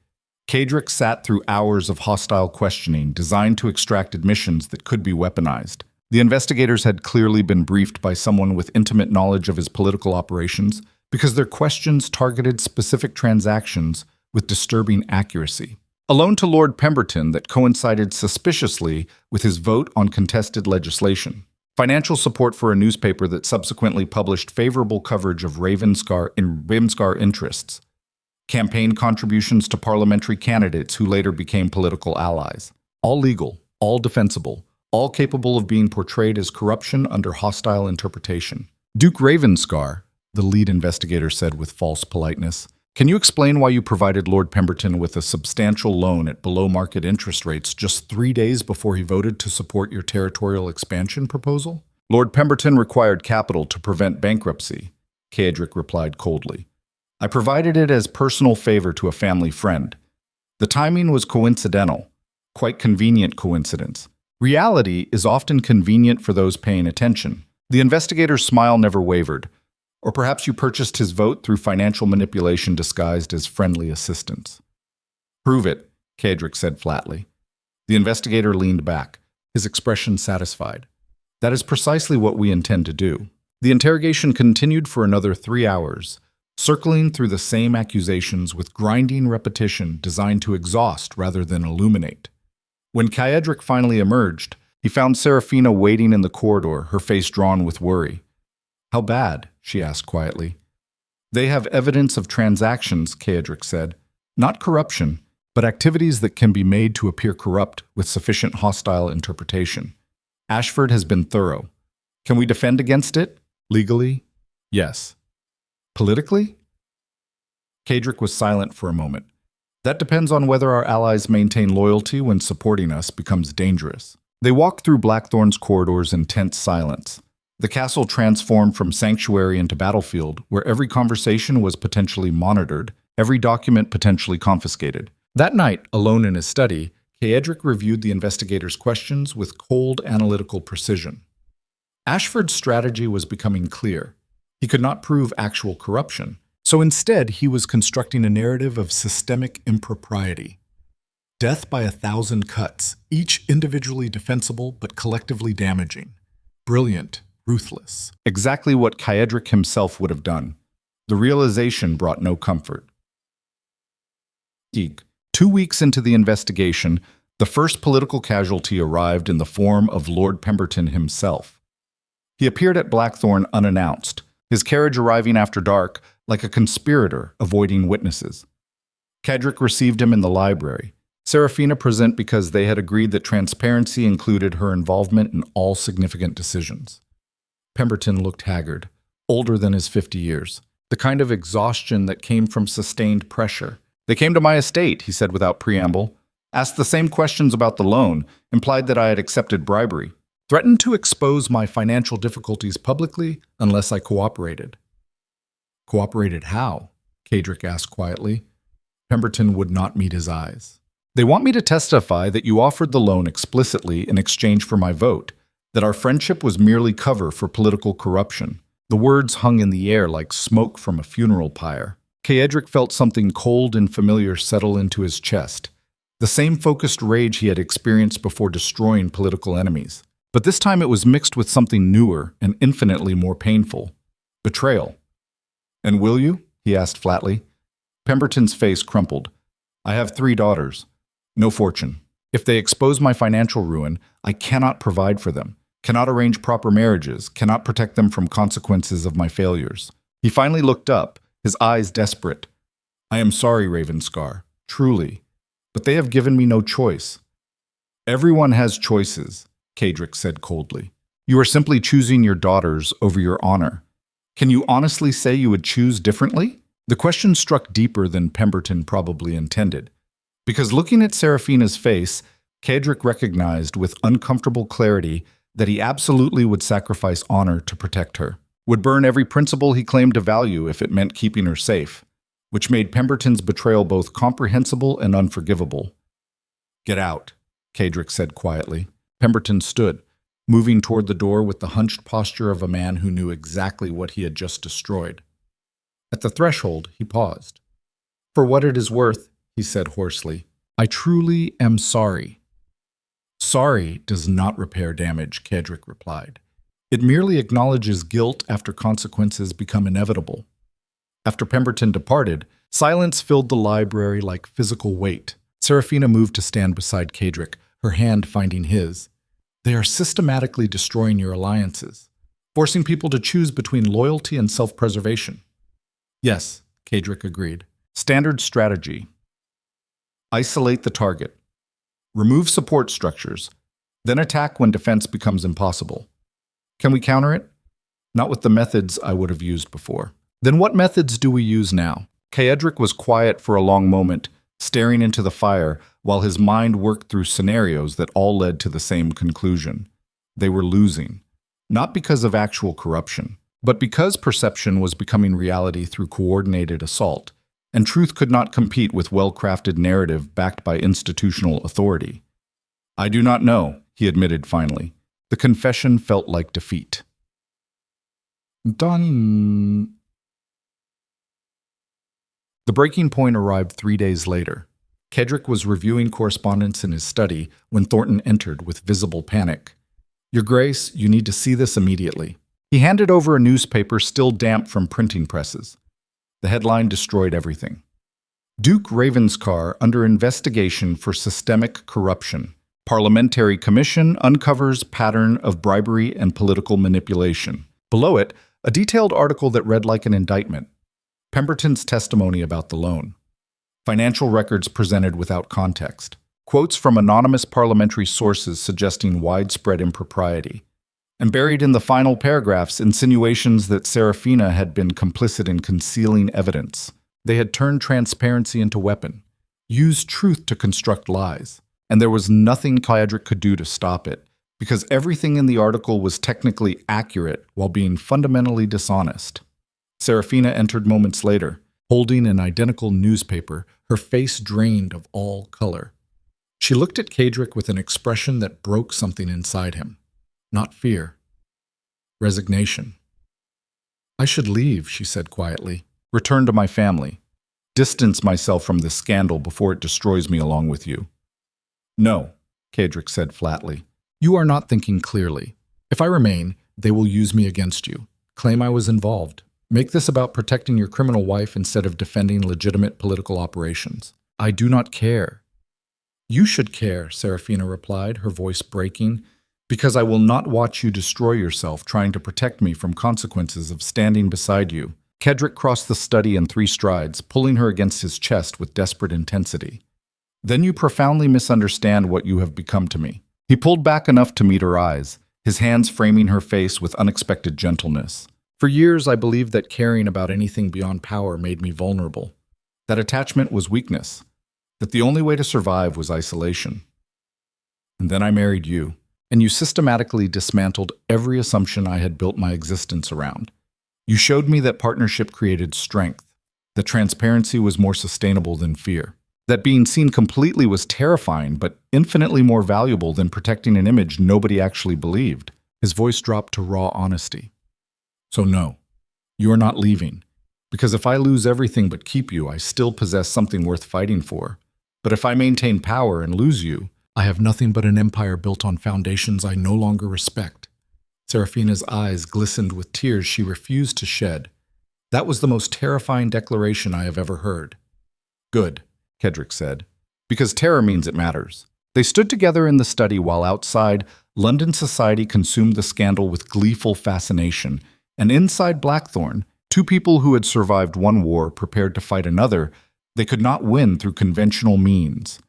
A: Caedric sat through hours of hostile questioning designed to extract admissions that could be weaponized. The investigators had clearly been briefed by someone with intimate knowledge of his political operations because their questions targeted specific transactions with disturbing accuracy. A loan to Lord Pemberton that coincided suspiciously with his vote on contested legislation. Financial support for a newspaper that subsequently published favorable coverage of Ravenscar interests. Campaign contributions to parliamentary candidates who later became political allies. All legal, all defensible, all capable of being portrayed as corruption under hostile interpretation. Duke Ravenscar, the lead investigator said with false politeness, can you explain why you provided Lord Pemberton with a substantial loan at below-market interest rates just 3 days before he voted to support your territorial expansion proposal? Lord Pemberton required capital to prevent bankruptcy, Caedric replied coldly. I provided it as personal favor to a family friend. The timing was coincidental, quite convenient coincidence. Reality is often convenient for those paying attention. The investigator's smile never wavered. Or perhaps you purchased his vote through financial manipulation disguised as friendly assistance. Prove it, Caedric said flatly. The investigator leaned back, his expression satisfied. That is precisely what we intend to do. The interrogation continued for another 3 hours, circling through the same accusations with grinding repetition designed to exhaust rather than illuminate. When Caedric finally emerged, he found Seraphina waiting in the corridor, her face drawn with worry. How bad? She asked quietly. They have evidence of transactions, Caedric said. Not corruption, but activities that can be made to appear corrupt with sufficient hostile interpretation. Ashford has been thorough. Can we defend against it? Legally? Yes. Politically? Caedric was silent for a moment. That depends on whether our allies maintain loyalty when supporting us becomes dangerous. They walked through Blackthorne's corridors in tense silence. The castle transformed from sanctuary into battlefield, where every conversation was potentially monitored, every document potentially confiscated. That night, alone in his study, Caedric reviewed the investigator's questions with cold analytical precision. Ashford's strategy was becoming clear. He could not prove actual corruption, so instead he was constructing a narrative of systemic impropriety. Death by 1,000 cuts, each individually defensible but collectively damaging. Brilliant. Ruthless. Exactly what Caedric himself would have done. The realization brought no comfort. 2 weeks into the investigation, the first political casualty arrived in the form of Lord Pemberton himself. He appeared at Blackthorne unannounced, his carriage arriving after dark like a conspirator avoiding witnesses. Caedric received him in the library. Seraphina present because they had agreed that transparency included her involvement in all significant decisions. Pemberton looked haggard, older than his 50 years, the kind of exhaustion that came from sustained pressure. They came to my estate, he said without preamble, asked the same questions about the loan, implied that I had accepted bribery, threatened to expose my financial difficulties publicly unless I cooperated. Cooperated how? Caedric asked quietly. Pemberton would not meet his eyes. They want me to testify that you offered the loan explicitly in exchange for my vote, that our friendship was merely cover for political corruption. The words hung in the air like smoke from a funeral pyre. Caedric felt something cold and familiar settle into his chest, the same focused rage he had experienced before destroying political enemies. But this time it was mixed with something newer and infinitely more painful. Betrayal. And will you? He asked flatly. Pemberton's face crumpled. I have 3 daughters. No fortune. If they expose my financial ruin, I cannot provide for them, cannot arrange proper marriages, cannot protect them from consequences of my failures. He finally looked up, his eyes desperate. I am sorry, Ravenscar, truly, but they have given me no choice. Everyone has choices, Caedric said coldly. You are simply choosing your daughters over your honor. Can you honestly say you would choose differently? The question struck deeper than Pemberton probably intended. Because looking at Seraphina's face, Caedric recognized with uncomfortable clarity that he absolutely would sacrifice honor to protect her, would burn every principle he claimed to value if it meant keeping her safe, which made Pemberton's betrayal both comprehensible and unforgivable. Get out, Caedric said quietly. Pemberton stood, moving toward the door with the hunched posture of a man who knew exactly what he had just destroyed. At the threshold, he paused. "For what it is worth," he said hoarsely, "I truly am sorry." "Sorry does not repair damage," Caedric replied. "It merely acknowledges guilt after consequences become inevitable." After Pemberton departed, silence filled the library like physical weight. Seraphina moved to stand beside Caedric, her hand finding his. "They are systematically destroying your alliances, forcing people to choose between loyalty and self-preservation." "Yes," Caedric agreed. "Standard strategy. Isolate the target. Remove support structures. Then attack when defense becomes impossible. Can we counter it? Not with the methods I would have used before." "Then what methods do we use now?" Caedric was quiet for a long moment, staring into the fire while his mind worked through scenarios that all led to the same conclusion. They were losing, not because of actual corruption, but because perception was becoming reality through coordinated assault, and truth could not compete with well-crafted narrative backed by institutional authority. "I do not know," he admitted finally. The confession felt like defeat. Done. The breaking point arrived 3 days later. Caedric was reviewing correspondence in his study when Thornton entered with visible panic. "Your Grace, you need to see this immediately." He handed over a newspaper still damp from printing presses. The headline destroyed everything. "Duke Ravenscar under investigation for systemic corruption. Parliamentary Commission uncovers pattern of bribery and political manipulation." Below it, a detailed article that read like an indictment. Pemberton's testimony about the loan. Financial records presented without context. Quotes from anonymous parliamentary sources suggesting widespread impropriety. And buried in the final paragraphs, insinuations that Seraphina had been complicit in concealing evidence. They had turned transparency into weapon, used truth to construct lies. And there was nothing Caedric could do to stop it, because everything in the article was technically accurate while being fundamentally dishonest. Seraphina entered moments later, holding an identical newspaper, her face drained of all color. She looked at Caedric with an expression that broke something inside him. Not fear. Resignation. "I should leave," she said quietly. "Return to my family. Distance myself from this scandal before it destroys me along with you." "No," Caedric said flatly. "You are not thinking clearly. If I remain, they will use me against you. Claim I was involved. Make this about protecting your criminal wife instead of defending legitimate political operations. I do not care." "You should care," Seraphina replied, her voice breaking, "because I will not watch you destroy yourself trying to protect me from consequences of standing beside you." Caedric crossed the study in 3 strides, pulling her against his chest with desperate intensity. "Then you profoundly misunderstand what you have become to me." He pulled back enough to meet her eyes, his hands framing her face with unexpected gentleness. "For years I believed that caring about anything beyond power made me vulnerable, that attachment was weakness, that the only way to survive was isolation. And then I married you, and you systematically dismantled every assumption I had built my existence around. You showed me that partnership created strength, that transparency was more sustainable than fear, that being seen completely was terrifying but infinitely more valuable than protecting an image nobody actually believed." His voice dropped to raw honesty. "So no, you are not leaving, because if I lose everything but keep you, I still possess something worth fighting for. But if I maintain power and lose you, I have nothing but an empire built on foundations I no longer respect." Seraphina's eyes glistened with tears she refused to shed. "That was the most terrifying declaration I have ever heard." "Good," Caedric said, "because terror means it matters." They stood together in the study while outside, London society consumed the scandal with gleeful fascination, and inside Blackthorne, 2 people who had survived one war prepared to fight another. They could not win through conventional means.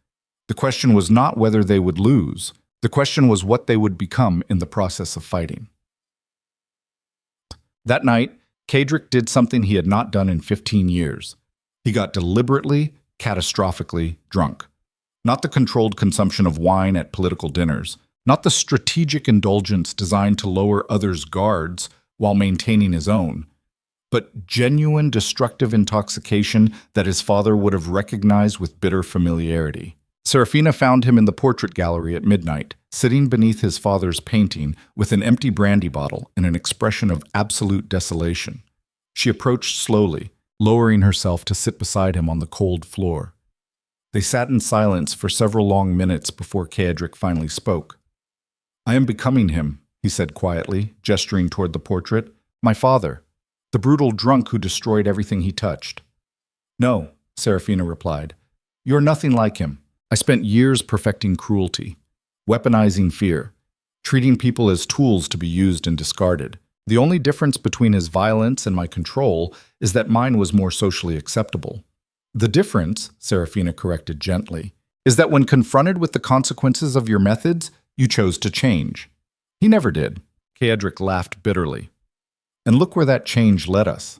A: The question was not whether they would lose. The question was what they would become in the process of fighting. That night, Caedric did something he had not done in 15 years. He got deliberately, catastrophically drunk. Not the controlled consumption of wine at political dinners, not the strategic indulgence designed to lower others' guards while maintaining his own, but genuine destructive intoxication that his father would have recognized with bitter familiarity. Seraphina found him in the portrait gallery at midnight, sitting beneath his father's painting with an empty brandy bottle and an expression of absolute desolation. She approached slowly, lowering herself to sit beside him on the cold floor. They sat in silence for several long minutes before Caedric finally spoke. "I am becoming him," he said quietly, gesturing toward the portrait. "My father, the brutal drunk who destroyed everything he touched." "No," Seraphina replied. "You're nothing like him. I spent years perfecting cruelty, weaponizing fear, treating people as tools to be used and discarded. The only difference between his violence and my control is that mine was more socially acceptable. The difference," Seraphina corrected gently, "is that when confronted with the consequences of your methods, you chose to change. He never did." Caedric laughed bitterly. "And look where that change led us.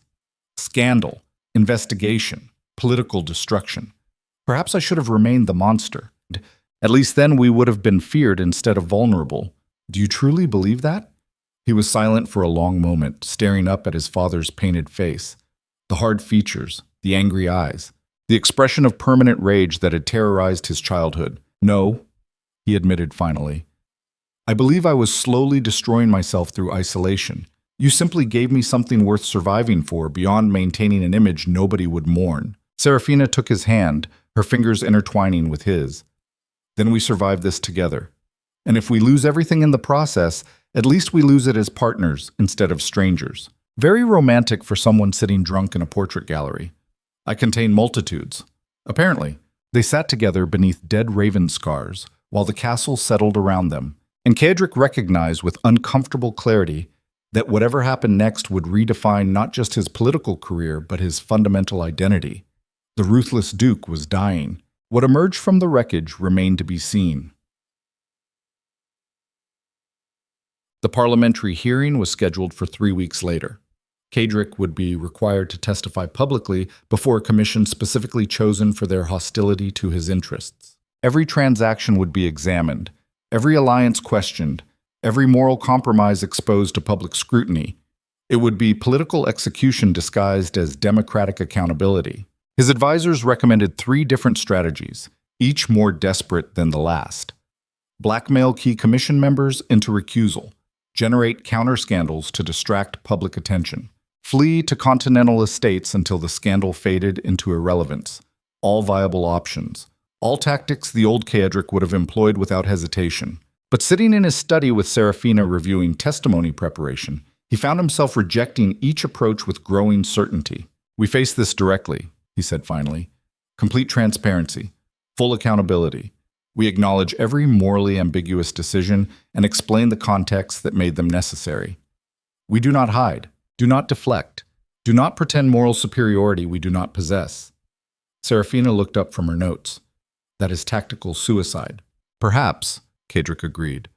A: Scandal, investigation, political destruction. Perhaps I should have remained the monster. At least then we would have been feared instead of vulnerable. Do you truly believe that?" He was silent for a long moment, staring up at his father's painted face. The hard features, the angry eyes, the expression of permanent rage that had terrorized his childhood. "No," he admitted finally. "I believe I was slowly destroying myself through isolation. You simply gave me something worth surviving for beyond maintaining an image nobody would mourn." Seraphina took his hand, her fingers intertwining with his. "Then we survived this together. And if we lose everything in the process, at least we lose it as partners instead of strangers." Very romantic for someone sitting drunk in a portrait gallery. "I contain multitudes." Apparently, they sat together beneath dead Ravenscars while the castle settled around them, and Caedric recognized with uncomfortable clarity that whatever happened next would redefine not just his political career but his fundamental identity. The ruthless Duke was dying. What emerged from the wreckage remained to be seen. The parliamentary hearing was scheduled for 3 weeks later. Caedric would be required to testify publicly before a commission specifically chosen for their hostility to his interests. Every transaction would be examined, every alliance questioned, every moral compromise exposed to public scrutiny. It would be political execution disguised as democratic accountability. His advisors recommended 3 different strategies, each more desperate than the last. Blackmail key commission members into recusal. Generate counter-scandals to distract public attention. Flee to continental estates until the scandal faded into irrelevance. All viable options. All tactics the old Caedric would have employed without hesitation. But sitting in his study with Seraphina reviewing testimony preparation, he found himself rejecting each approach with growing certainty. "We face this directly," he said finally. "Complete transparency. Full accountability. We acknowledge every morally ambiguous decision and explain the context that made them necessary. We do not hide. Do not deflect. Do not pretend moral superiority we do not possess." Seraphina looked up from her notes. "That is tactical suicide." "Perhaps," Caedric agreed.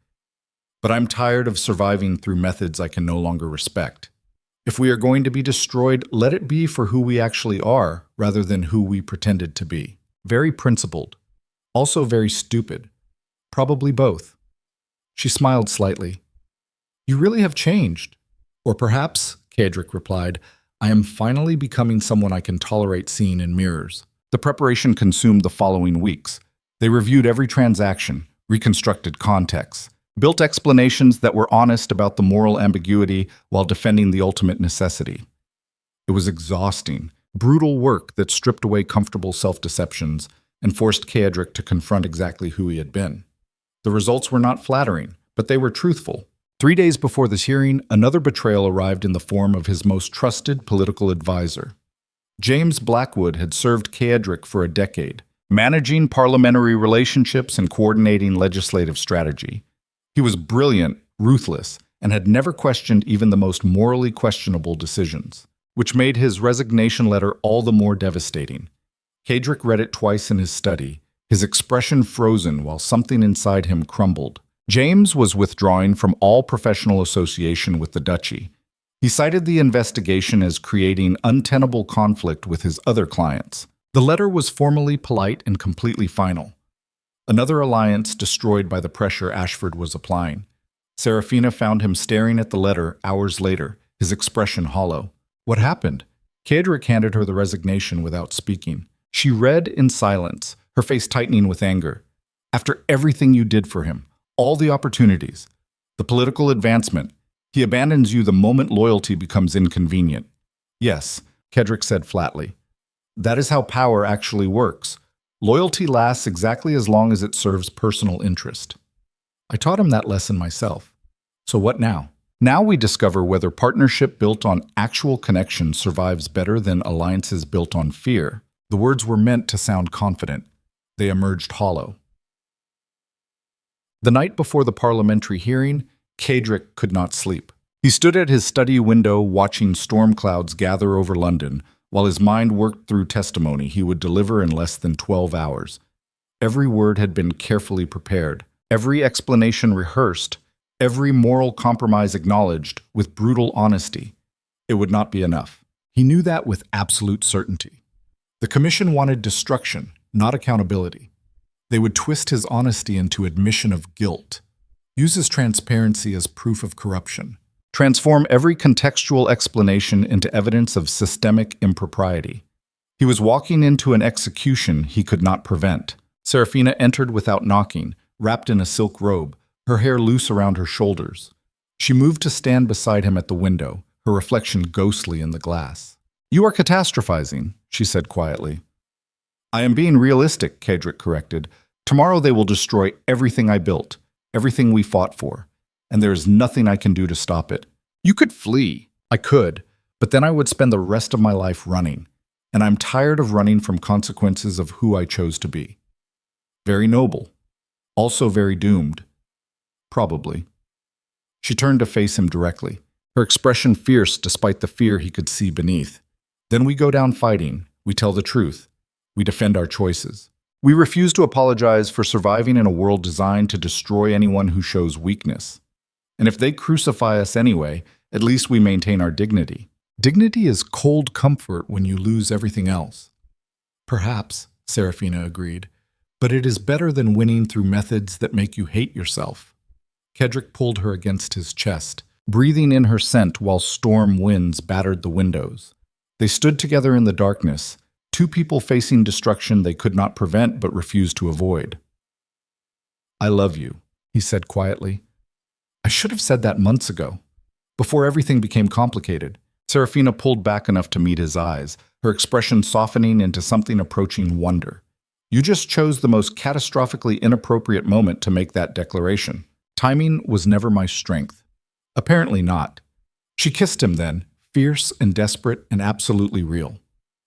A: "But I'm tired of surviving through methods I can no longer respect. If we are going to be destroyed, let it be for who we actually are rather than who we pretended to be." Very principled. Also very stupid. Probably both. She smiled slightly. "You really have changed." "Or perhaps," Caedric replied, "I am finally becoming someone I can tolerate seeing in mirrors." The preparation consumed the following weeks. They reviewed every transaction, reconstructed contexts, built explanations that were honest about the moral ambiguity while defending the ultimate necessity. It was exhausting, brutal work that stripped away comfortable self-deceptions and forced Caedric to confront exactly who he had been. The results were not flattering, but they were truthful. 3 days before this hearing, another betrayal arrived in the form of his most trusted political advisor. James Blackwood had served Caedric for a decade, managing parliamentary relationships and coordinating legislative strategy. He was brilliant, ruthless, and had never questioned even the most morally questionable decisions, which made his resignation letter all the more devastating. Caedric read it twice in his study, his expression frozen while something inside him crumbled. James was withdrawing from all professional association with the duchy. He cited the investigation as creating untenable conflict with his other clients. The letter was formally polite and completely final. Another alliance destroyed by the pressure Ashford was applying. Seraphina found him staring at the letter hours later, his expression hollow. "What happened?" Caedric handed her the resignation without speaking. She read in silence, her face tightening with anger. "After everything you did for him, all the opportunities, the political advancement, he abandons you the moment loyalty becomes inconvenient." "Yes, Caedric said flatly. That is how power actually works. Loyalty lasts exactly as long as it serves personal interest. I taught him that lesson myself. So what now? Now we discover whether partnership built on actual connection survives better than alliances built on fear. The words were meant to sound confident. They emerged hollow. The night before the parliamentary hearing, Caedric could not sleep. He stood at his study window watching storm clouds gather over London, while his mind worked through testimony he would deliver in less than 12 hours. Every word had been carefully prepared, every explanation rehearsed, every moral compromise acknowledged with brutal honesty. It would not be enough. He knew that with absolute certainty. The commission wanted destruction, not accountability. They would twist his honesty into admission of guilt, use his transparency as proof of corruption, transform every contextual explanation into evidence of systemic impropriety. He was walking into an execution he could not prevent. Seraphina entered without knocking, wrapped in a silk robe, her hair loose around her shoulders. She moved to stand beside him at the window, her reflection ghostly in the glass. "You are catastrophizing," she said quietly. "I am being realistic," Caedric corrected. "Tomorrow they will destroy everything I built, everything we fought for, and there is nothing I can do to stop it. You could flee." I could, but then I would spend the rest of my life running, and I'm tired of running from consequences of who I chose to be. Very noble, also very doomed. Probably. She turned to face him directly, her expression fierce despite the fear he could see beneath. "Then we go down fighting, we tell the truth, we defend our choices. We refuse to apologize for surviving in a world designed to destroy anyone who shows weakness. And if they crucify us anyway, at least we maintain our dignity. Dignity is cold comfort when you lose everything else." "Perhaps," Seraphina agreed, "but it is better than winning through methods that make you hate yourself." Caedric pulled her against his chest, breathing in her scent while storm winds battered the windows. They stood together in the darkness, two people facing destruction they could not prevent but refused to avoid. "I love you," he said quietly. "I should have said that months ago, before everything became complicated." Seraphina pulled back enough to meet his eyes, her expression softening into something approaching wonder. "You just chose the most catastrophically inappropriate moment to make that declaration. Timing was never my strength." "Apparently not." She kissed him then, fierce and desperate and absolutely real.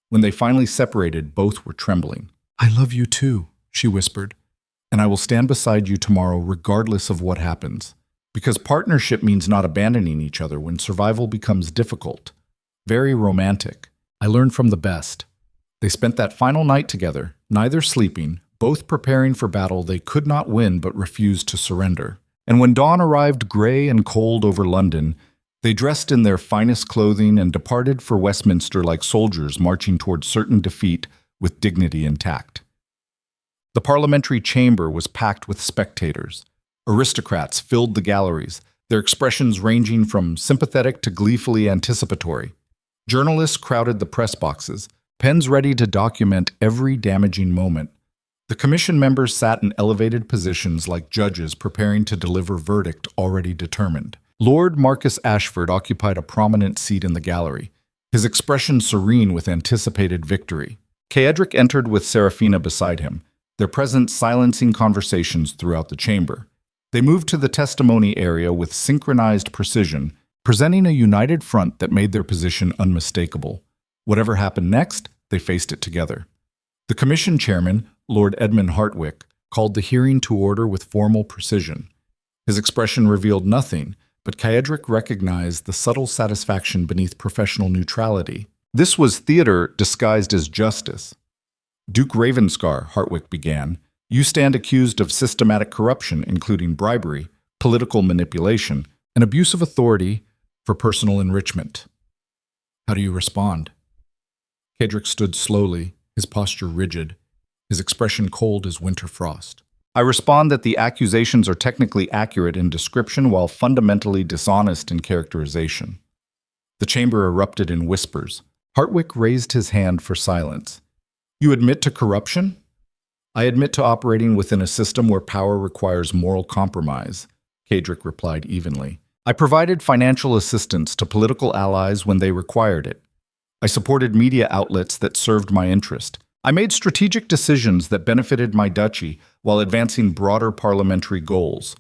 A: When they finally separated, both were trembling. "I love you too," she whispered, "and I will stand beside you tomorrow regardless of what happens. Because partnership means not abandoning each other when survival becomes difficult. Very romantic. I learned from the best." They spent that final night together, neither sleeping, both preparing for battle they could not win but refused to surrender. And when dawn arrived gray and cold over London, they dressed in their finest clothing and departed for Westminster like soldiers marching toward certain defeat with dignity intact. The parliamentary chamber was packed with spectators. Aristocrats filled the galleries, their expressions ranging from sympathetic to gleefully anticipatory. Journalists crowded the press boxes, pens ready to document every damaging moment. The commission members sat in elevated positions like judges preparing to deliver verdict already determined. Lord Marcus Ashford occupied a prominent seat in the gallery, his expression serene with anticipated victory. Caedric entered with Seraphina beside him, their presence silencing conversations throughout the chamber. They moved to the testimony area with synchronized precision, presenting a united front that made their position unmistakable. Whatever happened next, they faced it together. The commission chairman, Lord Edmund Hartwick, called the hearing to order with formal precision. His expression revealed nothing, but Caedric recognized the subtle satisfaction beneath professional neutrality. This was theater disguised as justice. "Duke Ravenscar," Hartwick began, "you stand accused of systematic corruption, including bribery, political manipulation, and abuse of authority for personal enrichment. How do you respond?" Caedric stood slowly, his posture rigid, his expression cold as winter frost. "I respond that the accusations are technically accurate in description while fundamentally dishonest in characterization." The chamber erupted in whispers. Hartwick raised his hand for silence. "You admit to corruption?" "I admit to operating within a system where power requires moral compromise," Caedric replied evenly. "I provided financial assistance to political allies when they required it. I supported media outlets that served my interest. I made strategic decisions that benefited my duchy while advancing broader parliamentary goals,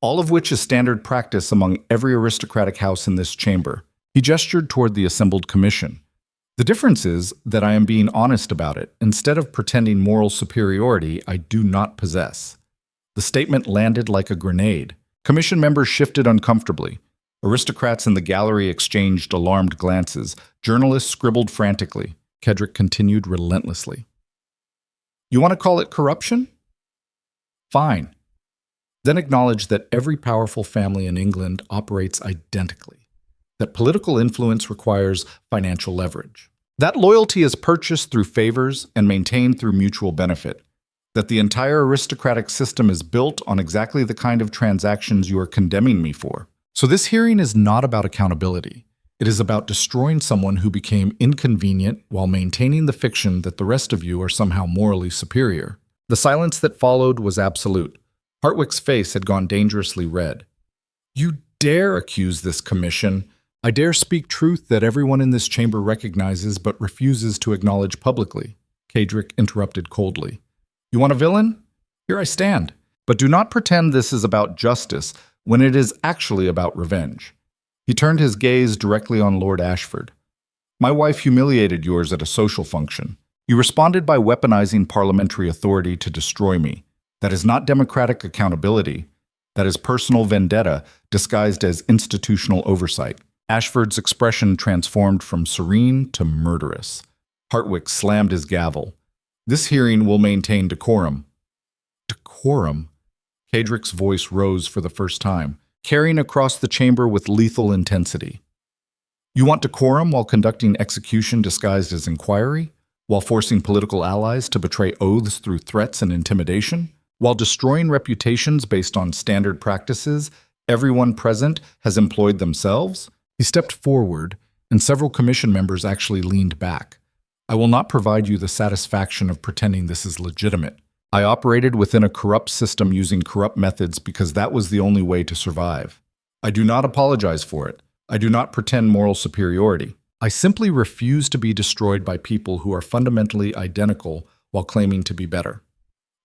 A: all of which is standard practice among every aristocratic house in this chamber. He gestured toward the assembled commission. The difference is that I am being honest about it, instead of pretending moral superiority I do not possess. The statement landed like a grenade. Commission members shifted uncomfortably. Aristocrats in the gallery exchanged alarmed glances. Journalists scribbled frantically. Caedric continued relentlessly. You want to call it corruption? Fine. Then acknowledge that every powerful family in England operates identically, that political influence requires financial leverage, that loyalty is purchased through favors and maintained through mutual benefit, that the entire aristocratic system is built on exactly the kind of transactions you are condemning me for. So this hearing is not about accountability. It is about destroying someone who became inconvenient while maintaining the fiction that the rest of you are somehow morally superior. The silence that followed was absolute. Hartwick's face had gone dangerously red. You dare accuse this commission? I dare speak truth that everyone in this chamber recognizes but refuses to acknowledge publicly. Caedric interrupted coldly. You want a villain? Here I stand. But do not pretend this is about justice when it is actually about revenge. He turned his gaze directly on Lord Ashford. My wife humiliated yours at a social function. You responded by weaponizing parliamentary authority to destroy me. That is not democratic accountability. That is personal vendetta disguised as institutional oversight. Ashford's expression transformed from serene to murderous. Hartwick slammed his gavel. This hearing will maintain decorum. Decorum? Caedric's voice rose for the first time, carrying across the chamber with lethal intensity. You want decorum while conducting execution disguised as inquiry? While forcing political allies to betray oaths through threats and intimidation? While destroying reputations based on standard practices everyone present has employed themselves? He stepped forward, and several commission members actually leaned back. I will not provide you the satisfaction of pretending this is legitimate. I operated within a corrupt system using corrupt methods because that was the only way to survive. I do not apologize for it. I do not pretend moral superiority. I simply refuse to be destroyed by people who are fundamentally identical while claiming to be better.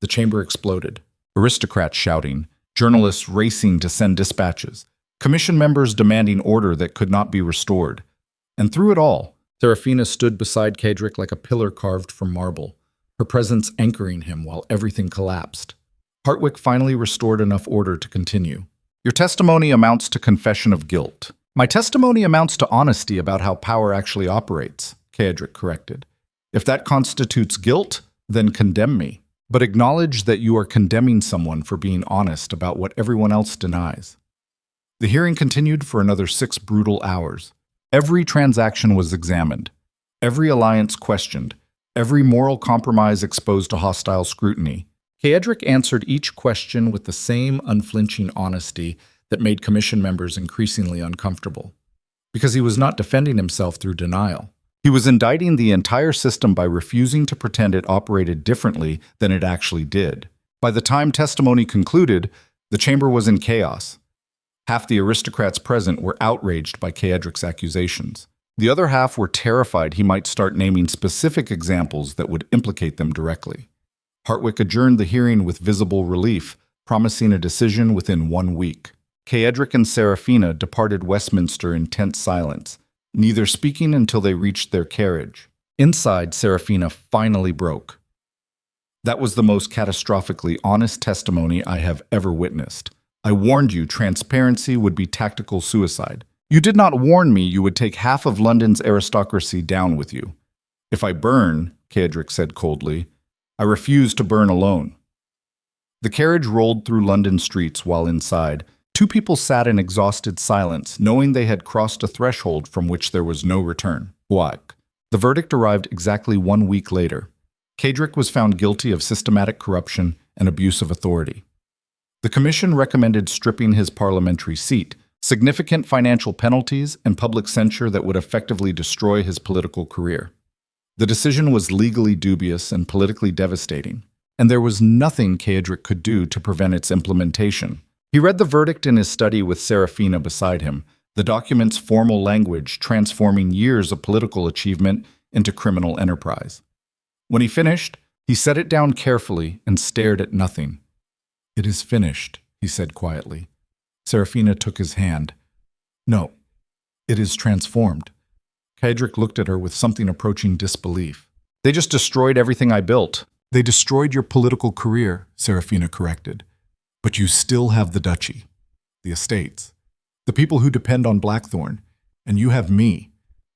A: The chamber exploded. Aristocrats shouting, journalists racing to send dispatches, commission members demanding order that could not be restored. And through it all, Seraphina stood beside Caedric like a pillar carved from marble, her presence anchoring him while everything collapsed. Hartwick finally restored enough order to continue. Your testimony amounts to confession of guilt. My testimony amounts to honesty about how power actually operates, Caedric corrected. If that constitutes guilt, then condemn me. But acknowledge that you are condemning someone for being honest about what everyone else denies. The hearing continued for another 6 brutal hours. Every transaction was examined, every alliance questioned, every moral compromise exposed to hostile scrutiny. Caedric answered each question with the same unflinching honesty that made commission members increasingly uncomfortable. Because he was not defending himself through denial. He was indicting the entire system by refusing to pretend it operated differently than it actually did. By the time testimony concluded, the chamber was in chaos. Half the aristocrats present were outraged by Caedric's accusations. The other half were terrified he might start naming specific examples that would implicate them directly. Hartwick adjourned the hearing with visible relief, promising a decision within 1 week. Caedric and Seraphina departed Westminster in tense silence, neither speaking until they reached their carriage. Inside, Seraphina finally broke. That was the most catastrophically honest testimony I have ever witnessed. I warned you transparency would be tactical suicide. You did not warn me you would take half of London's aristocracy down with you. If I burn, Caedric said coldly, I refuse to burn alone. The carriage rolled through London streets while inside. 2 people sat in exhausted silence, knowing they had crossed a threshold from which there was no return. What? The verdict arrived exactly 1 week later. Caedric was found guilty of systematic corruption and abuse of authority. The commission recommended stripping his parliamentary seat, significant financial penalties, and public censure that would effectively destroy his political career. The decision was legally dubious and politically devastating, and there was nothing Caedric could do to prevent its implementation. He read the verdict in his study with Seraphina beside him, the document's formal language transforming years of political achievement into criminal enterprise. When he finished, he set it down carefully and stared at nothing. "It is finished," he said quietly. Seraphina took his hand. "No, it is transformed." Caedric looked at her with something approaching disbelief. "They just destroyed everything I built." "They destroyed your political career," Seraphina corrected. "But you still have the duchy, the estates, the people who depend on Blackthorne, and you have me.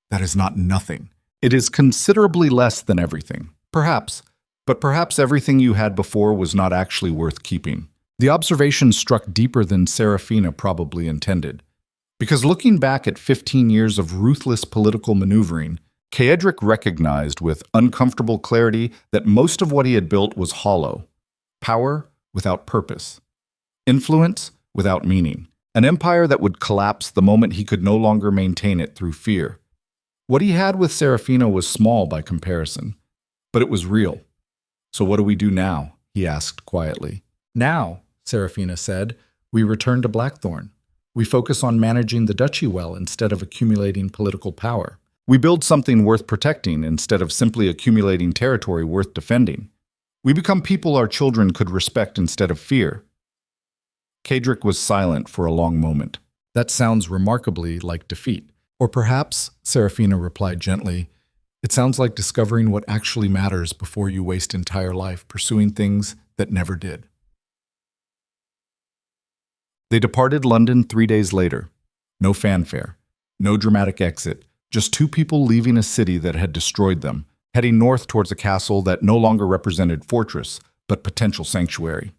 A: That is not nothing. It is considerably less than everything. Perhaps, but perhaps everything you had before was not actually worth keeping." The observation struck deeper than Seraphina probably intended. Because looking back at 15 years of ruthless political maneuvering, Caedric recognized with uncomfortable clarity that most of what he had built was hollow. Power without purpose. Influence without meaning. An empire that would collapse the moment he could no longer maintain it through fear. What he had with Seraphina was small by comparison, but it was real. "So what do we do now?" he asked quietly. "Now," Seraphina said, "we return to Blackthorne. We focus on managing the duchy well instead of accumulating political power. We build something worth protecting instead of simply accumulating territory worth defending. We become people our children could respect instead of fear." Caedric was silent for a long moment. "That sounds remarkably like defeat." "Or perhaps," Seraphina replied gently, "it sounds like discovering what actually matters before you waste entire life pursuing things that never did." They departed London 3 days later. No fanfare, no dramatic exit, just two people leaving a city that had destroyed them, heading north towards a castle that no longer represented fortress, but potential sanctuary.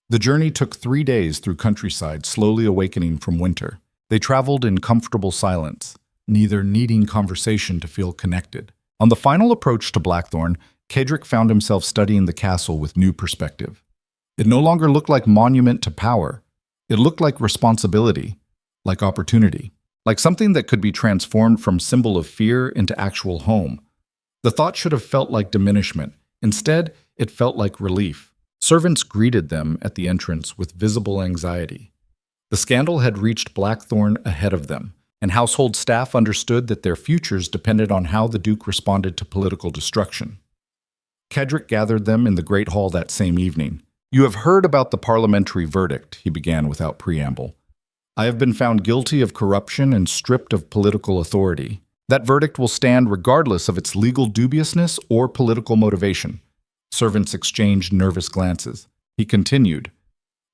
A: The journey took 3 days through countryside, slowly awakening from winter. They traveled in comfortable silence, neither needing conversation to feel connected. On the final approach to Blackthorne, Caedric found himself studying the castle with new perspective. It no longer looked like monument to power. It looked like responsibility, like opportunity, like something that could be transformed from symbol of fear into actual home. The thought should have felt like diminishment. Instead, it felt like relief. Servants greeted them at the entrance with visible anxiety. The scandal had reached Blackthorne ahead of them, and household staff understood that their futures depended on how the Duke responded to political destruction. Caedric gathered them in the Great Hall that same evening. "You have heard about the parliamentary verdict," he began without preamble. "I have been found guilty of corruption and stripped of political authority. That verdict will stand regardless of its legal dubiousness or political motivation." Servants exchanged nervous glances. He continued,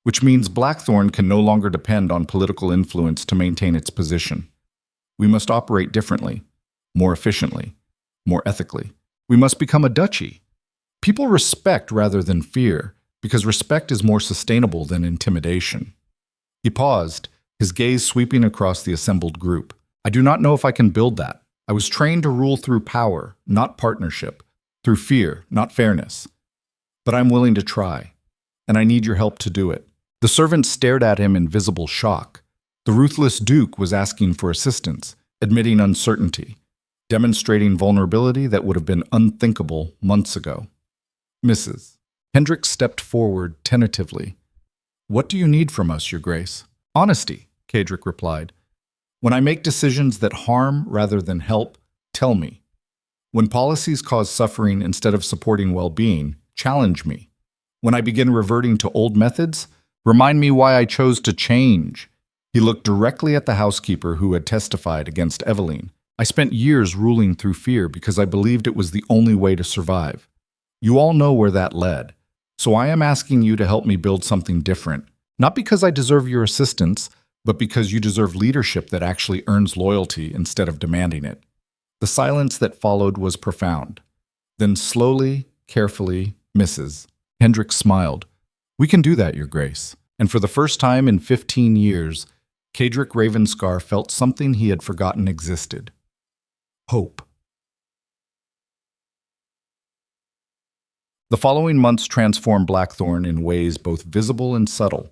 A: "Which means Blackthorne can no longer depend on political influence to maintain its position. We must operate differently, more efficiently, more ethically. We must become a duchy. People respect rather than fear, because respect is more sustainable than intimidation." He paused, his gaze sweeping across the assembled group. "I do not know if I can build that. I was trained to rule through power, not partnership, through fear, not fairness. But I'm willing to try, and I need your help to do it." The servant stared at him in visible shock. The ruthless Duke was asking for assistance, admitting uncertainty, demonstrating vulnerability that would have been unthinkable months ago. "Mrs." Hendrik stepped forward tentatively. "What do you need from us, Your Grace?" "Honesty," Caedric replied. "When I make decisions that harm rather than help, tell me. When policies cause suffering instead of supporting well-being, challenge me. When I begin reverting to old methods, remind me why I chose to change." He looked directly at the housekeeper who had testified against Eveline. "I spent years ruling through fear because I believed it was the only way to survive. You all know where that led. So I am asking you to help me build something different, not because I deserve your assistance, but because you deserve leadership that actually earns loyalty instead of demanding it." The silence that followed was profound. Then slowly, carefully, "Mrs." Hendrik smiled. "We can do that, Your Grace." And for the first time in 15 years, Caedric Ravenscar felt something he had forgotten existed. Hope. The following months transformed Blackthorne in ways both visible and subtle.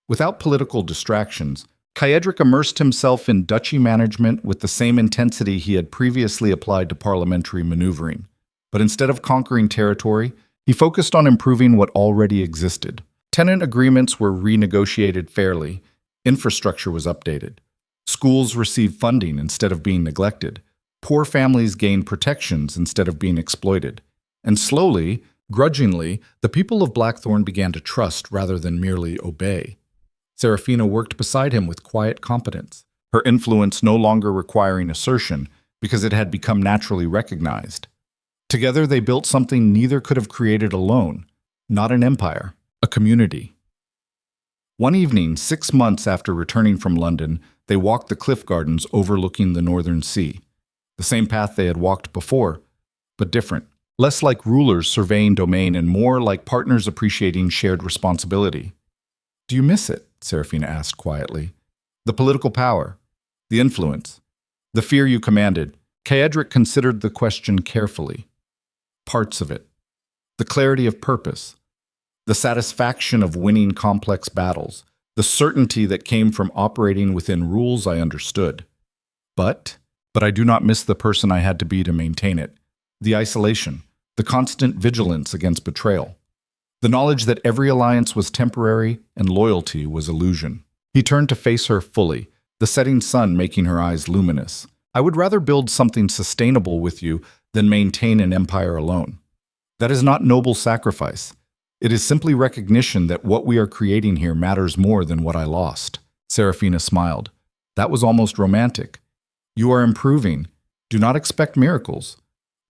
A: Without political distractions, Caedric immersed himself in duchy management with the same intensity he had previously applied to parliamentary maneuvering. But instead of conquering territory, he focused on improving what already existed. Tenant agreements were renegotiated fairly, infrastructure was updated. Schools received funding instead of being neglected. Poor families gained protections instead of being exploited. And slowly, grudgingly, the people of Blackthorne began to trust rather than merely obey. Seraphina worked beside him with quiet competence, her influence no longer requiring assertion because it had become naturally recognized. Together they built something neither could have created alone, not an empire, a community. One evening, 6 months after returning from London, they walked the cliff gardens overlooking the northern sea. The same path they had walked before, but different. Less like rulers surveying domain and more like partners appreciating shared responsibility. "Do you miss it?" Seraphina asked quietly. "The political power, the influence, the fear you commanded." Caedric considered the question carefully. Parts of it. The clarity of purpose, the satisfaction of winning complex battles, the certainty that came from operating within rules I understood. But I do not miss the person I had to be to maintain it. The isolation, the constant vigilance against betrayal, the knowledge that every alliance was temporary and loyalty was illusion. He turned to face her fully, the setting sun making her eyes luminous. "I would rather build something sustainable with you than maintain an empire alone. That is not noble sacrifice. It is simply recognition that what we are creating here matters more than what I lost." Seraphina smiled. "That was almost romantic. You are improving. Do not expect miracles."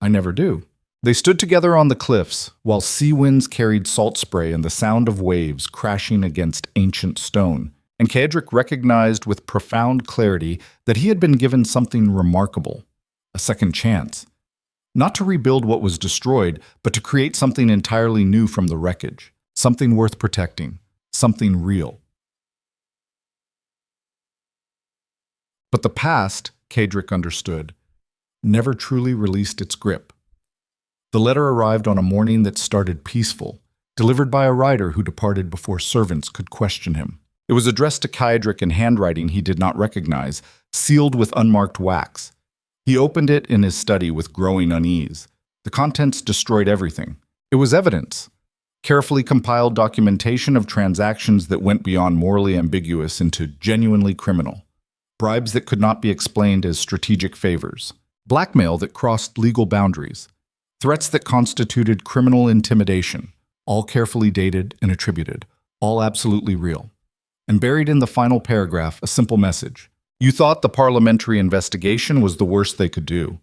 A: "I never do." They stood together on the cliffs, while sea winds carried salt spray and the sound of waves crashing against ancient stone, and Caedric recognized with profound clarity that he had been given something remarkable, a second chance. Not to rebuild what was destroyed, but to create something entirely new from the wreckage, something worth protecting, something real. But the past, Caedric understood, never truly released its grip. The letter arrived on a morning that started peaceful, delivered by a rider who departed before servants could question him. It was addressed to Caedric in handwriting he did not recognize, sealed with unmarked wax. He opened it in his study with growing unease. The contents destroyed everything. It was evidence, carefully compiled documentation of transactions that went beyond morally ambiguous into genuinely criminal. Bribes that could not be explained as strategic favors. Blackmail that crossed legal boundaries. Threats that constituted criminal intimidation, all carefully dated and attributed, all absolutely real. And buried in the final paragraph, a simple message. "You thought the parliamentary investigation was the worst they could do.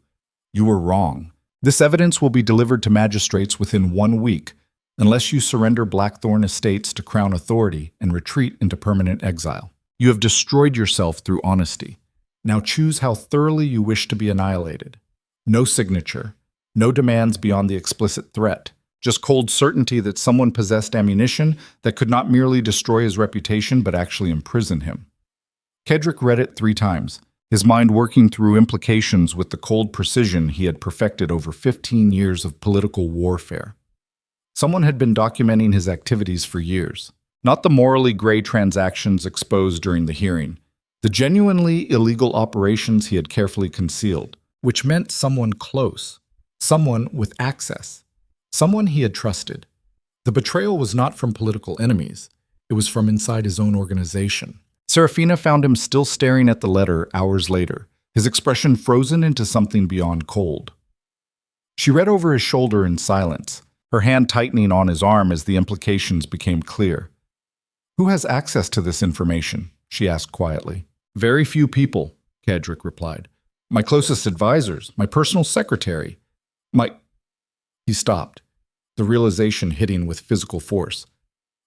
A: You were wrong. This evidence will be delivered to magistrates within 1 week, unless you surrender Blackthorne estates to Crown authority and retreat into permanent exile. You have destroyed yourself through honesty. Now choose how thoroughly you wish to be annihilated. No signature, no demands beyond the explicit threat, just cold certainty that someone possessed ammunition that could not merely destroy his reputation but actually imprison him." Caedric read it 3 times, his mind working through implications with the cold precision he had perfected over 15 years of political warfare. Someone had been documenting his activities for years. Not the morally gray transactions exposed during the hearing, the genuinely illegal operations he had carefully concealed, which meant someone close, someone with access, someone he had trusted. The betrayal was not from political enemies, it was from inside his own organization. Seraphina found him still staring at the letter hours later, his expression frozen into something beyond cold. She read over his shoulder in silence, her hand tightening on his arm as the implications became clear. "Who has access to this information?" she asked quietly. "Very few people," Caedric replied. "My closest advisors, my personal secretary, He stopped, the realization hitting with physical force.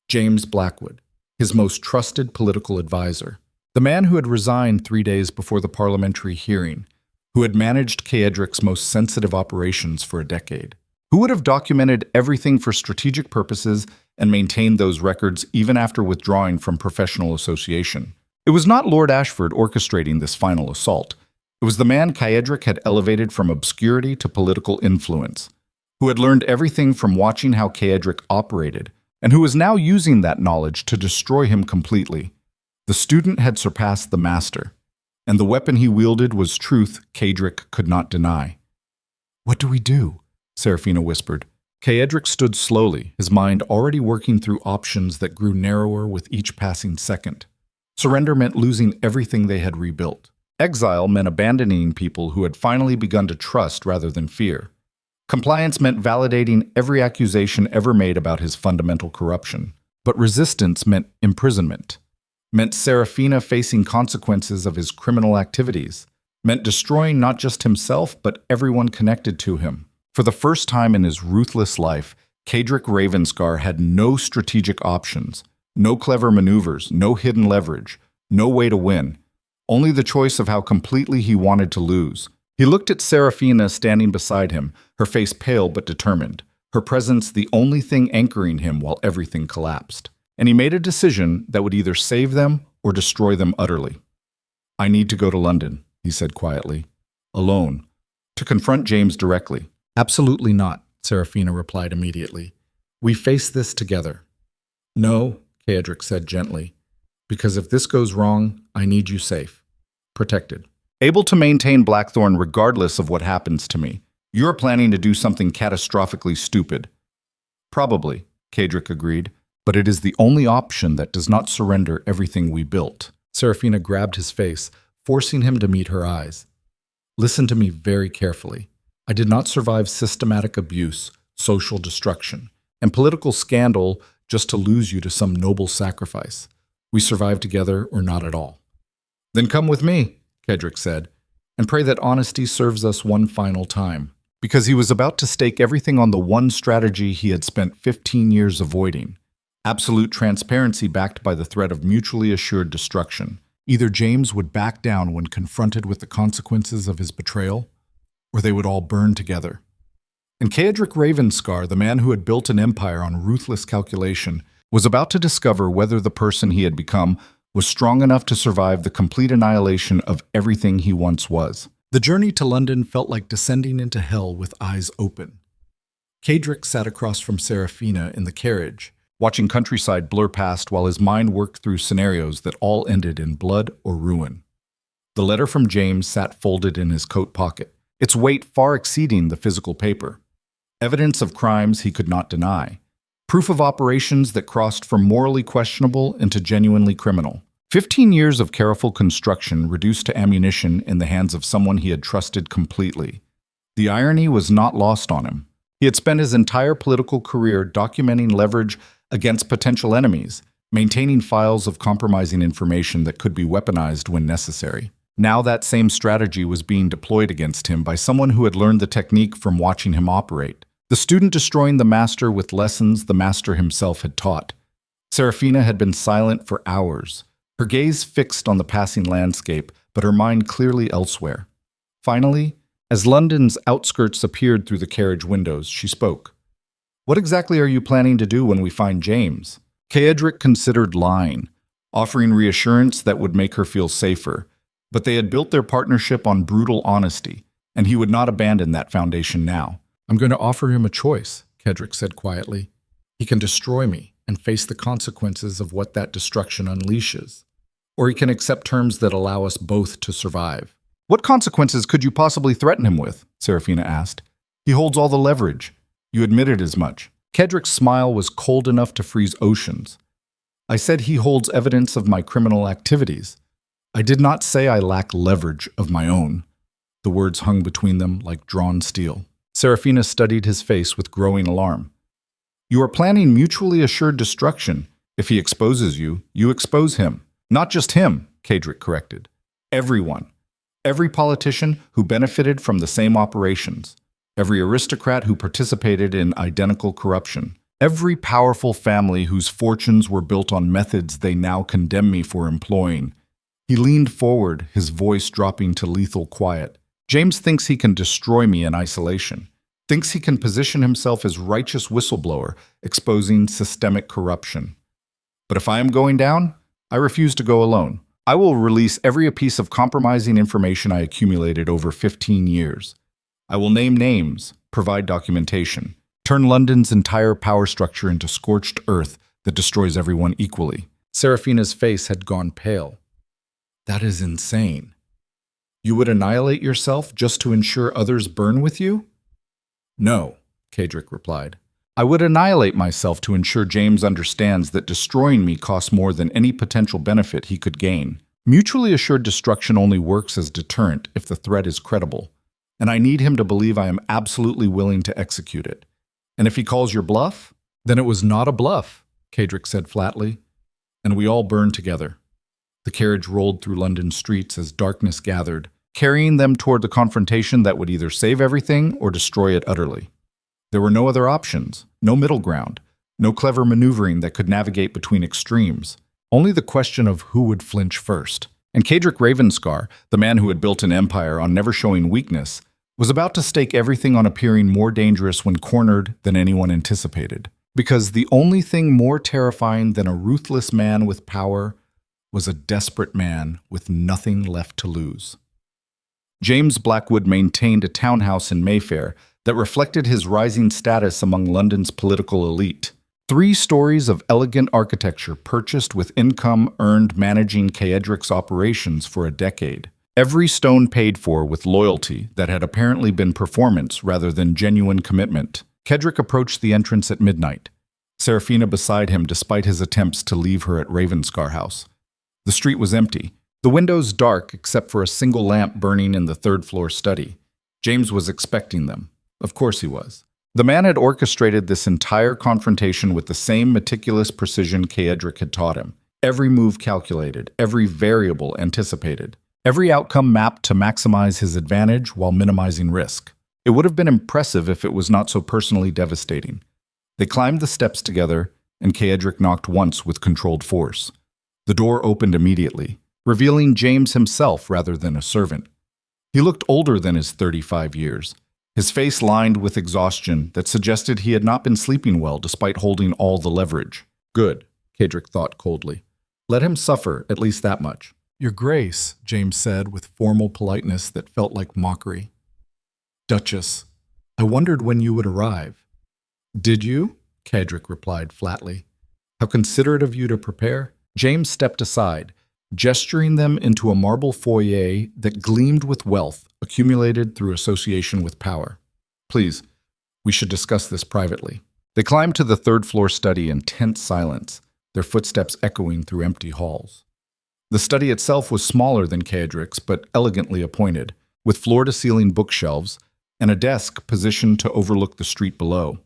A: James Blackwood, his most trusted political advisor. The man who had resigned 3 days before the parliamentary hearing, who had managed Caedric's most sensitive operations for a decade. Who would have documented everything for strategic purposes and maintained those records even after withdrawing from professional association. It was not Lord Ashford orchestrating this final assault. It was the man Caedric had elevated from obscurity to political influence, who had learned everything from watching how Caedric operated, and who was now using that knowledge to destroy him completely. The student had surpassed the master, and the weapon he wielded was truth Caedric could not deny. "What do we do?" Seraphina whispered. Caedric stood slowly, his mind already working through options that grew narrower with each passing second. Surrender meant losing everything they had rebuilt. Exile meant abandoning people who had finally begun to trust rather than fear. Compliance meant validating every accusation ever made about his fundamental corruption. But resistance meant imprisonment, meant Seraphina facing consequences of his criminal activities, meant destroying not just himself, but everyone connected to him. For the first time in his ruthless life, Caedric Ravenscar had no strategic options, no clever maneuvers, no hidden leverage, no way to win, only the choice of how completely he wanted to lose. He looked at Seraphina standing beside him, her face pale but determined, her presence the only thing anchoring him while everything collapsed. And he made a decision that would either save them or destroy them utterly. "I need to go to London," he said quietly, "alone, to confront James directly." "Absolutely not," Seraphina replied immediately. "We face this together." "No," Caedric said gently, "because if this goes wrong, I need you safe, protected, able to maintain Blackthorne regardless of what happens to me. You're planning to do something catastrophically stupid." "Probably," Caedric agreed, "but it is the only option that does not surrender everything we built." Seraphina grabbed his face, forcing him to meet her eyes. "Listen to me very carefully. I did not survive systematic abuse, social destruction, and political scandal just to lose you to some noble sacrifice. We survived together or not at all." "Then come with me," Caedric said, "and pray that honesty serves us one final time." Because he was about to stake everything on the one strategy he had spent 15 years avoiding. Absolute transparency backed by the threat of mutually assured destruction. Either James would back down when confronted with the consequences of his betrayal, or they would all burn together. And Caedric Ravenscar, the man who had built an empire on ruthless calculation, was about to discover whether the person he had become was strong enough to survive the complete annihilation of everything he once was. The journey to London felt like descending into hell with eyes open. Caedric sat across from Seraphina in the carriage, watching countryside blur past while his mind worked through scenarios that all ended in blood or ruin. The letter from James sat folded in his coat pocket, its weight far exceeding the physical paper. Evidence of crimes he could not deny. Proof of operations that crossed from morally questionable into genuinely criminal. 15 years of careful construction reduced to ammunition in the hands of someone he had trusted completely. The irony was not lost on him. He had spent his entire political career documenting leverage against potential enemies, maintaining files of compromising information that could be weaponized when necessary. Now that same strategy was being deployed against him by someone who had learned the technique from watching him operate. The student destroying the master with lessons the master himself had taught. Seraphina had been silent for hours, her gaze fixed on the passing landscape, but her mind clearly elsewhere. Finally, as London's outskirts appeared through the carriage windows, she spoke. "What exactly are you planning to do when we find James?" Caedric considered lying, offering reassurance that would make her feel safer, but they had built their partnership on brutal honesty, and he would not abandon that foundation now. "I'm going to offer him a choice," Caedric said quietly. "He can destroy me and face the consequences of what that destruction unleashes. Or he can accept terms that allow us both to survive." "What consequences could you possibly threaten him with?" Seraphina asked. "He holds all the leverage. You admitted as much." Caedric's smile was cold enough to freeze oceans. "I said he holds evidence of my criminal activities. I did not say I lack leverage of my own." The words hung between them like drawn steel. Seraphina studied his face with growing alarm. "You are planning mutually assured destruction. If he exposes you, you expose him." "Not just him," Caedric corrected. "Everyone. Every politician who benefited from the same operations. Every aristocrat who participated in identical corruption. Every powerful family whose fortunes were built on methods they now condemn me for employing." He leaned forward, his voice dropping to lethal quiet. "James thinks he can destroy me in isolation. Thinks he can position himself as righteous whistleblower, exposing systemic corruption. But if I am going down, I refuse to go alone. I will release every piece of compromising information I accumulated over 15 years. I will name names, provide documentation, turn London's entire power structure into scorched earth that destroys everyone equally." Seraphina's face had gone pale. "That is insane. You would annihilate yourself just to ensure others burn with you?" "No," Caedric replied. "I would annihilate myself to ensure James understands that destroying me costs more than any potential benefit he could gain." Mutually assured destruction only works as deterrent if the threat is credible, and I need him to believe I am absolutely willing to execute it. And if he calls your bluff, then it was not a bluff, Caedric said flatly, and we all burned together. The carriage rolled through London streets as darkness gathered, carrying them toward the confrontation that would either save everything or destroy it utterly. There were no other options, no middle ground, no clever maneuvering that could navigate between extremes, only the question of who would flinch first. And Caedric Ravenscar, the man who had built an empire on never showing weakness, was about to stake everything on appearing more dangerous when cornered than anyone anticipated. Because the only thing more terrifying than a ruthless man with power was a desperate man with nothing left to lose. James Blackwood maintained a townhouse in Mayfair that reflected his rising status among London's political elite. 3 stories of elegant architecture purchased with income earned managing Caedric's operations for a decade. Every stone paid for with loyalty that had apparently been performance rather than genuine commitment. Caedric approached the entrance at midnight, Seraphina beside him despite his attempts to leave her at Ravenscar House. The street was empty, the windows dark except for a single lamp burning in the third-floor study. James was expecting them. Of course he was. The man had orchestrated this entire confrontation with the same meticulous precision Caedric had taught him. Every move calculated, every variable anticipated, every outcome mapped to maximize his advantage while minimizing risk. It would have been impressive if it was not so personally devastating. They climbed the steps together, and Caedric knocked once with controlled force. The door opened immediately, revealing James himself rather than a servant. He looked older than his 35 years, his face lined with exhaustion that suggested he had not been sleeping well despite holding all the leverage. Good, Caedric thought coldly. Let him suffer at least that much. Your Grace, James said with formal politeness that felt like mockery. Duchess, I wondered when you would arrive. Did you? Caedric replied flatly. How considerate of you to prepare. James stepped aside, gesturing them into a marble foyer that gleamed with wealth accumulated through association with power. Please, we should discuss this privately. They climbed to the third-floor study in tense silence, their footsteps echoing through empty halls. The study itself was smaller than Caedric's, but elegantly appointed, with floor-to-ceiling bookshelves and a desk positioned to overlook the street below.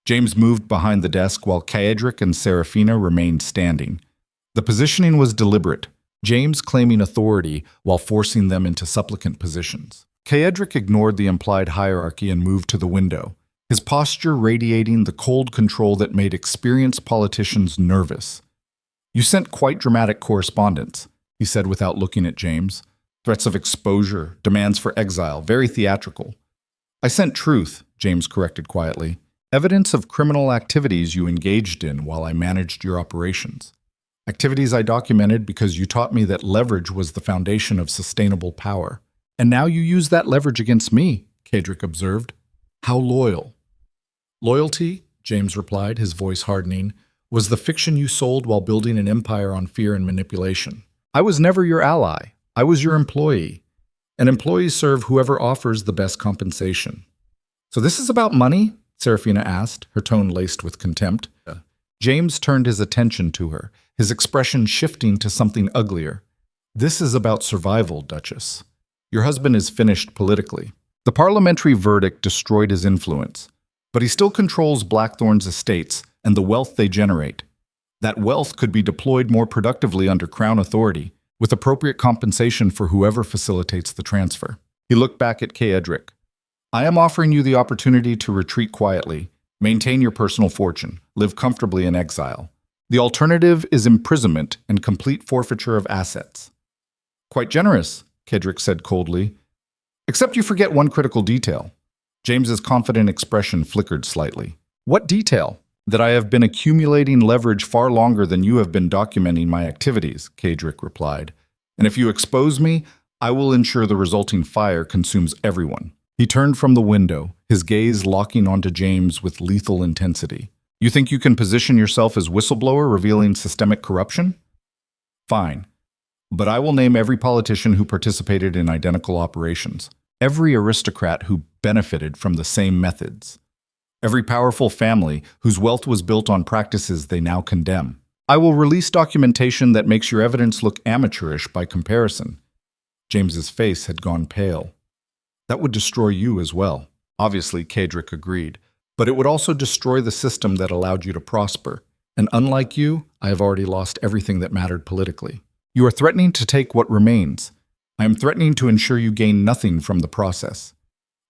A: James moved behind the desk while Caedric and Seraphina remained standing. The positioning was deliberate, James claiming authority while forcing them into supplicant positions. Caedric ignored the implied hierarchy and moved to the window, his posture radiating the cold control that made experienced politicians nervous. You sent quite dramatic correspondence, he said without looking at James. Threats of exposure, demands for exile, very theatrical. I sent truth, James corrected quietly. Evidence of criminal activities you engaged in while I managed your operations. Activities I documented because you taught me that leverage was the foundation of sustainable power. And now you use that leverage against me, Caedric observed. How loyal. Loyalty, James replied, his voice hardening, was the fiction you sold while building an empire on fear and manipulation. I was never your ally. I was your employee. And employees serve whoever offers the best compensation. So this is about money? Seraphina asked, her tone laced with contempt. James turned his attention to her, his expression shifting to something uglier. This is about survival, Duchess. Your husband is finished politically. The parliamentary verdict destroyed his influence, but he still controls Blackthorne's estates and the wealth they generate. That wealth could be deployed more productively under Crown authority, with appropriate compensation for whoever facilitates the transfer. He looked back at Caedric. I am offering you the opportunity to retreat quietly, maintain your personal fortune, live comfortably in exile. The alternative is imprisonment and complete forfeiture of assets. Quite generous, Caedric said coldly. Except you forget one critical detail. James's confident expression flickered slightly. What detail? That I have been accumulating leverage far longer than you have been documenting my activities, Caedric replied. And if you expose me, I will ensure the resulting fire consumes everyone. He turned from the window, his gaze locking onto James with lethal intensity. You think you can position yourself as whistleblower revealing systemic corruption? Fine. But I will name every politician who participated in identical operations, every aristocrat who benefited from the same methods, every powerful family whose wealth was built on practices they now condemn. I will release documentation that makes your evidence look amateurish by comparison. James's face had gone pale. That would destroy you as well. Obviously, Caedric agreed. But it would also destroy the system that allowed you to prosper. And unlike you, I have already lost everything that mattered politically. You are threatening to take what remains. I am threatening to ensure you gain nothing from the process.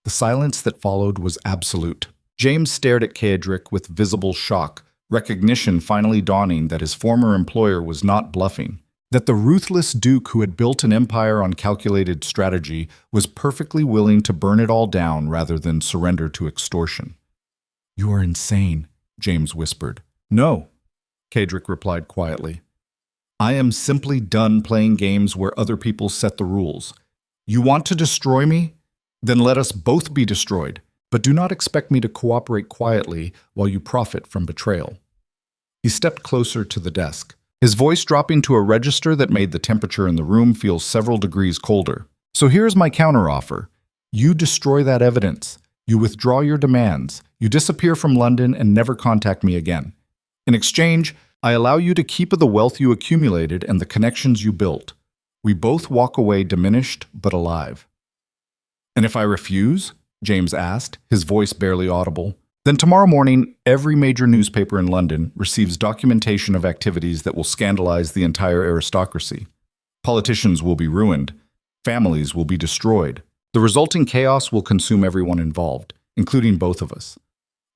A: The silence that followed was absolute. James stared at Caedric with visible shock, recognition finally dawning that his former employer was not bluffing, that the ruthless duke who had built an empire on calculated strategy was perfectly willing to burn it all down rather than surrender to extortion. "You are insane," James whispered. "No," Caedric replied quietly. "I am simply done playing games where other people set the rules. You want to destroy me? Then let us both be destroyed. But do not expect me to cooperate quietly while you profit from betrayal." He stepped closer to the desk, his voice dropping to a register that made the temperature in the room feel several degrees colder. "So here's my counteroffer. You destroy that evidence. You withdraw your demands. You disappear from London and never contact me again. In exchange, I allow you to keep the wealth you accumulated and the connections you built. We both walk away diminished but alive." "And if I refuse?" James asked, his voice barely audible. "Then tomorrow morning, every major newspaper in London receives documentation of activities that will scandalize the entire aristocracy. Politicians will be ruined. Families will be destroyed. The resulting chaos will consume everyone involved, including both of us.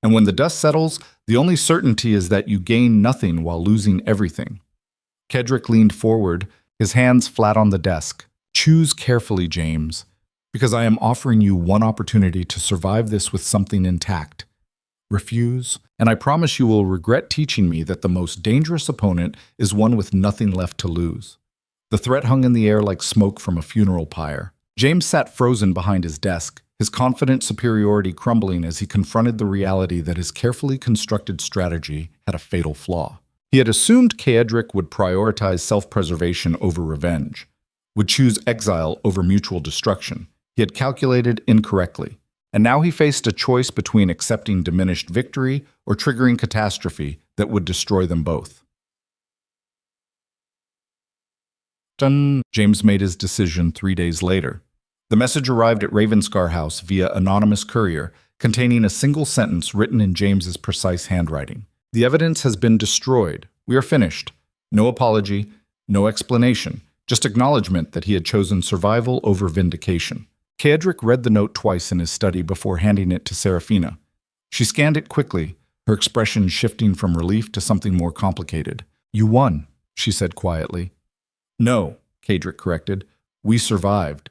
A: And when the dust settles, the only certainty is that you gain nothing while losing everything." Caedric leaned forward, his hands flat on the desk. "Choose carefully, James, because I am offering you one opportunity to survive this with something intact. Refuse, and I promise you will regret teaching me that the most dangerous opponent is one with nothing left to lose." The threat hung in the air like smoke from a funeral pyre. James sat frozen behind his desk, his confident superiority crumbling as he confronted the reality that his carefully constructed strategy had a fatal flaw. He had assumed Caedric would prioritize self-preservation over revenge, would choose exile over mutual destruction. He had calculated incorrectly, and now he faced a choice between accepting diminished victory or triggering catastrophe that would destroy them both. James made his decision 3 days later. The message arrived at Ravenscar House via anonymous courier, containing a single sentence written in James's precise handwriting. "The evidence has been destroyed. We are finished." No apology, no explanation, just acknowledgement that he had chosen survival over vindication. Caedric read the note twice in his study before handing it to Seraphina. She scanned it quickly, her expression shifting from relief to something more complicated. "You won," she said quietly. "No," Caedric corrected. "We survived.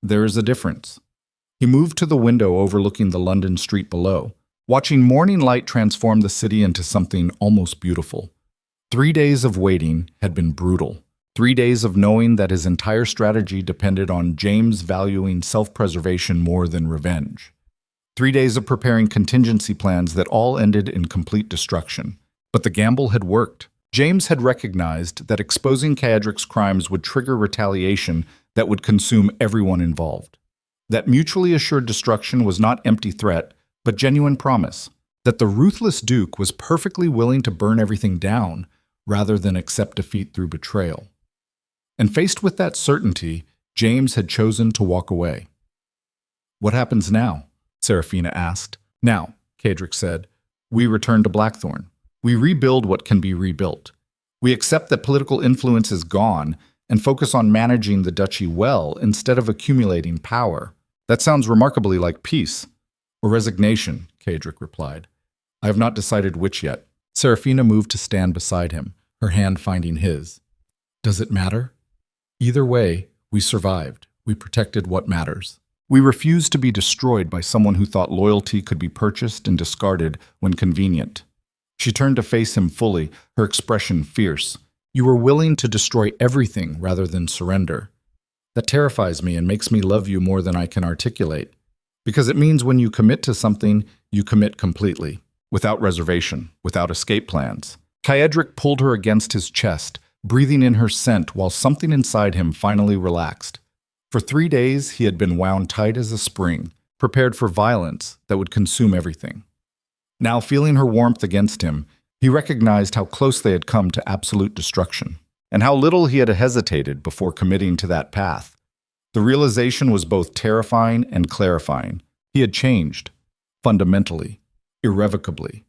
A: There is a difference." He moved to the window overlooking the London street below, watching morning light transform the city into something almost beautiful. 3 days of waiting had been brutal. 3 days of knowing that his entire strategy depended on James valuing self-preservation more than revenge. 3 days of preparing contingency plans that all ended in complete destruction. But the gamble had worked. James had recognized that exposing Caedric's crimes would trigger retaliation that would consume everyone involved. That mutually assured destruction was not empty threat, but genuine promise. That the ruthless duke was perfectly willing to burn everything down rather than accept defeat through betrayal. And faced with that certainty, James had chosen to walk away. "What happens now?" Seraphina asked. "Now," Caedric said, "we return to Blackthorne. We rebuild what can be rebuilt. We accept that political influence is gone and focus on managing the duchy well instead of accumulating power." "That sounds remarkably like peace." "Or resignation," Caedric replied. "I have not decided which yet." Seraphina moved to stand beside him, her hand finding his. "Does it matter? Either way, we survived. We protected what matters. We refused to be destroyed by someone who thought loyalty could be purchased and discarded when convenient." She turned to face him fully, her expression fierce. "You were willing to destroy everything rather than surrender. That terrifies me and makes me love you more than I can articulate. Because it means when you commit to something, you commit completely, without reservation, without escape plans." Caedric pulled her against his chest, breathing in her scent while something inside him finally relaxed. For 3 days, he had been wound tight as a spring, prepared for violence that would consume everything. Now, feeling her warmth against him, He recognized how close they had come to absolute destruction, and how little he had hesitated before committing to that path. The realization was both terrifying and clarifying. He had changed, fundamentally, irrevocably.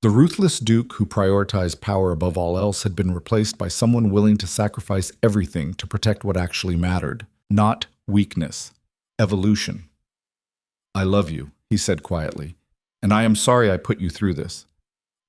A: The ruthless duke who prioritized power above all else had been replaced by someone willing to sacrifice everything to protect what actually mattered, not weakness, evolution. "I love you," he said quietly, "and I am sorry I put you through this."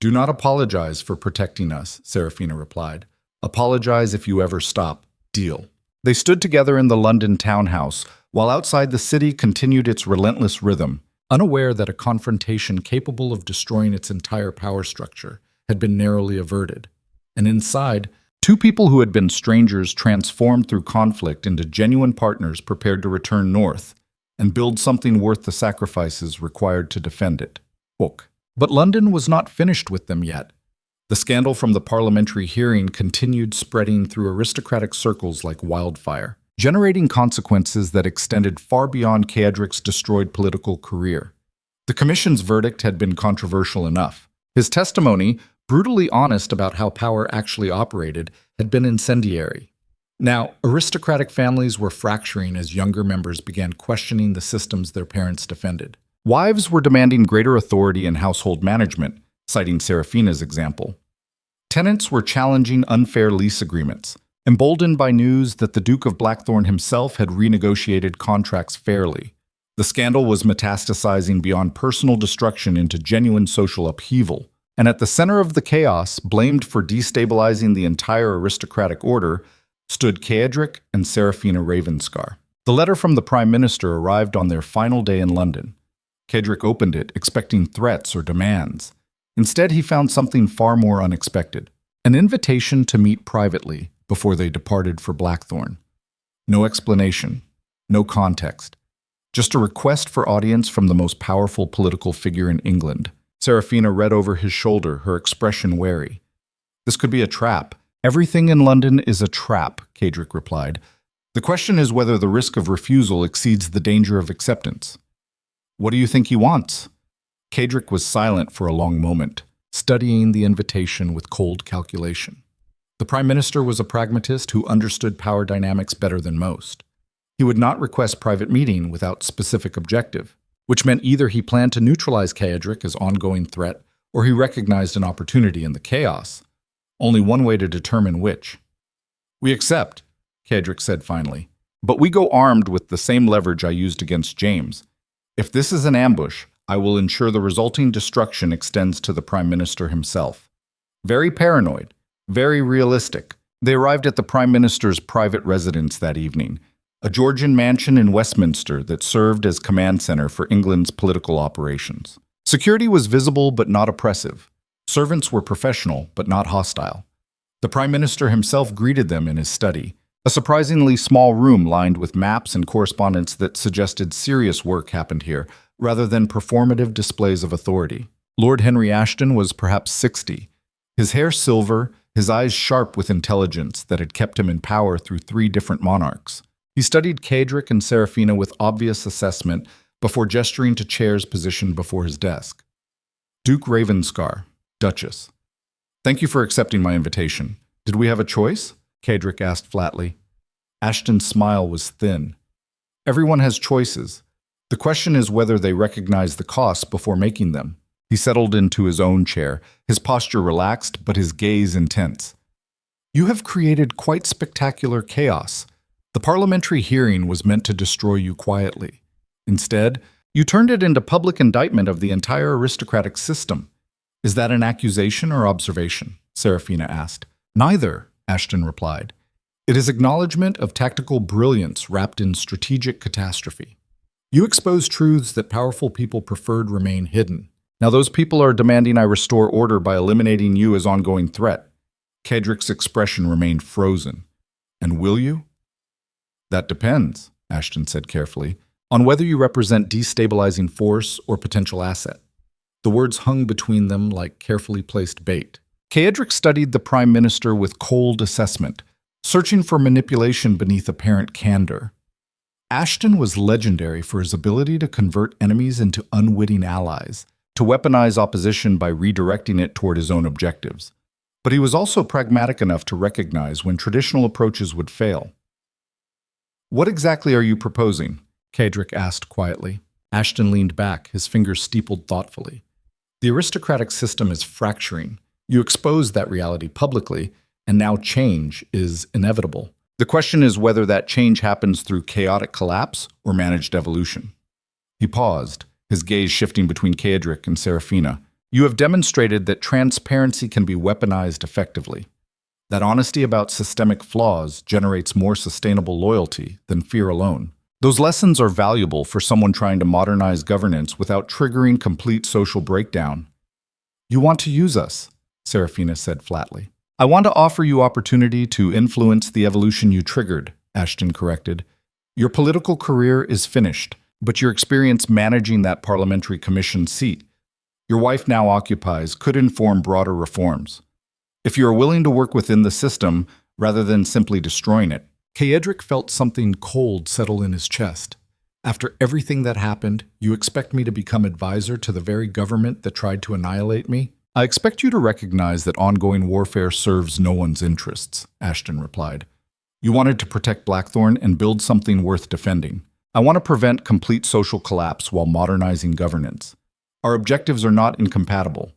A: "Do not apologize for protecting us," Seraphina replied. "Apologize if you ever stop. Deal." They stood together in the London townhouse, while outside the city continued its relentless rhythm, unaware that a confrontation capable of destroying its entire power structure had been narrowly averted. And inside, two people who had been strangers transformed through conflict into genuine partners prepared to return north and build something worth the sacrifices required to defend it. Book. But London was not finished with them yet. The scandal from the parliamentary hearing continued spreading through aristocratic circles like wildfire, generating consequences that extended far beyond Caedric's destroyed political career. The commission's verdict had been controversial enough. His testimony, brutally honest about how power actually operated, had been incendiary. Now, aristocratic families were fracturing as younger members began questioning the systems their parents defended. Wives were demanding greater authority in household management, citing Seraphina's example. Tenants were challenging unfair lease agreements, emboldened by news that the Duke of Blackthorne himself had renegotiated contracts fairly. The scandal was metastasizing beyond personal destruction into genuine social upheaval, and at the center of the chaos, blamed for destabilizing the entire aristocratic order, stood Caedric and Seraphina Ravenscar. The letter from the Prime Minister arrived on their final day in London. Caedric opened it, expecting threats or demands. Instead, he found something far more unexpected: an invitation to meet privately before they departed for Blackthorne. No explanation, no context, just a request for audience from the most powerful political figure in England. Seraphina read over his shoulder, her expression wary. "This could be a trap." "Everything in London is a trap," Caedric replied. "The question is whether the risk of refusal exceeds the danger of acceptance." "What do you think he wants?" Caedric was silent for a long moment, studying the invitation with cold calculation. The Prime Minister was a pragmatist who understood power dynamics better than most. He would not request private meeting without specific objective, which meant either he planned to neutralize Caedric as ongoing threat, or he recognized an opportunity in the chaos. Only one way to determine which. "We accept," Caedric said finally, "but we go armed with the same leverage I used against James. If this is an ambush, I will ensure the resulting destruction extends to the Prime Minister himself." Very paranoid, very realistic. They arrived at the Prime Minister's private residence that evening, a Georgian mansion in Westminster that served as command center for England's political operations. Security was visible but not oppressive. Servants were professional but not hostile. The Prime Minister himself greeted them in his study, a surprisingly small room lined with maps and correspondence that suggested serious work happened here, rather than performative displays of authority. Lord Henry Ashton was perhaps 60, his hair silver, his eyes sharp with intelligence that had kept him in power through 3 different monarchs. He studied Caedric and Seraphina with obvious assessment before gesturing to chairs positioned before his desk. "Duke Ravenscar, Duchess. Thank you for accepting my invitation. Did we have a choice?" Caedric asked flatly. Ashton's smile was thin. "Everyone has choices. The question is whether they recognize the costs before making them." He settled into his own chair, his posture relaxed but his gaze intense. "You have created quite spectacular chaos. The parliamentary hearing was meant to destroy you quietly. Instead, you turned it into public indictment of the entire aristocratic system. Is that an accusation or observation?" Seraphina asked. "Neither," Ashton replied. "It is acknowledgement of tactical brilliance wrapped in strategic catastrophe. You expose truths that powerful people preferred remain hidden. Now those people are demanding I restore order by eliminating you as ongoing threat." Caedric's expression remained frozen. "And will you?" "That depends," Ashton said carefully, "on whether you represent destabilizing force or potential asset." The words hung between them like carefully placed bait. Caedric studied the Prime Minister with cold assessment, searching for manipulation beneath apparent candor. Ashton was legendary for his ability to convert enemies into unwitting allies, to to weaponize opposition by redirecting it toward his own objectives. But he was also pragmatic enough to recognize when traditional approaches would fail. "What exactly are you proposing?" Caedric asked quietly. Ashton leaned back, his fingers steepled thoughtfully. "The aristocratic system is fracturing. You exposed that reality publicly, and now change is inevitable. The question is whether that change happens through chaotic collapse or managed evolution." He paused, his gaze shifting between Caedric and Seraphina. "You have demonstrated that transparency can be weaponized effectively. That honesty about systemic flaws generates more sustainable loyalty than fear alone. Those lessons are valuable for someone trying to modernize governance without triggering complete social breakdown." "You want to use us," Seraphina said flatly. "I want to offer you opportunity to influence the evolution you triggered," Ashton corrected. "Your political career is finished, but your experience managing that parliamentary commission seat your wife now occupies could inform broader reforms. If you are willing to work within the system rather than simply destroying it." Caedric felt something cold settle in his chest. "After everything that happened, you expect me to become advisor to the very government that tried to annihilate me?" "I expect you to recognize that ongoing warfare serves no one's interests," Ashton replied. "You wanted to protect Blackthorne and build something worth defending. I want to prevent complete social collapse while modernizing governance. Our objectives are not incompatible."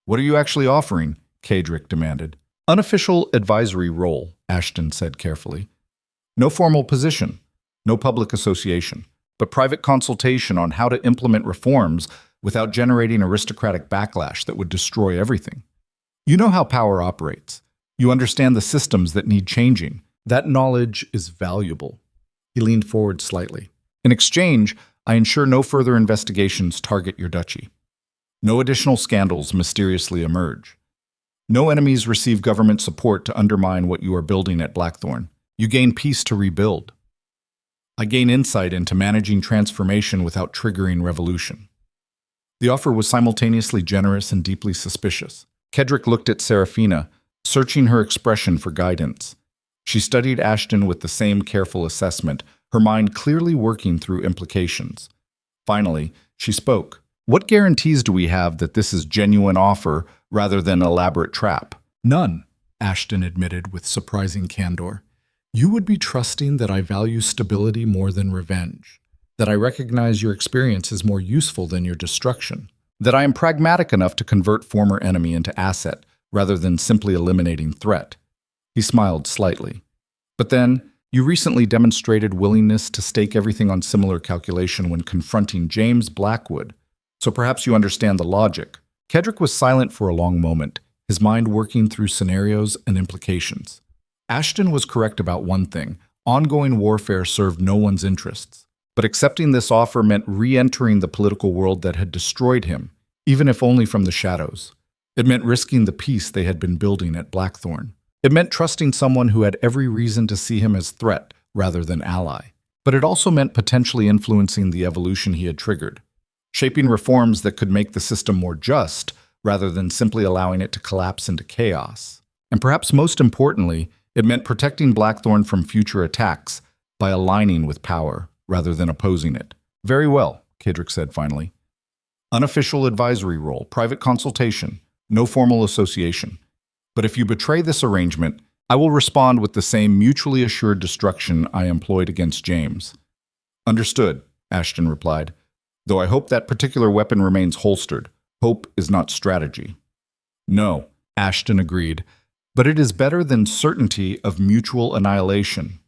A: "What are you actually offering?" Caedric demanded. "Unofficial advisory role," Ashton said carefully. "No formal position, no public association, but private consultation on how to implement reforms without generating aristocratic backlash that would destroy everything. You know how power operates. You understand the systems that need changing. That knowledge is valuable." He leaned forward slightly. "In exchange, I ensure no further investigations target your duchy. No additional scandals mysteriously emerge. No enemies receive government support to undermine what you are building at Blackthorne. You gain peace to rebuild. I gain insight into managing transformation without triggering revolution." The offer was simultaneously generous and deeply suspicious. Caedric looked at Seraphina, searching her expression for guidance. She studied Ashton with the same careful assessment, her mind clearly working through implications. Finally, she spoke. "What guarantees do we have that this is genuine offer rather than an elaborate trap?" "None," Ashton admitted with surprising candor. "You would be trusting that I value stability more than revenge, that I recognize your experience is more useful than your destruction, that I am pragmatic enough to convert former enemy into asset rather than simply eliminating threat." He smiled slightly. "But then, you recently demonstrated willingness to stake everything on similar calculation when confronting James Blackwood, so perhaps you understand the logic." Caedric was silent for a long moment, his mind working through scenarios and implications. Ashton was correct about one thing: ongoing warfare served no one's interests. But accepting this offer meant re-entering the political world that had destroyed him, even if only from the shadows. It meant risking the peace they had been building at Blackthorne. It meant trusting someone who had every reason to see him as threat rather than ally. But it also meant potentially influencing the evolution he had triggered, shaping reforms that could make the system more just rather than simply allowing it to collapse into chaos. And perhaps most importantly, it meant protecting Blackthorne from future attacks by aligning with power rather than opposing it. "Very well," Caedric said finally. "Unofficial advisory role, private consultation, no formal association. But if you betray this arrangement, I will respond with the same mutually assured destruction I employed against James." "Understood," Ashton replied, "though I hope that particular weapon remains holstered. Hope is not strategy." "No," Ashton agreed, "but it is better than certainty of mutual annihilation."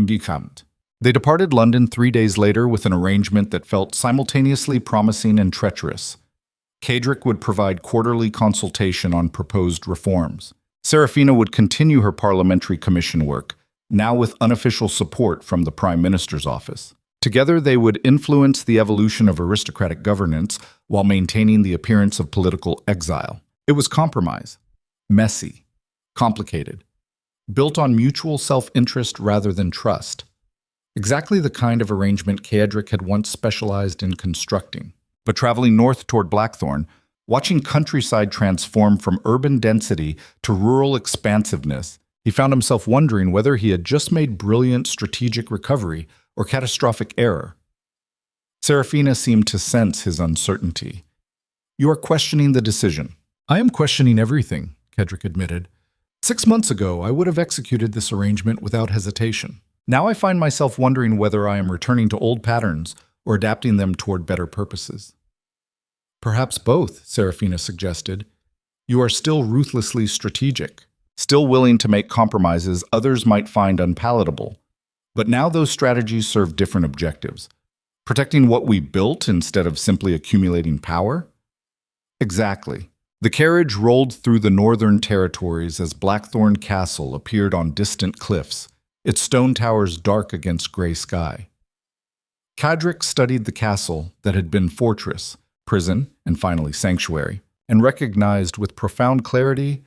A: Become. They departed London 3 days later with an arrangement that felt simultaneously promising and treacherous. Caedric would provide quarterly consultation on proposed reforms. Seraphina would continue her parliamentary commission work, now with unofficial support from the Prime Minister's office. Together they would influence the evolution of aristocratic governance while maintaining the appearance of political exile. It was compromise, messy, complicated, built on mutual self-interest rather than trust. Exactly the kind of arrangement Caedric had once specialized in constructing. But traveling north toward Blackthorne, watching countryside transform from urban density to rural expansiveness, he found himself wondering whether he had just made brilliant strategic recovery or catastrophic error. Seraphina seemed to sense his uncertainty. "You are questioning the decision." "I am questioning everything," Caedric admitted. 6 months ago, I would have executed this arrangement without hesitation. Now I find myself wondering whether I am returning to old patterns or adapting them toward better purposes. "Perhaps both," Seraphina suggested. "You are still ruthlessly strategic, still willing to make compromises others might find unpalatable. But now those strategies serve different objectives. Protecting what we built instead of simply accumulating power?" "Exactly." The carriage rolled through the northern territories as Blackthorne Castle appeared on distant cliffs, its stone towers dark against gray sky. Caedric studied the castle that had been fortress, prison, and finally sanctuary, and recognized with profound clarity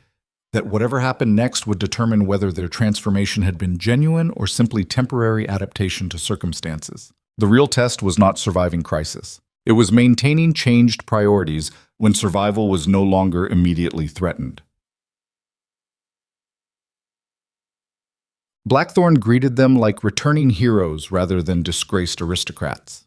A: that whatever happened next would determine whether their transformation had been genuine or simply temporary adaptation to circumstances. The real test was not surviving crisis. It was maintaining changed priorities when survival was no longer immediately threatened. Blackthorne greeted them like returning heroes rather than disgraced aristocrats.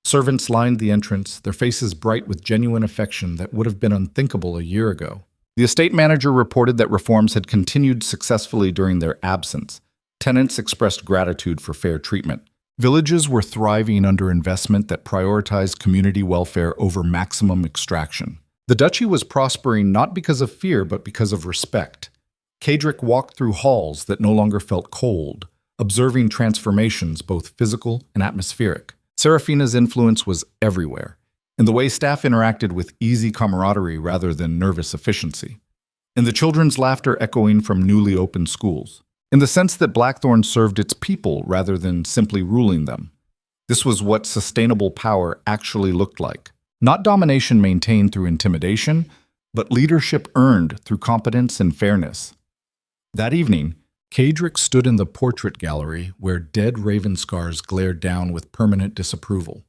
A: Servants lined the entrance, their faces bright with genuine affection that would have been unthinkable a year ago. The estate manager reported that reforms had continued successfully during their absence. Tenants expressed gratitude for fair treatment. Villages were thriving under investment that prioritized community welfare over maximum extraction. The duchy was prospering not because of fear, but because of respect. Caedric walked through halls that no longer felt cold, observing transformations both physical and atmospheric. Seraphina's influence was everywhere, in the way staff interacted with easy camaraderie rather than nervous efficiency, in the children's laughter echoing from newly opened schools, in the sense that Blackthorne served its people rather than simply ruling them. This was what sustainable power actually looked like. Not domination maintained through intimidation, but leadership earned through competence and fairness. That evening, Caedric stood in the portrait gallery where dead Ravenscars glared down with permanent disapproval.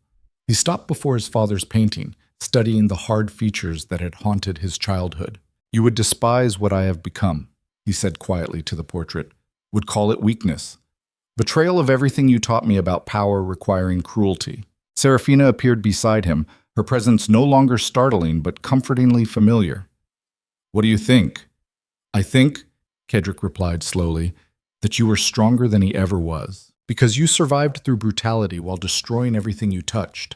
A: He stopped before his father's painting, studying the hard features that had haunted his childhood. "You would despise what I have become," he said quietly to the portrait, "would call it weakness. Betrayal of everything you taught me about power requiring cruelty." Seraphina appeared beside him, her presence no longer startling but comfortingly familiar. "What do you think?" "I think," Caedric replied slowly, "that you were stronger than he ever was, because you survived through brutality while destroying everything you touched.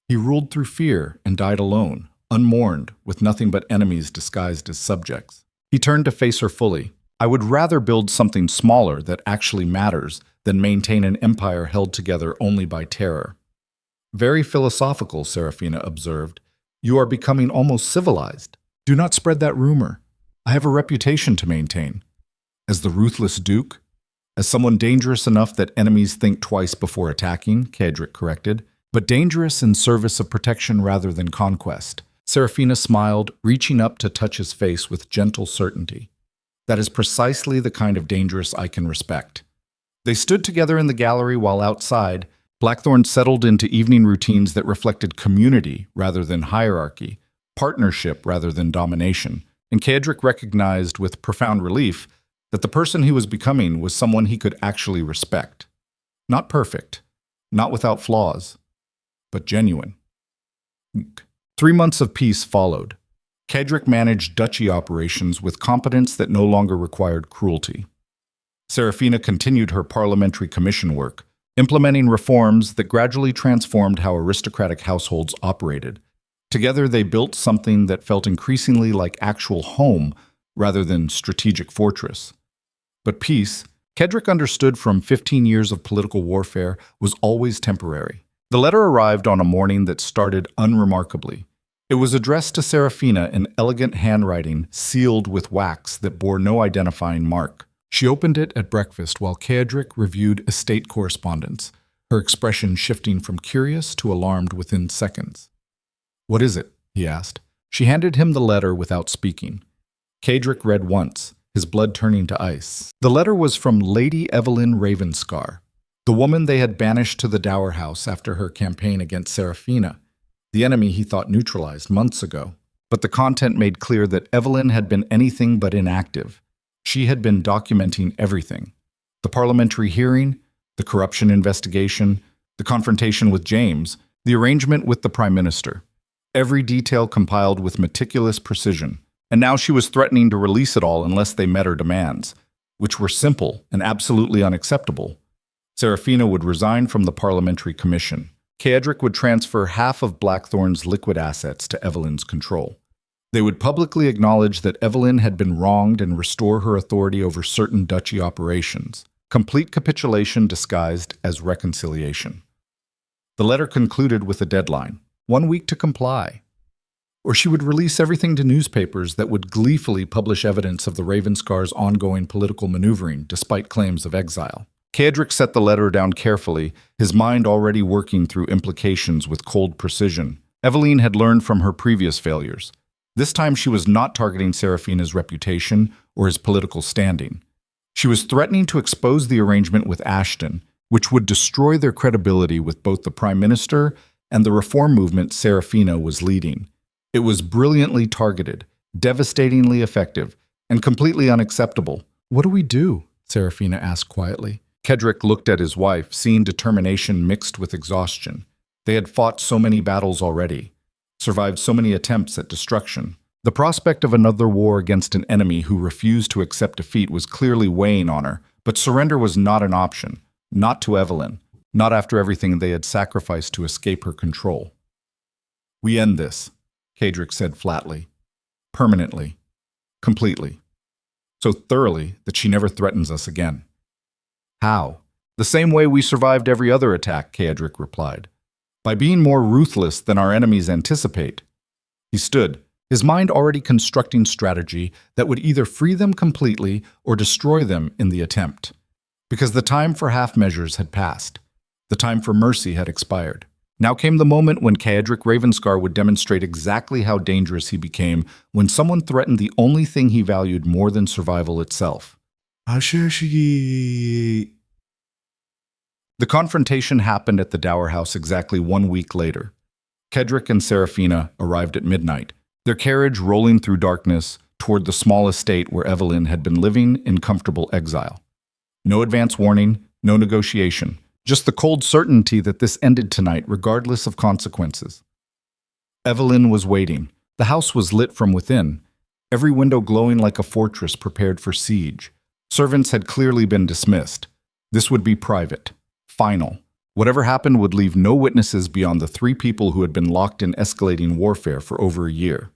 A: He ruled through fear and died alone, unmourned, with nothing but enemies disguised as subjects." He turned to face her fully. "I would rather build something smaller that actually matters than maintain an empire held together only by terror." "Very philosophical," Seraphina observed. "You are becoming almost civilized." "Do not spread that rumor. I have a reputation to maintain. As the ruthless duke? As someone dangerous enough that enemies think twice before attacking," Caedric corrected, "but dangerous in service of protection rather than conquest." Seraphina smiled, reaching up to touch his face with gentle certainty. "That is precisely the kind of dangerous I can respect." They stood together in the gallery while outside, Blackthorne settled into evening routines that reflected community rather than hierarchy, partnership rather than domination, and Caedric recognized with profound relief that the person he was becoming was someone he could actually respect. Not perfect, not without flaws, but genuine. 3 months of peace followed. Caedric managed duchy operations with competence that no longer required cruelty. Seraphina continued her parliamentary commission work, implementing reforms that gradually transformed how aristocratic households operated. Together they built something that felt increasingly like actual home rather than strategic fortress. But peace, Caedric understood from 15 years of political warfare, was always temporary. The letter arrived on a morning that started unremarkably. It was addressed to Seraphina in elegant handwriting, sealed with wax that bore no identifying mark. She opened it at breakfast while Caedric reviewed estate correspondence, her expression shifting from curious to alarmed within seconds. "What is it?" he asked. She handed him the letter without speaking. Caedric read once, his blood turning to ice. The letter was from Lady Evelyn Ravenscar, the woman they had banished to the dower house after her campaign against Seraphina, the enemy he thought neutralized months ago. But the content made clear that Evelyn had been anything but inactive. She had been documenting everything. The parliamentary hearing, the corruption investigation, the confrontation with James, The arrangement with the Prime Minister. Every detail compiled with meticulous precision. And now she was threatening to release it all unless they met her demands, which were simple and absolutely unacceptable. Seraphina would resign from the Parliamentary Commission. Caedric would transfer half of Blackthorne's liquid assets to Evelyn's control. They would publicly acknowledge that Evelyn had been wronged and restore her authority over certain duchy operations. Complete capitulation disguised as reconciliation. The letter concluded with a deadline, 1 week to comply. Or she would release everything to newspapers that would gleefully publish evidence of the Ravenscar's ongoing political maneuvering despite claims of exile. Caedric set the letter down carefully, his mind already working through implications with cold precision. Evelyn had learned from her previous failures. This time she was not targeting Seraphina's reputation or his political standing. She was threatening to expose the arrangement with Ashton, which would destroy their credibility with both the Prime Minister and the reform movement Seraphina was leading. It was brilliantly targeted, devastatingly effective, and completely unacceptable. "What do we do?" Seraphina asked quietly. Caedric looked at his wife, seeing determination mixed with exhaustion. They had fought so many battles already, survived so many attempts at destruction. The prospect of another war against an enemy who refused to accept defeat was clearly weighing on her, but surrender was not an option, not to Evelyn, not after everything they had sacrificed to escape her control. "We end this," Caedric said flatly, permanently, completely, so thoroughly that she never threatens us again. "How?" "The same way we survived every other attack," Caedric replied. "By being more ruthless than our enemies anticipate." He stood, his mind already constructing strategy that would either free them completely or destroy them in the attempt. Because the time for half measures had passed. The time for mercy had expired. Now came the moment when Caedric Ravenscar would demonstrate exactly how dangerous he became when someone threatened the only thing he valued more than survival itself. The confrontation happened at the Dower House exactly 1 week later. Caedric and Seraphina arrived at midnight, their carriage rolling through darkness toward the small estate where Evelyn had been living in comfortable exile. No advance warning, no negotiation, just the cold certainty that this ended tonight regardless of consequences. Evelyn was waiting. The house was lit from within, every window glowing like a fortress prepared for siege. Servants had clearly been dismissed. This would be private, final. Whatever happened would leave no witnesses beyond the 3 people who had been locked in escalating warfare for over a year.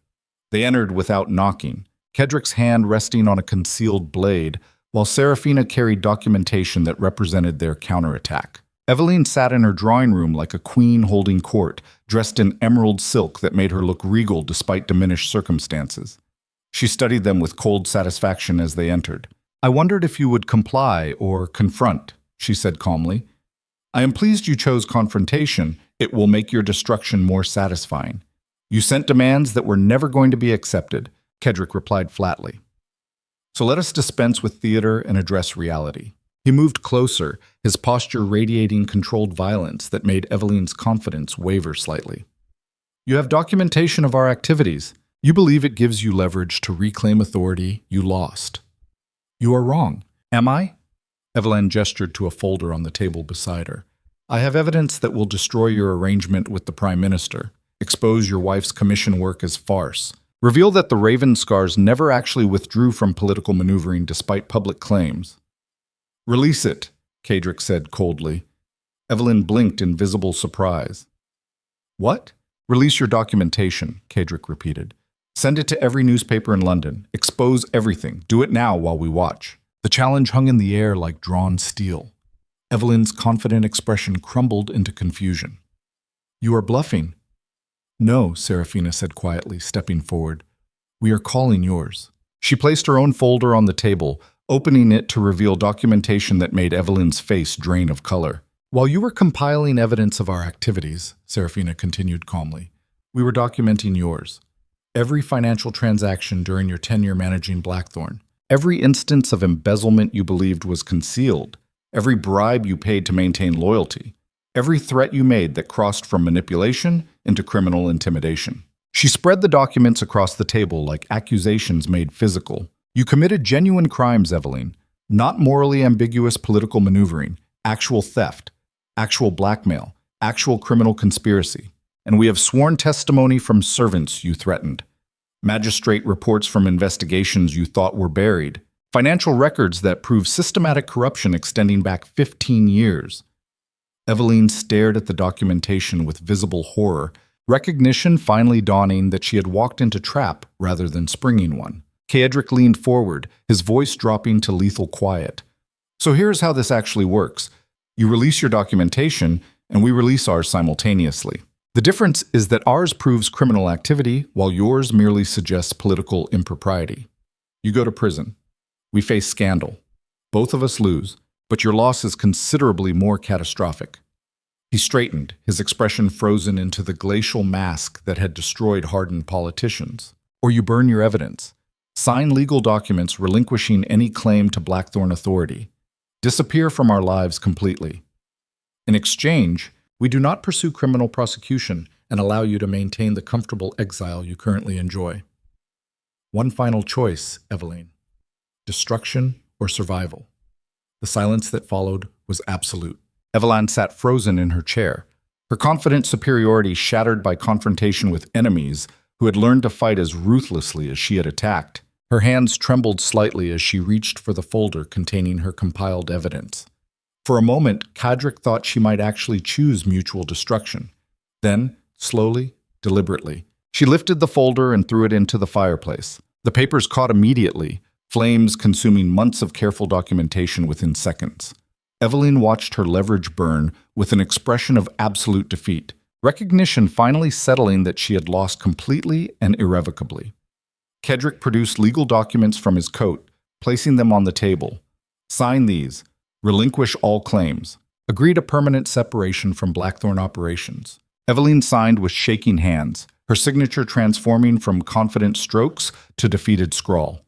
A: They entered without knocking, Caedric's hand resting on a concealed blade, while Seraphina carried documentation that represented their counterattack. Evelyn sat in her drawing room like a queen holding court, dressed in emerald silk that made her look regal despite diminished circumstances. She studied them with cold satisfaction as they entered. "I wondered if you would comply or confront," she said calmly. "I am pleased you chose confrontation. It will make your destruction more satisfying. You sent demands that were never going to be accepted," Caedric replied flatly. "So let us dispense with theater and address reality." He moved closer, his posture radiating controlled violence that made Evelyn's confidence waver slightly. "You have documentation of our activities. You believe it gives you leverage to reclaim authority you lost. You are wrong. Am I?" Evelyn gestured to a folder on the table beside her. "I have evidence that will destroy your arrangement with the Prime Minister, expose your wife's commission work as farce, reveal that the Ravenscars never actually withdrew from political maneuvering despite public claims." "Release it," Caedric said coldly. Evelyn blinked in visible surprise. "What?" "Release your documentation," Caedric repeated. "Send it to every newspaper in London. Expose everything. Do it now while we watch." The challenge hung in the air like drawn steel. Evelyn's confident expression crumbled into confusion. "You are bluffing." "No," Seraphina said quietly, stepping forward. "We are calling yours." She placed her own folder on the table, opening it to reveal documentation that made Evelyn's face drain of color. "While you were compiling evidence of our activities," Seraphina continued calmly, "we were documenting yours. Every financial transaction during your tenure managing Blackthorne, every instance of embezzlement you believed was concealed, every bribe you paid to maintain loyalty, every threat you made that crossed from manipulation into criminal intimidation." She spread the documents across the table like accusations made physical. "You committed genuine crimes, Evelyn, not morally ambiguous political maneuvering, actual theft, actual blackmail, actual criminal conspiracy. And we have sworn testimony from servants you threatened, magistrate reports from investigations you thought were buried, financial records that prove systematic corruption extending back 15 years. Eveline stared at the documentation with visible horror, recognition finally dawning that she had walked into a trap rather than springing one. Caedric leaned forward, his voice dropping to lethal quiet. So here's how this actually works. You release your documentation, and we release ours simultaneously. The difference is that ours proves criminal activity, while yours merely suggests political impropriety. You go to prison. We face scandal. Both of us lose, but your loss is considerably more catastrophic. He straightened, his expression frozen into the glacial mask that had destroyed hardened politicians. Or you burn your evidence. Sign legal documents relinquishing any claim to Blackthorne authority. Disappear from our lives completely. In exchange, we do not pursue criminal prosecution and allow you to maintain the comfortable exile you currently enjoy. One final choice, Eveline. Destruction or survival. The silence that followed was absolute. Eveline sat frozen in her chair, her confident superiority shattered by confrontation with enemies who had learned to fight as ruthlessly as she had attacked. Her hands trembled slightly as she reached for the folder containing her compiled evidence. For a moment, Caedric thought she might actually choose mutual destruction. Then, slowly, deliberately, she lifted the folder and threw it into the fireplace. The papers caught immediately, flames consuming months of careful documentation within seconds. Eveline watched her leverage burn with an expression of absolute defeat, recognition finally settling that she had lost completely and irrevocably. Caedric produced legal documents from his coat, placing them on the table. Sign these. Relinquish all claims. Agreed a permanent separation from Blackthorne operations. Eveline signed with shaking hands, her signature transforming from confident strokes to defeated scrawl.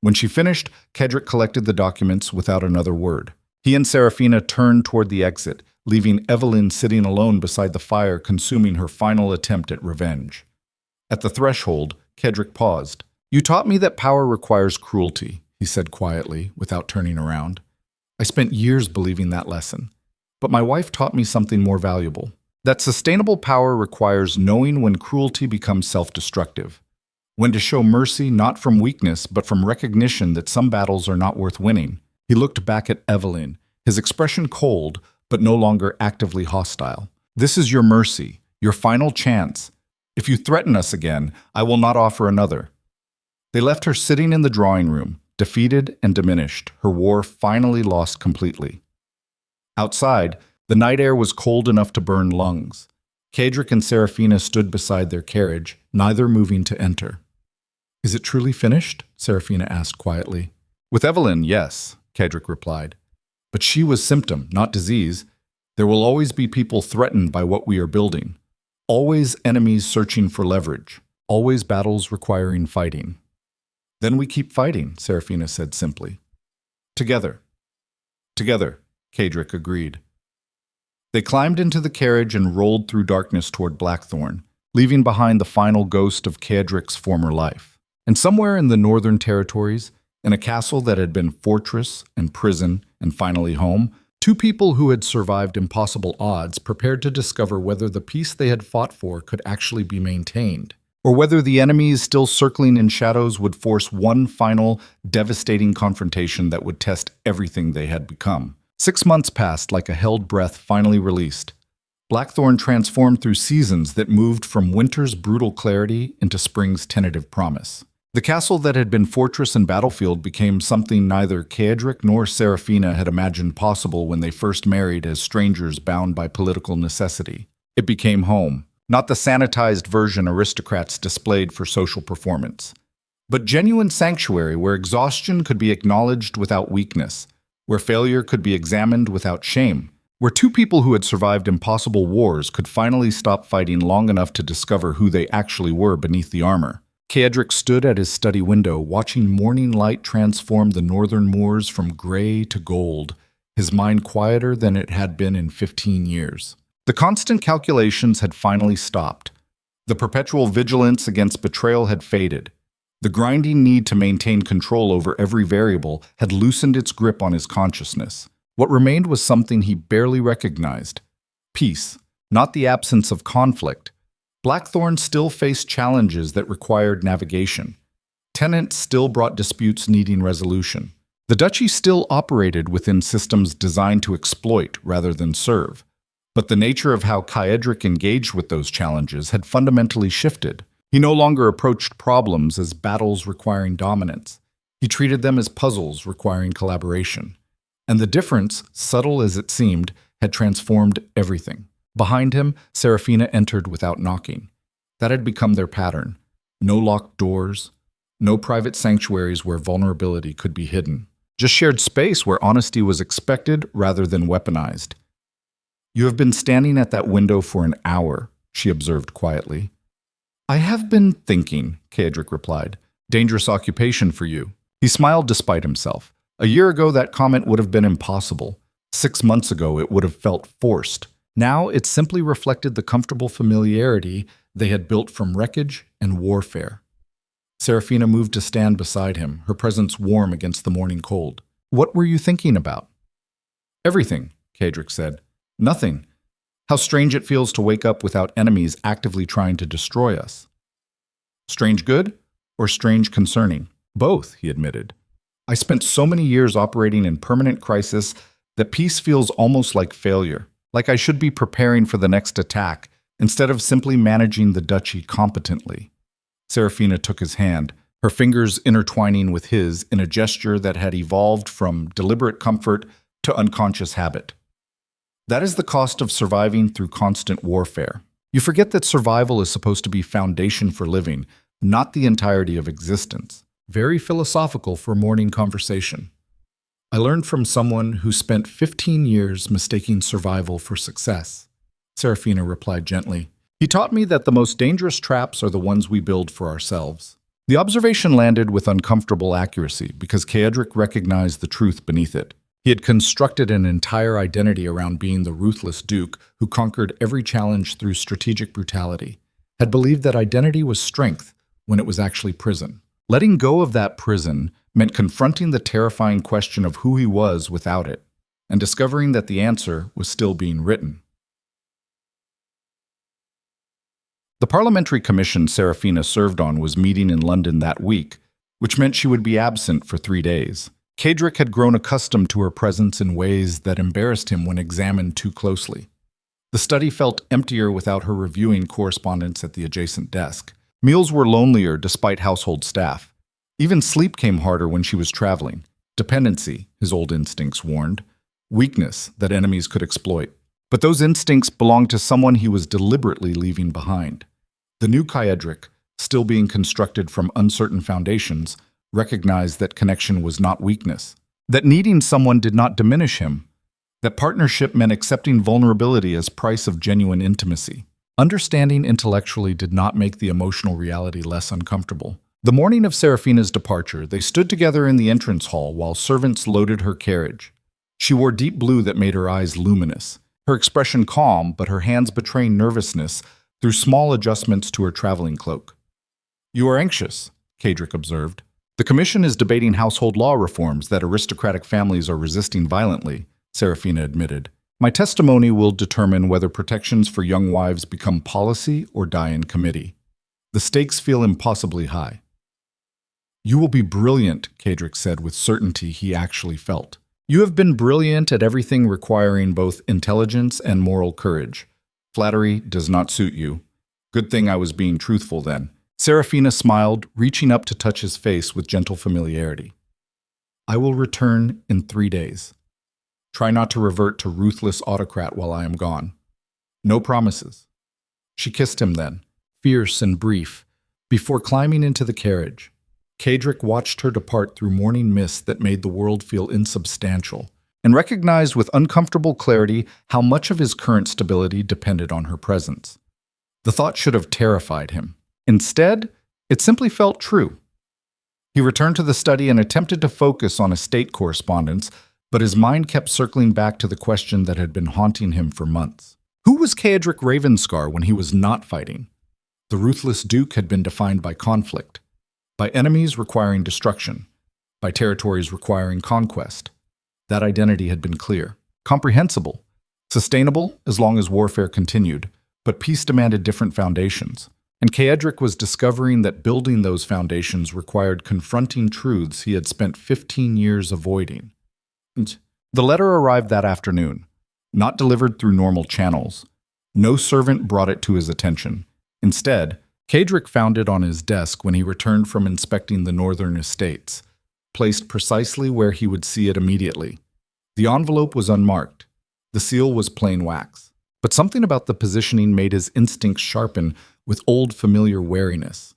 A: When she finished, Caedric collected the documents without another word. He and Seraphina turned toward the exit, leaving Eveline sitting alone beside the fire consuming her final attempt at revenge. At the threshold, Caedric paused. You taught me that power requires cruelty, he said quietly, without turning around. I spent years believing that lesson. But my wife taught me something more valuable. That sustainable power requires knowing when cruelty becomes self-destructive. When to show mercy not from weakness, but from recognition that some battles are not worth winning. He looked back at Eveline, his expression cold, but no longer actively hostile. This is your mercy, your final chance. If you threaten us again, I will not offer another. They left her sitting in the drawing room, defeated and diminished, her war finally lost completely. Outside, the night air was cold enough to burn lungs. Caedric and Seraphina stood beside their carriage, neither moving to enter. Is it truly finished? Seraphina asked quietly. With Eveline, yes, Caedric replied. But she was symptom, not disease. There will always be people threatened by what we are building. Always enemies searching for leverage. Always battles requiring fighting. Then we keep fighting, Seraphina said simply. Together. Together, Caedric agreed. They climbed into the carriage and rolled through darkness toward Blackthorne, leaving behind the final ghost of Caedric's former life. And somewhere in the northern territories, in a castle that had been fortress and prison and finally home, two people who had survived impossible odds prepared to discover whether the peace they had fought for could actually be maintained, or whether the enemies still circling in shadows would force one final, devastating confrontation that would test everything they had become. 6 months passed like a held breath finally released. Blackthorne transformed through seasons that moved from winter's brutal clarity into spring's tentative promise. The castle that had been fortress and battlefield became something neither Caedric nor Seraphina had imagined possible when they first married as strangers bound by political necessity. It became home, not the sanitized version aristocrats displayed for social performance, but genuine sanctuary where exhaustion could be acknowledged without weakness, where failure could be examined without shame, where two people who had survived impossible wars could finally stop fighting long enough to discover who they actually were beneath the armor. Caedric stood at his study window, watching morning light transform the northern moors from gray to gold, his mind quieter than it had been in 15 years. The constant calculations had finally stopped. The perpetual vigilance against betrayal had faded. The grinding need to maintain control over every variable had loosened its grip on his consciousness. What remained was something he barely recognized: peace, not the absence of conflict. Blackthorne still faced challenges that required navigation. Tenants still brought disputes needing resolution. The duchy still operated within systems designed to exploit rather than serve. But the nature of how Caedric engaged with those challenges had fundamentally shifted. He no longer approached problems as battles requiring dominance. He treated them as puzzles requiring collaboration. And the difference, subtle as it seemed, had transformed everything. Behind him, Seraphina entered without knocking. That had become their pattern. No locked doors, no private sanctuaries where vulnerability could be hidden. Just shared space where honesty was expected rather than weaponized. "You have been standing at that window for an hour," she observed quietly. "I have been thinking," Caedric replied. "Dangerous occupation for you." He smiled despite himself. A year ago, that comment would have been impossible. 6 months ago, it would have felt forced. Now, it simply reflected the comfortable familiarity they had built from wreckage and warfare. Seraphina moved to stand beside him, her presence warm against the morning cold. "What were you thinking about?" "Everything," Caedric said. "Nothing. How strange it feels to wake up without enemies actively trying to destroy us." "Strange good or strange concerning?" "Both," he admitted. "I spent so many years operating in permanent crisis that peace feels almost like failure, like I should be preparing for the next attack instead of simply managing the duchy competently." Seraphina took his hand, her fingers intertwining with his in a gesture that had evolved from deliberate comfort to unconscious habit. "That is the cost of surviving through constant warfare. You forget that survival is supposed to be foundation for living, not the entirety of existence." Very philosophical for morning conversation. "I learned from someone who spent 15 years mistaking survival for success," Seraphina replied gently. "He taught me that the most dangerous traps are the ones we build for ourselves." The observation landed with uncomfortable accuracy because Caedric recognized the truth beneath it. He had constructed an entire identity around being the ruthless duke who conquered every challenge through strategic brutality, had believed that identity was strength when it was actually prison. Letting go of that prison meant confronting the terrifying question of who he was without it, and discovering that the answer was still being written. The parliamentary commission Seraphina served on was meeting in London that week, which meant she would be absent for 3 days. Caedric had grown accustomed to her presence in ways that embarrassed him when examined too closely. The study felt emptier without her reviewing correspondence at the adjacent desk. Meals were lonelier despite household staff. Even sleep came harder when she was traveling. Dependency, his old instincts warned. Weakness that enemies could exploit. But those instincts belonged to someone he was deliberately leaving behind. The new Caedric, still being constructed from uncertain foundations, recognized that connection was not weakness. That needing someone did not diminish him. That partnership meant accepting vulnerability as price of genuine intimacy. Understanding intellectually did not make the emotional reality less uncomfortable. The morning of Seraphina's departure, they stood together in the entrance hall while servants loaded her carriage. She wore deep blue that made her eyes luminous, her expression calm, but her hands betraying nervousness through small adjustments to her traveling cloak. "You are anxious," Caedric observed. "The commission is debating household law reforms that aristocratic families are resisting violently," Seraphina admitted. "My testimony will determine whether protections for young wives become policy or die in committee. The stakes feel impossibly high." "You will be brilliant," Caedric said with certainty he actually felt. "You have been brilliant at everything requiring both intelligence and moral courage. Flattery does not suit you. Good thing I was being truthful then." Seraphina smiled, reaching up to touch his face with gentle familiarity. "I will return in 3 days. Try not to revert to ruthless autocrat while I am gone. No promises." She kissed him then, fierce and brief, before climbing into the carriage. Caedric watched her depart through morning mist that made the world feel insubstantial, and recognized with uncomfortable clarity how much of his current stability depended on her presence. The thought should have terrified him. Instead, it simply felt true. He returned to the study and attempted to focus on estate correspondence, but his mind kept circling back to the question that had been haunting him for months. Who was Caedric Ravenscar when he was not fighting? The ruthless duke had been defined by conflict, by enemies requiring destruction, by territories requiring conquest. That identity had been clear, comprehensible, Sustainable as long as warfare continued, but peace demanded different foundations. And Caedric was discovering that building those foundations required confronting truths he had spent 15 years avoiding. The letter arrived that afternoon, not delivered through normal channels. No servant brought it to his attention. Instead, Caedric found it on his desk when he returned from inspecting the northern estates, placed precisely where he would see it immediately. The envelope was unmarked. The seal was plain wax. But something about the positioning made his instincts sharpen with old familiar wariness.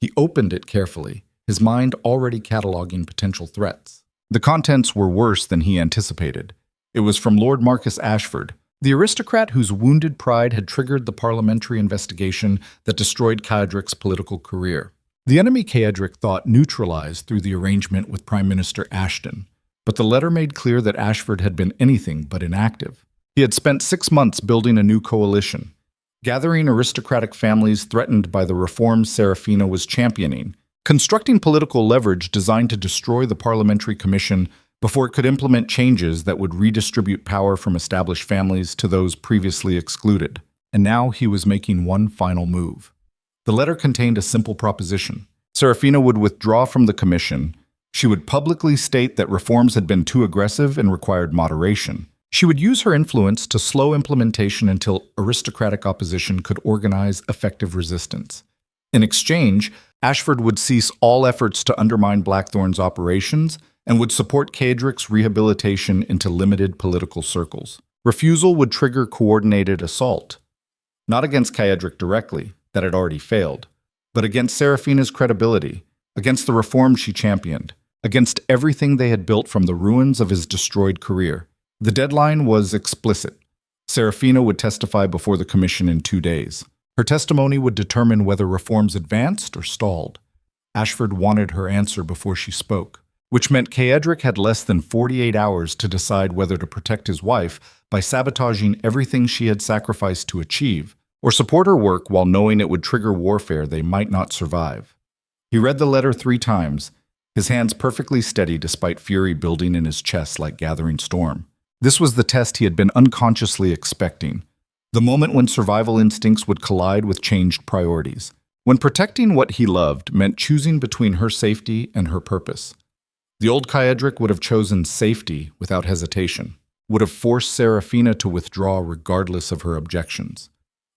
A: He opened it carefully, his mind already cataloging potential threats. The contents were worse than he anticipated. It was from Lord Marcus Ashford, the aristocrat whose wounded pride had triggered the parliamentary investigation that destroyed Caedric's political career. The enemy Caedric thought neutralized through the arrangement with Prime Minister Ashton, but the letter made clear that Ashford had been anything but inactive. He had spent 6 months building a new coalition, gathering aristocratic families threatened by the reforms Seraphina was championing, constructing political leverage designed to destroy the parliamentary commission before it could implement changes that would redistribute power from established families to those previously excluded. And now he was making one final move. The letter contained a simple proposition. Seraphina would withdraw from the commission. She would publicly state that reforms had been too aggressive and required moderation. She would use her influence to slow implementation until aristocratic opposition could organize effective resistance. In exchange, Ashford would cease all efforts to undermine Blackthorne's operations and would support Caedric's rehabilitation into limited political circles. Refusal would trigger coordinated assault, not against Caedric directly, that had already failed, but against Seraphina's credibility, against the reforms she championed, against everything they had built from the ruins of his destroyed career. The deadline was explicit. Seraphina would testify before the commission in 2 days. Her testimony would determine whether reforms advanced or stalled. Ashford wanted her answer before she spoke, which meant Caedric had less than 48 hours to decide whether to protect his wife by sabotaging everything she had sacrificed to achieve, or support her work while knowing it would trigger warfare they might not survive. He read the letter 3 times, his hands perfectly steady despite fury building in his chest like gathering storm. This was the test he had been unconsciously expecting, the moment when survival instincts would collide with changed priorities, when protecting what he loved meant choosing between her safety and her purpose. The old Caedric would have chosen safety without hesitation, would have forced Seraphina to withdraw regardless of her objections,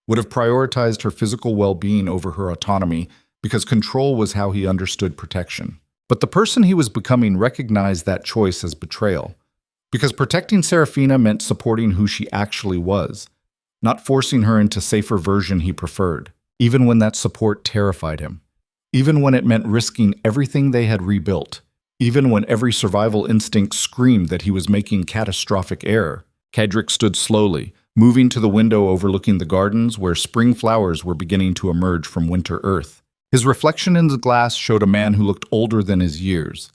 A: would have prioritized her physical well-being over her autonomy because control was how he understood protection. But the person he was becoming recognized that choice as betrayal, because protecting Seraphina meant supporting who she actually was, not forcing her into safer version he preferred, even when that support terrified him, even when it meant risking everything they had rebuilt, even when every survival instinct screamed that he was making catastrophic error. Caedric stood slowly, moving to the window overlooking the gardens where spring flowers were beginning to emerge from winter earth. His reflection in the glass showed a man who looked older than his years,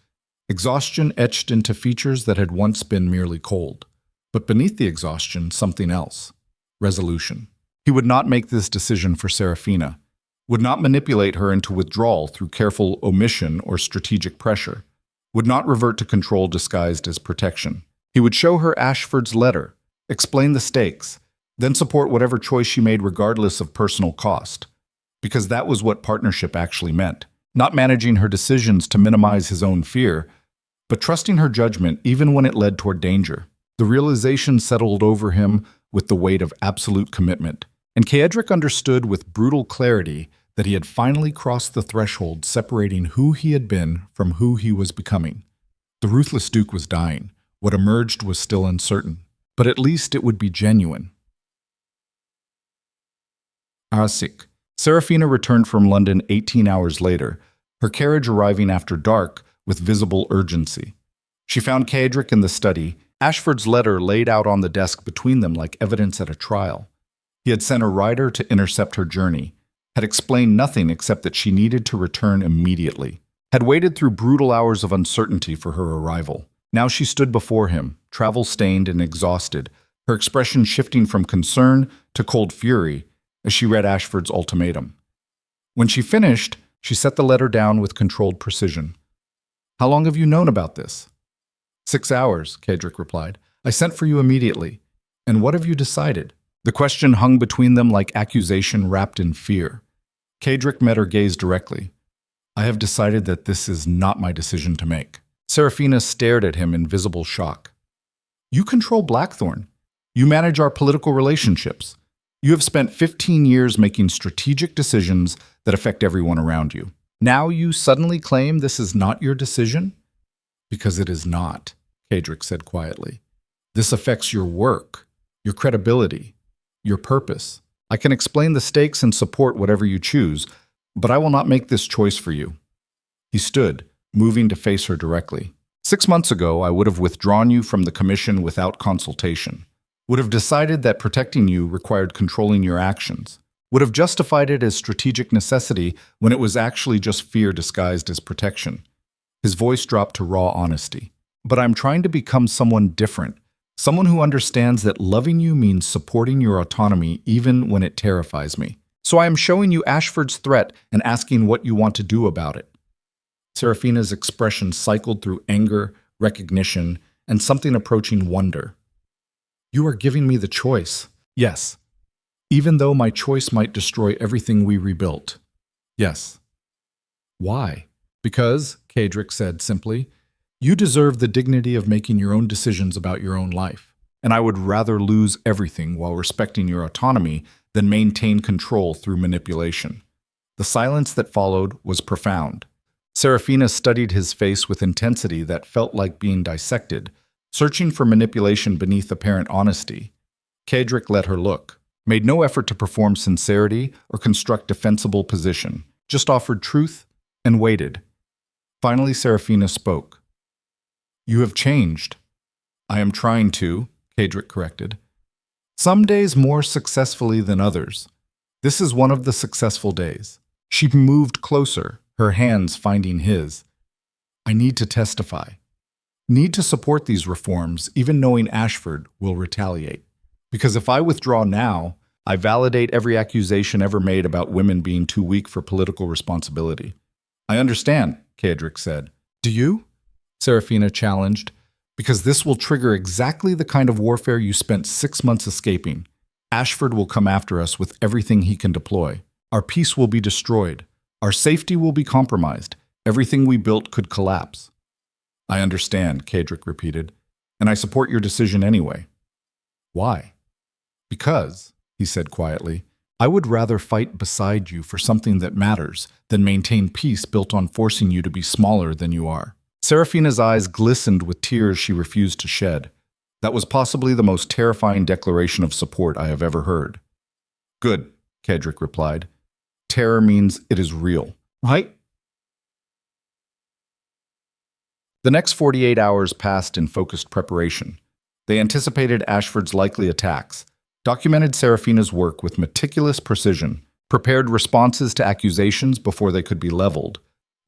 A: exhaustion etched into features that had once been merely cold. But beneath the exhaustion, something else. Resolution. He would not make this decision for Seraphina, would not manipulate her into withdrawal through careful omission or strategic pressure, would not revert to control disguised as protection. He would show her Ashford's letter, explain the stakes, then support whatever choice she made regardless of personal cost, because that was what partnership actually meant. Not managing her decisions to minimize his own fear, but trusting her judgment even when it led toward danger. The realization settled over him with the weight of absolute commitment, and Caedric understood with brutal clarity that he had finally crossed the threshold separating who he had been from who he was becoming. The ruthless Duke was dying. What emerged was still uncertain, but at least it would be genuine. Asik. Seraphina returned from London 18 hours later, her carriage arriving after dark with visible urgency. She found Caedric in the study, Ashford's letter laid out on the desk between them like evidence at a trial. He had sent a rider to intercept her journey, had explained nothing except that she needed to return immediately, had waited through brutal hours of uncertainty for her arrival. Now she stood before him, travel-stained and exhausted, her expression shifting from concern to cold fury as she read Ashford's ultimatum. When she finished, she set the letter down with controlled precision. "How long have you known about this?" 6 hours, Caedric replied. "I sent for you immediately. And what have you decided? The question hung between them like accusation wrapped in fear. Caedric met her gaze directly. I have decided that this is not my decision to make. Seraphina stared at him in visible shock. You control Blackthorne. You manage our political relationships. You have spent 15 years making strategic decisions that affect everyone around you. Now you suddenly claim this is not your decision? Because it is not, Caedric said quietly. This affects your work, your credibility, your purpose. I can explain the stakes and support whatever you choose, but I will not make this choice for you. He stood, moving to face her directly. 6 months ago, I would have withdrawn you from the commission without consultation, would have decided that protecting you required controlling your actions, would have justified it as strategic necessity when it was actually just fear disguised as protection. His voice dropped to raw honesty. But I'm trying to become someone different, someone who understands that loving you means supporting your autonomy even when it terrifies me. So I am showing you Ashford's threat and asking what you want to do about it. Seraphina's expression cycled through anger, recognition, and something approaching wonder. You are giving me the choice. Yes. Even though my choice might destroy everything we rebuilt. Yes. Why? Because, Caedric said simply, you deserve the dignity of making your own decisions about your own life, and I would rather lose everything while respecting your autonomy than maintain control through manipulation. The silence that followed was profound. Seraphina studied his face with intensity that felt like being dissected, searching for manipulation beneath apparent honesty. Caedric let her look, made no effort to perform sincerity or construct defensible position, just offered truth and waited. Finally, Seraphina spoke. You have changed. I am trying to, Caedric corrected. Some days more successfully than others. This is one of the successful days. She moved closer, her hands finding his. I need to testify. Need to support these reforms, even knowing Ashford will retaliate. Because if I withdraw now, I validate every accusation ever made about women being too weak for political responsibility. I understand, Caedric said. Do you? Seraphina challenged. Because this will trigger exactly the kind of warfare you spent 6 months escaping. Ashford will come after us with everything he can deploy. Our peace will be destroyed. Our safety will be compromised. Everything we built could collapse. I understand, Caedric repeated, and I support your decision anyway. Why? Because, he said quietly, I would rather fight beside you for something that matters than maintain peace built on forcing you to be smaller than you are. Seraphina's eyes glistened with tears she refused to shed. That was possibly the most terrifying declaration of support I have ever heard. Good, Caedric replied. Terror means it is real. Right? The next 48 hours passed in focused preparation. They anticipated Ashford's likely attacks, documented Seraphina's work with meticulous precision, prepared responses to accusations before they could be leveled,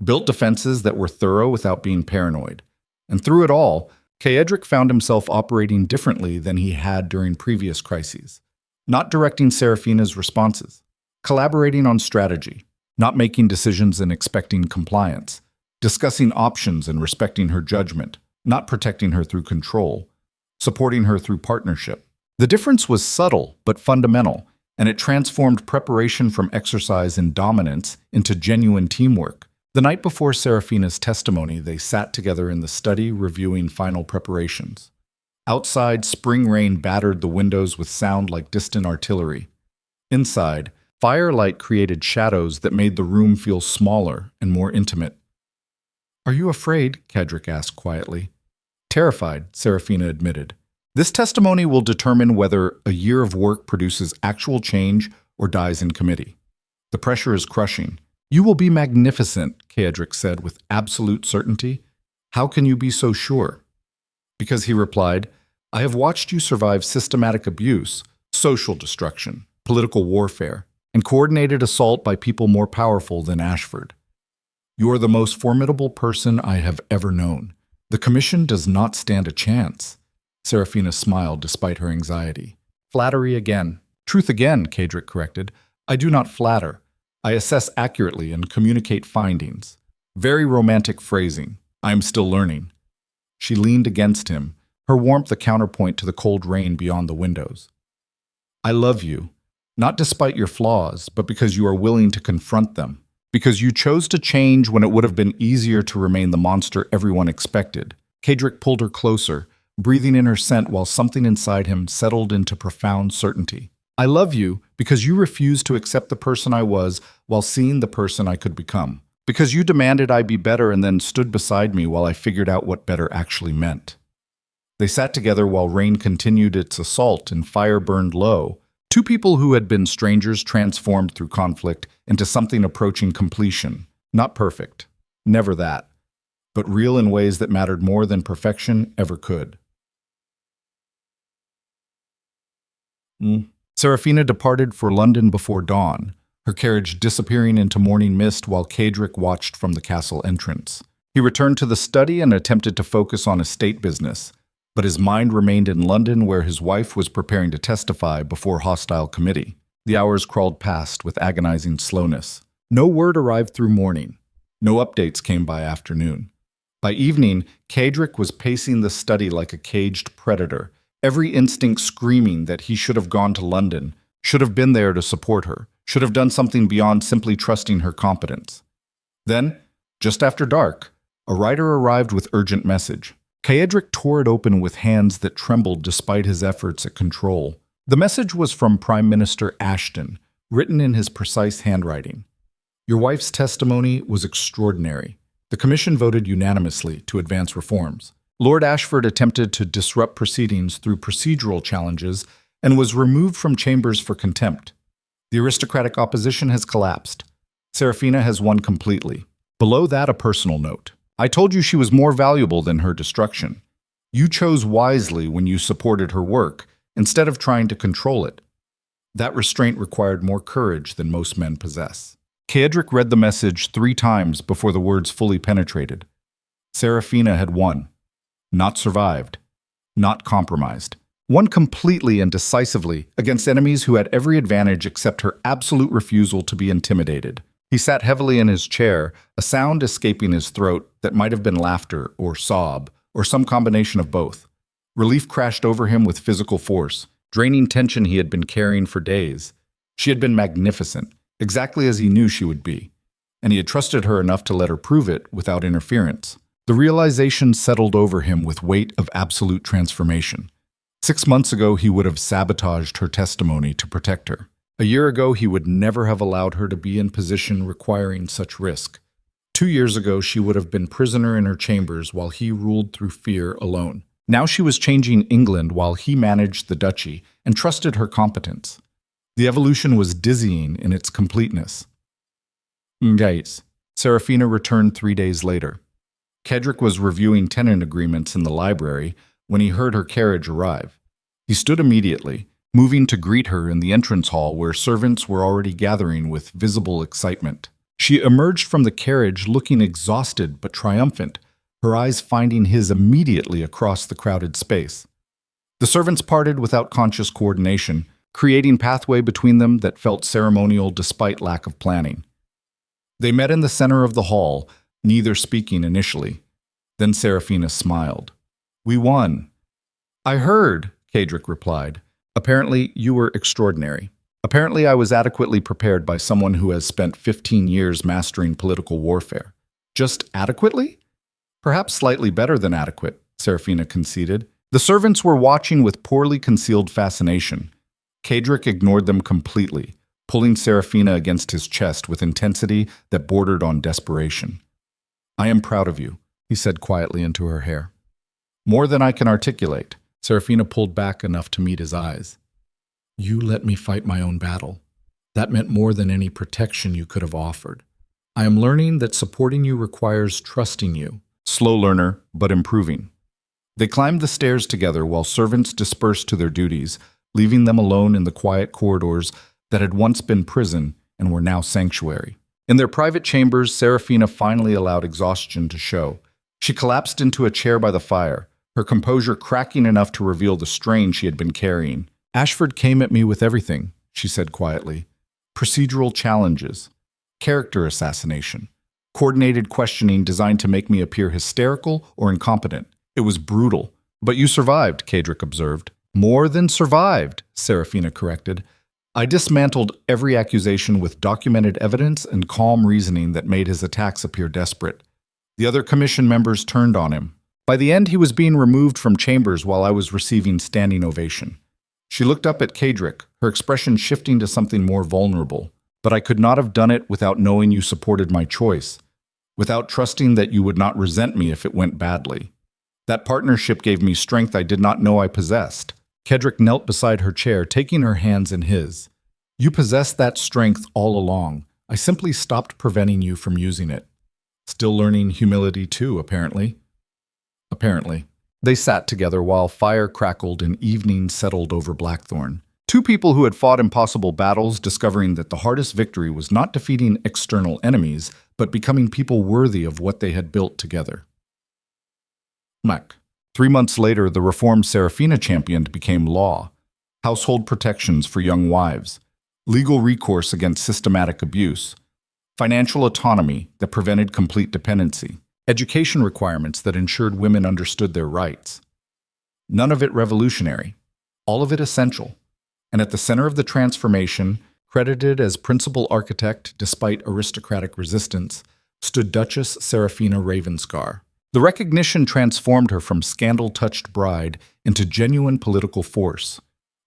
A: built defenses that were thorough without being paranoid. And through it all, Caedric found himself operating differently than he had during previous crises, not directing Seraphina's responses, collaborating on strategy, not making decisions and expecting compliance, discussing options and respecting her judgment, not protecting her through control, supporting her through partnership. The difference was subtle but fundamental, and it transformed preparation from exercise in dominance into genuine teamwork. The night before Seraphina's testimony, they sat together in the study reviewing final preparations. Outside, spring rain battered the windows with sound like distant artillery. Inside, firelight created shadows that made the room feel smaller and more intimate. Are you afraid? Caedric asked quietly. Terrified, Seraphina admitted. This testimony will determine whether a year of work produces actual change or dies in committee. The pressure is crushing. You will be magnificent, Caedric said with absolute certainty. How can you be so sure? Because he replied, I have watched you survive systematic abuse, social destruction, political warfare, and coordinated assault by people more powerful than Ashford. You are the most formidable person I have ever known. The commission does not stand a chance. Seraphina smiled despite her anxiety. Flattery again. Truth again, Caedric corrected. I do not flatter. I assess accurately and communicate findings. Very romantic phrasing. I am still learning. She leaned against him, her warmth a counterpoint to the cold rain beyond the windows. I love you, not despite your flaws, but because you are willing to confront them, because you chose to change when it would have been easier to remain the monster everyone expected. Caedric pulled her closer, breathing in her scent while something inside him settled into profound certainty. I love you because you refused to accept the person I was while seeing the person I could become. Because you demanded I be better and then stood beside me while I figured out what better actually meant. They sat together while rain continued its assault and fire burned low. Two people who had been strangers transformed through conflict into something approaching completion. Not perfect, never that, but real in ways that mattered more than perfection ever could. Seraphina departed for London before dawn, her carriage disappearing into morning mist while Caedric watched from the castle entrance. He returned to the study and attempted to focus on estate business, but his mind remained in London where his wife was preparing to testify before a hostile committee. The hours crawled past with agonizing slowness. No word arrived through morning. No updates came by afternoon. By evening, Caedric was pacing the study like a caged predator, every instinct screaming that he should have gone to London, should have been there to support her, should have done something beyond simply trusting her competence. Then, just after dark, a writer arrived with urgent message. Caedric tore it open with hands that trembled despite his efforts at control. The message was from Prime Minister Ashton, written in his precise handwriting. Your wife's testimony was extraordinary. The commission voted unanimously to advance reforms. Lord Ashford attempted to disrupt proceedings through procedural challenges and was removed from chambers for contempt. The aristocratic opposition has collapsed. Seraphina has won completely. Below that, a personal note. I told you she was more valuable than her destruction. You chose wisely when you supported her work, instead of trying to control it. That restraint required more courage than most men possess. Caedric read the message 3 times before the words fully penetrated. Seraphina had won. Not survived. Not compromised. Won completely and decisively against enemies who had every advantage except her absolute refusal to be intimidated. He sat heavily in his chair, a sound escaping his throat that might have been laughter or sob, or some combination of both. Relief crashed over him with physical force, draining tension he had been carrying for days. She had been magnificent, exactly as he knew she would be, and he had trusted her enough to let her prove it without interference. The realization settled over him with weight of absolute transformation. 6 months ago, he would have sabotaged her testimony to protect her. A year ago, he would never have allowed her to be in position requiring such risk. 2 years ago, she would have been prisoner in her chambers while he ruled through fear alone. Now she was changing England while he managed the duchy and trusted her competence. The evolution was dizzying in its completeness. Guys, Seraphina returned 3 days later. Caedric was reviewing tenant agreements in the library when he heard her carriage arrive. He stood immediately, moving to greet her in the entrance hall where servants were already gathering with visible excitement. She emerged from the carriage looking exhausted but triumphant, her eyes finding his immediately across the crowded space. The servants parted without conscious coordination, creating pathway between them that felt ceremonial despite lack of planning. They met in the center of the hall, neither speaking initially. Then Seraphina smiled. We won. I heard, Caedric replied. Apparently, you were extraordinary. Apparently, I was adequately prepared by someone who has spent 15 years mastering political warfare. Just adequately? Perhaps slightly better than adequate, Seraphina conceded. The servants were watching with poorly concealed fascination. Caedric ignored them completely, pulling Seraphina against his chest with intensity that bordered on desperation. I am proud of you, he said quietly into her hair. More than I can articulate. Seraphina pulled back enough to meet his eyes. You let me fight my own battle. That meant more than any protection you could have offered. I am learning that supporting you requires trusting you. Slow learner, but improving. They climbed the stairs together while servants dispersed to their duties, leaving them alone in the quiet corridors that had once been prison and were now sanctuary. In their private chambers, Seraphina finally allowed exhaustion to show. She collapsed into a chair by the fire, her composure cracking enough to reveal the strain she had been carrying. Ashford came at me with everything, she said quietly. Procedural challenges, character assassination, coordinated questioning designed to make me appear hysterical or incompetent. It was brutal, But you survived, Caedric observed. More than survived, Seraphina corrected. I dismantled every accusation with documented evidence and calm reasoning that made his attacks appear desperate. The other commission members turned on him. By the end, he was being removed from chambers while I was receiving standing ovation. She looked up at Caedric, her expression shifting to something more vulnerable. But I could not have done it without knowing you supported my choice, without trusting that you would not resent me if it went badly. That partnership gave me strength I did not know I possessed. Caedric knelt beside her chair, taking her hands in his. You possessed that strength all along. I simply stopped preventing you from using it. Still learning humility too, apparently. Apparently. They sat together while fire crackled and evening settled over Blackthorne. Two people who had fought impossible battles, discovering that the hardest victory was not defeating external enemies, but becoming people worthy of what they had built together. 3 months later, the reform Seraphina championed became law. Household protections for young wives, legal recourse against systematic abuse, financial autonomy that prevented complete dependency, education requirements that ensured women understood their rights. None of it revolutionary, all of it essential. And at the center of the transformation, credited as principal architect despite aristocratic resistance, stood Duchess Seraphina Ravenscar. The recognition transformed her from scandal-touched bride into genuine political force.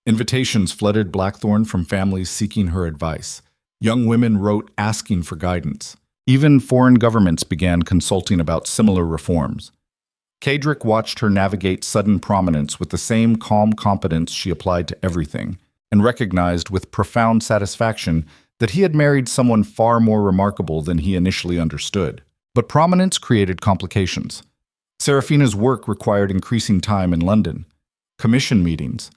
A: Invitations flooded Blackthorne from families seeking her advice. Young women wrote asking for guidance. Even foreign governments began consulting about similar reforms. Caedric watched her navigate sudden prominence with the same calm competence she applied to everything, and recognized with profound satisfaction that he had married someone far more remarkable than he initially understood. But prominence created complications. Seraphina's work required increasing time in London, commission meetings,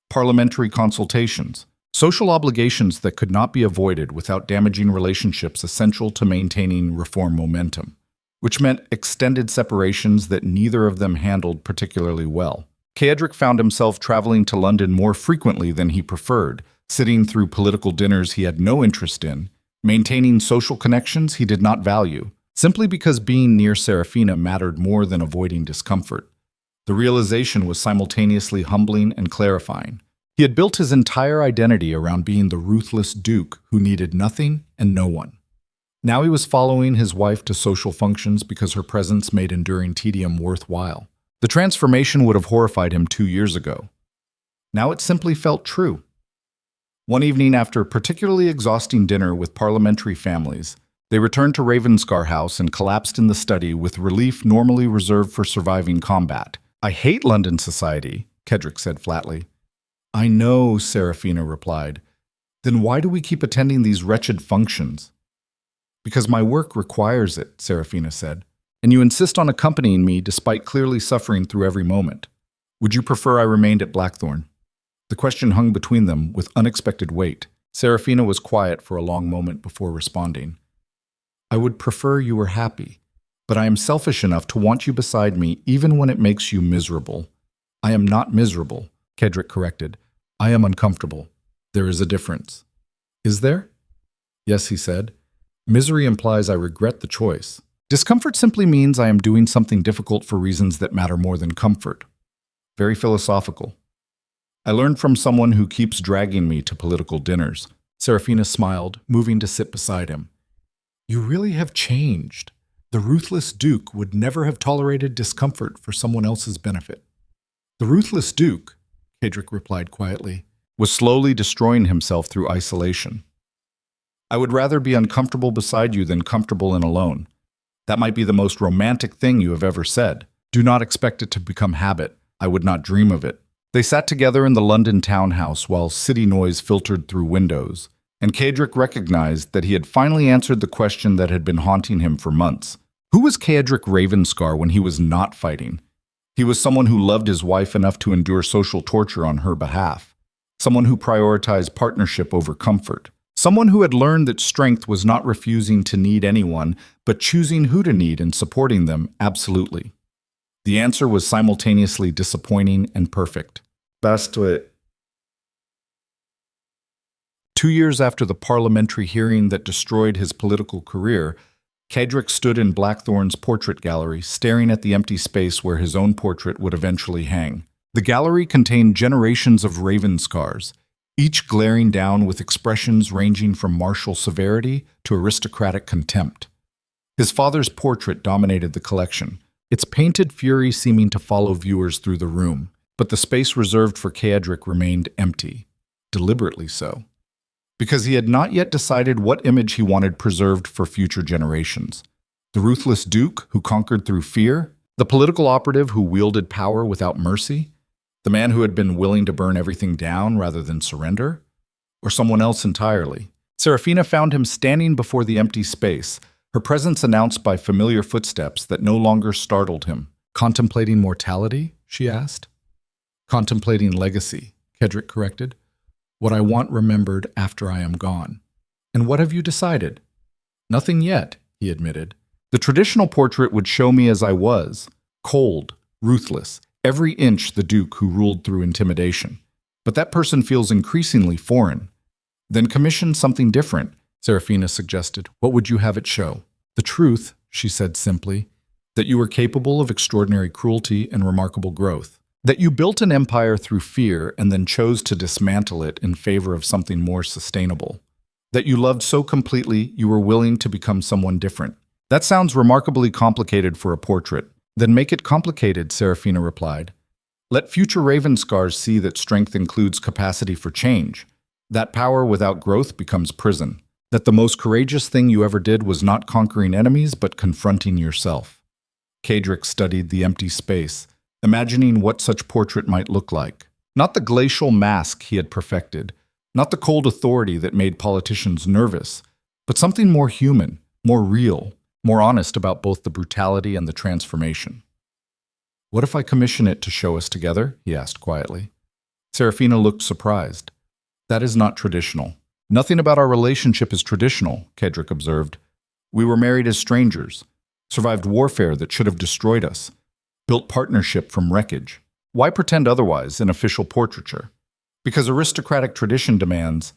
A: parliamentary consultations, social obligations that could not be avoided without damaging relationships essential to maintaining reform momentum, which meant extended separations that neither of them handled particularly well. Caedric found himself traveling to London more frequently than he preferred, sitting through political dinners he had no interest in, maintaining social connections he did not value, simply because being near Seraphina mattered more than avoiding discomfort. The realization was simultaneously humbling and clarifying. He had built his entire identity around being the ruthless duke who needed nothing and no one. Now he was following his wife to social functions because her presence made enduring tedium worthwhile. The transformation would have horrified him 2 years ago. Now it simply felt true. One evening after a particularly exhausting dinner with parliamentary families, they returned to Ravenscar House and collapsed in the study with relief normally reserved for surviving combat. I hate London society, Caedric said flatly. I know, Seraphina replied. Then why do we keep attending these wretched functions? Because my work requires it, Seraphina said. And you insist on accompanying me despite clearly suffering through every moment. Would you prefer I remained at Blackthorne? The question hung between them with unexpected weight. Seraphina was quiet for a long moment before responding. I would prefer you were happy, but I am selfish enough to want you beside me even when it makes you miserable. I am not miserable, Caedric corrected. I am uncomfortable. There is a difference. Is there? Yes, he said. Misery implies I regret the choice. Discomfort simply means I am doing something difficult for reasons that matter more than comfort. Very philosophical. I learned from someone who keeps dragging me to political dinners. Seraphina smiled, moving to sit beside him. You really have changed. The ruthless duke would never have tolerated discomfort for someone else's benefit. The ruthless duke, Caedric replied quietly, was slowly destroying himself through isolation. I would rather be uncomfortable beside you than comfortable and alone. That might be the most romantic thing you have ever said. Do not expect it to become habit. I would not dream of it. They sat together in the London townhouse while city noise filtered through windows, and Caedric recognized that he had finally answered the question that had been haunting him for months. Who was Caedric Ravenscar when he was not fighting? He was someone who loved his wife enough to endure social torture on her behalf, someone who prioritized partnership over comfort, someone who had learned that strength was not refusing to need anyone, but choosing who to need and supporting them absolutely. The answer was simultaneously disappointing and perfect. Best way. 2 years after the parliamentary hearing that destroyed his political career, Caedric stood in Blackthorne's portrait gallery, staring at the empty space where his own portrait would eventually hang. The gallery contained generations of Ravenscars, each glaring down with expressions ranging from martial severity to aristocratic contempt. His father's portrait dominated the collection, its painted fury seeming to follow viewers through the room, but the space reserved for Caedric remained empty, deliberately so, because he had not yet decided what image he wanted preserved for future generations. The ruthless duke who conquered through fear, the political operative who wielded power without mercy, the man who had been willing to burn everything down rather than surrender, or someone else entirely. Seraphina found him standing before the empty space, her presence announced by familiar footsteps that no longer startled him. "Contemplating mortality?" she asked. "Contemplating legacy," Caedric corrected. "What I want remembered after I am gone." "And what have you decided?" "Nothing yet," he admitted. "The traditional portrait would show me as I was, cold, ruthless, every inch the duke who ruled through intimidation. But that person feels increasingly foreign." "Then commission something different," Seraphina suggested. "What would you have it show?" "The truth," she said simply, "that you were capable of extraordinary cruelty and remarkable growth. That you built an empire through fear and then chose to dismantle it in favor of something more sustainable. That you loved so completely you were willing to become someone different." "That sounds remarkably complicated for a portrait." "Then make it complicated," Seraphina replied. "Let future Ravenscars see that strength includes capacity for change. That power without growth becomes prison. That the most courageous thing you ever did was not conquering enemies, but confronting yourself." Caedric studied the empty space, imagining what such portrait might look like. Not the glacial mask he had perfected, not the cold authority that made politicians nervous, but something more human, more real, more honest about both the brutality and the transformation. "What if I commission it to show us together?" he asked quietly. Seraphina looked surprised. "That is not traditional." "Nothing about our relationship is traditional," Caedric observed. "We were married as strangers, survived warfare that should have destroyed us, built partnership from wreckage. Why pretend otherwise in official portraiture? Because aristocratic tradition demands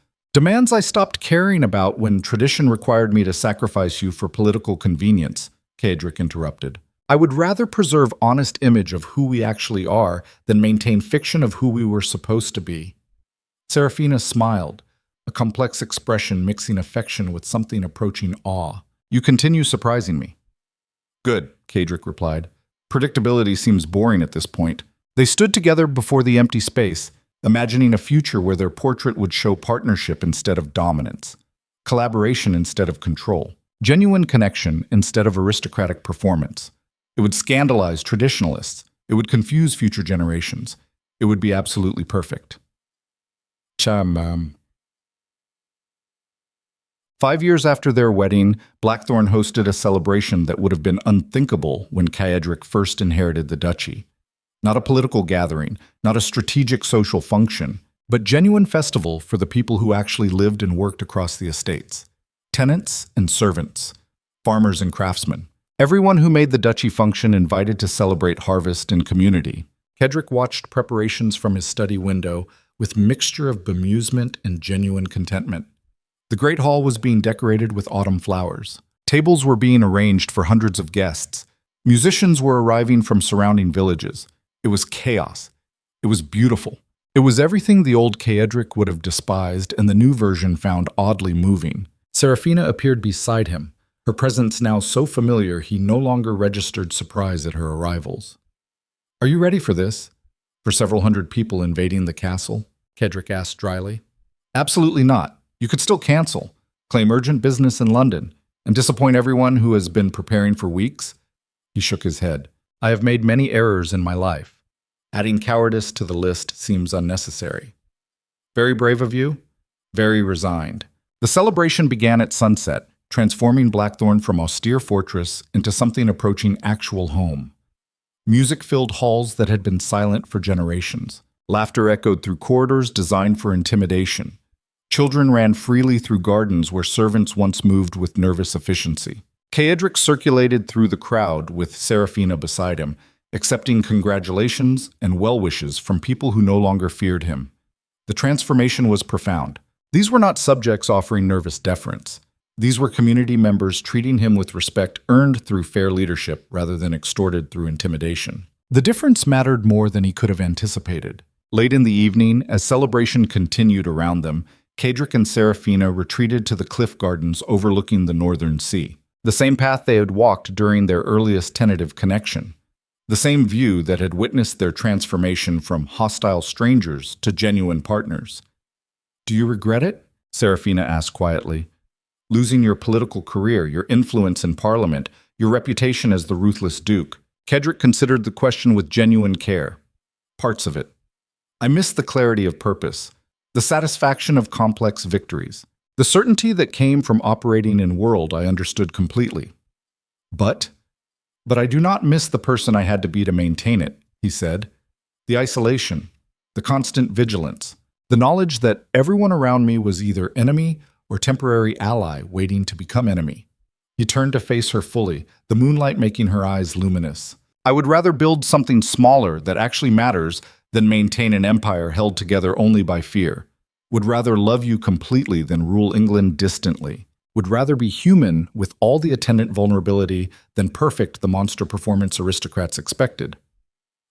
A: I stopped caring about when tradition required me to sacrifice you for political convenience," Caedric interrupted. "I would rather preserve honest image of who we actually are than maintain fiction of who we were supposed to be." Seraphina smiled, a complex expression mixing affection with something approaching awe. "You continue surprising me." "Good," Caedric replied. "Predictability seems boring at this point." They stood together before the empty space, imagining a future where their portrait would show partnership instead of dominance, collaboration instead of control, genuine connection instead of aristocratic performance. It would scandalize traditionalists. It would confuse future generations. It would be absolutely perfect. 5 years after their wedding, Blackthorne hosted a celebration that would have been unthinkable when Caedric first inherited the duchy. Not a political gathering, not a strategic social function, but genuine festival for the people who actually lived and worked across the estates. Tenants and servants, farmers and craftsmen. Everyone who made the duchy function invited to celebrate harvest and community. Caedric watched preparations from his study window with mixture of bemusement and genuine contentment. The great hall was being decorated with autumn flowers. Tables were being arranged for hundreds of guests. Musicians were arriving from surrounding villages. It was chaos. It was beautiful. It was everything the old Caedric would have despised and the new version found oddly moving. Seraphina appeared beside him, her presence now so familiar he no longer registered surprise at her arrivals. "Are you ready for this? For several hundred people invading the castle?" Caedric asked dryly. "Absolutely not. You could still cancel, claim urgent business in London, and disappoint everyone who has been preparing for weeks." He shook his head. "I have made many errors in my life. Adding cowardice to the list seems unnecessary." "Very brave of you, very resigned." The celebration began at sunset, transforming Blackthorne from austere fortress into something approaching actual home. Music filled halls that had been silent for generations. Laughter echoed through corridors designed for intimidation. Children ran freely through gardens where servants once moved with nervous efficiency. Caedric circulated through the crowd with Seraphina beside him, accepting congratulations and well-wishes from people who no longer feared him. The transformation was profound. These were not subjects offering nervous deference. These were community members treating him with respect earned through fair leadership rather than extorted through intimidation. The difference mattered more than he could have anticipated. Late in the evening, as celebration continued around them, Caedric and Seraphina retreated to the cliff gardens overlooking the northern sea. The same path they had walked during their earliest tentative connection. The same view that had witnessed their transformation from hostile strangers to genuine partners. "Do you regret it?" Seraphina asked quietly. "Losing your political career, your influence in Parliament, your reputation as the ruthless Duke?" Caedric considered the question with genuine care. "Parts of it. I miss the clarity of purpose, the satisfaction of complex victories, the certainty that came from operating in a world I understood completely. But I do not miss the person I had to be to maintain it," he said. "The isolation, the constant vigilance, the knowledge that everyone around me was either enemy or temporary ally waiting to become enemy." He turned to face her fully, the moonlight making her eyes luminous. "I would rather build something smaller that actually matters than maintain an empire held together only by fear. Would rather love you completely than rule England distantly. Would rather be human with all the attendant vulnerability than perfect the monster performance aristocrats expected."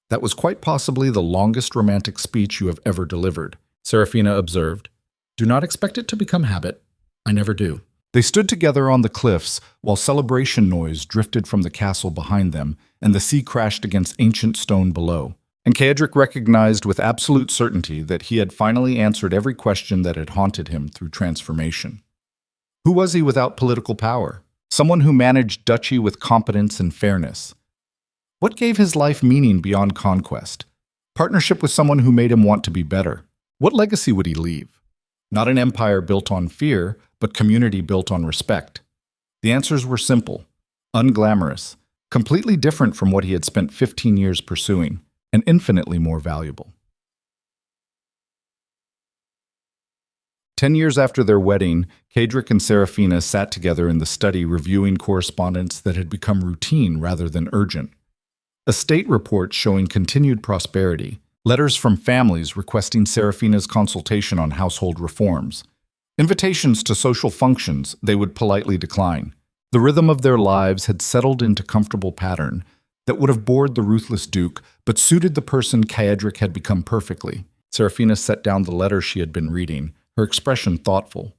A: "That was quite possibly the longest romantic speech you have ever delivered," Seraphina observed. "Do not expect it to become habit. I never do." They stood together on the cliffs while celebration noise drifted from the castle behind them and the sea crashed against ancient stone below. And Caedric recognized with absolute certainty that he had finally answered every question that had haunted him through transformation. Who was he without political power? Someone who managed duchy with competence and fairness. What gave his life meaning beyond conquest? Partnership with someone who made him want to be better. What legacy would he leave? Not an empire built on fear, but community built on respect. The answers were simple, unglamorous, completely different from what he had spent 15 years pursuing, and infinitely more valuable. 10 years after their wedding, Caedric and Seraphina sat together in the study reviewing correspondence that had become routine rather than urgent. Estate reports showing continued prosperity, letters from families requesting Seraphina's consultation on household reforms, invitations to social functions they would politely decline. The rhythm of their lives had settled into comfortable pattern that would have bored the ruthless Duke, but suited the person Caedric had become perfectly. Seraphina set down the letter she had been reading, her expression thoughtful.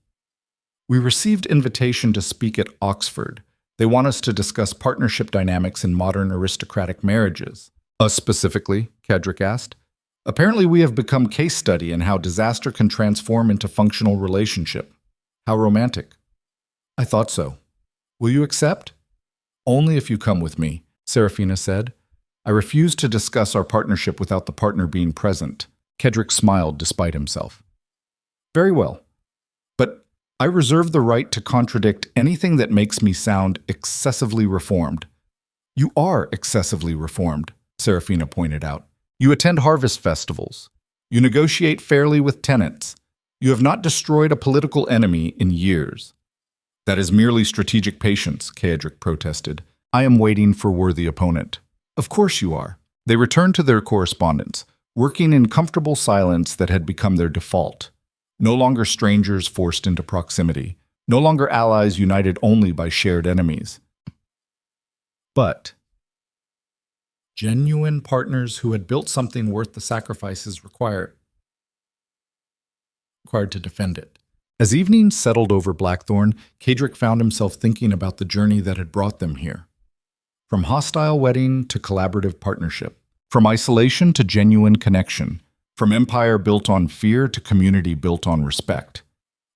A: "We received invitation to speak at Oxford. They want us to discuss partnership dynamics in modern aristocratic marriages." "Us specifically?" Caedric asked. "Apparently we have become case study in how disaster can transform into functional relationship. How romantic." "I thought so. Will you accept?" "Only if you come with me," Seraphina said. "I refuse to discuss our partnership without the partner being present." Caedric smiled despite himself. "Very well. But I reserve the right to contradict anything that makes me sound excessively reformed." "You are excessively reformed," Seraphina pointed out. "You attend harvest festivals. You negotiate fairly with tenants. You have not destroyed a political enemy in years." "That is merely strategic patience," Caedric protested. "I am waiting for worthy opponent." "Of course you are." They returned to their correspondence, working in comfortable silence that had become their default. No longer strangers forced into proximity, no longer allies united only by shared enemies. But genuine partners who had built something worth the sacrifices required to defend it. As evening settled over Blackthorne, Caedric found himself thinking about the journey that had brought them here. From hostile wedding to collaborative partnership, from isolation to genuine connection, from empire built on fear to community built on respect.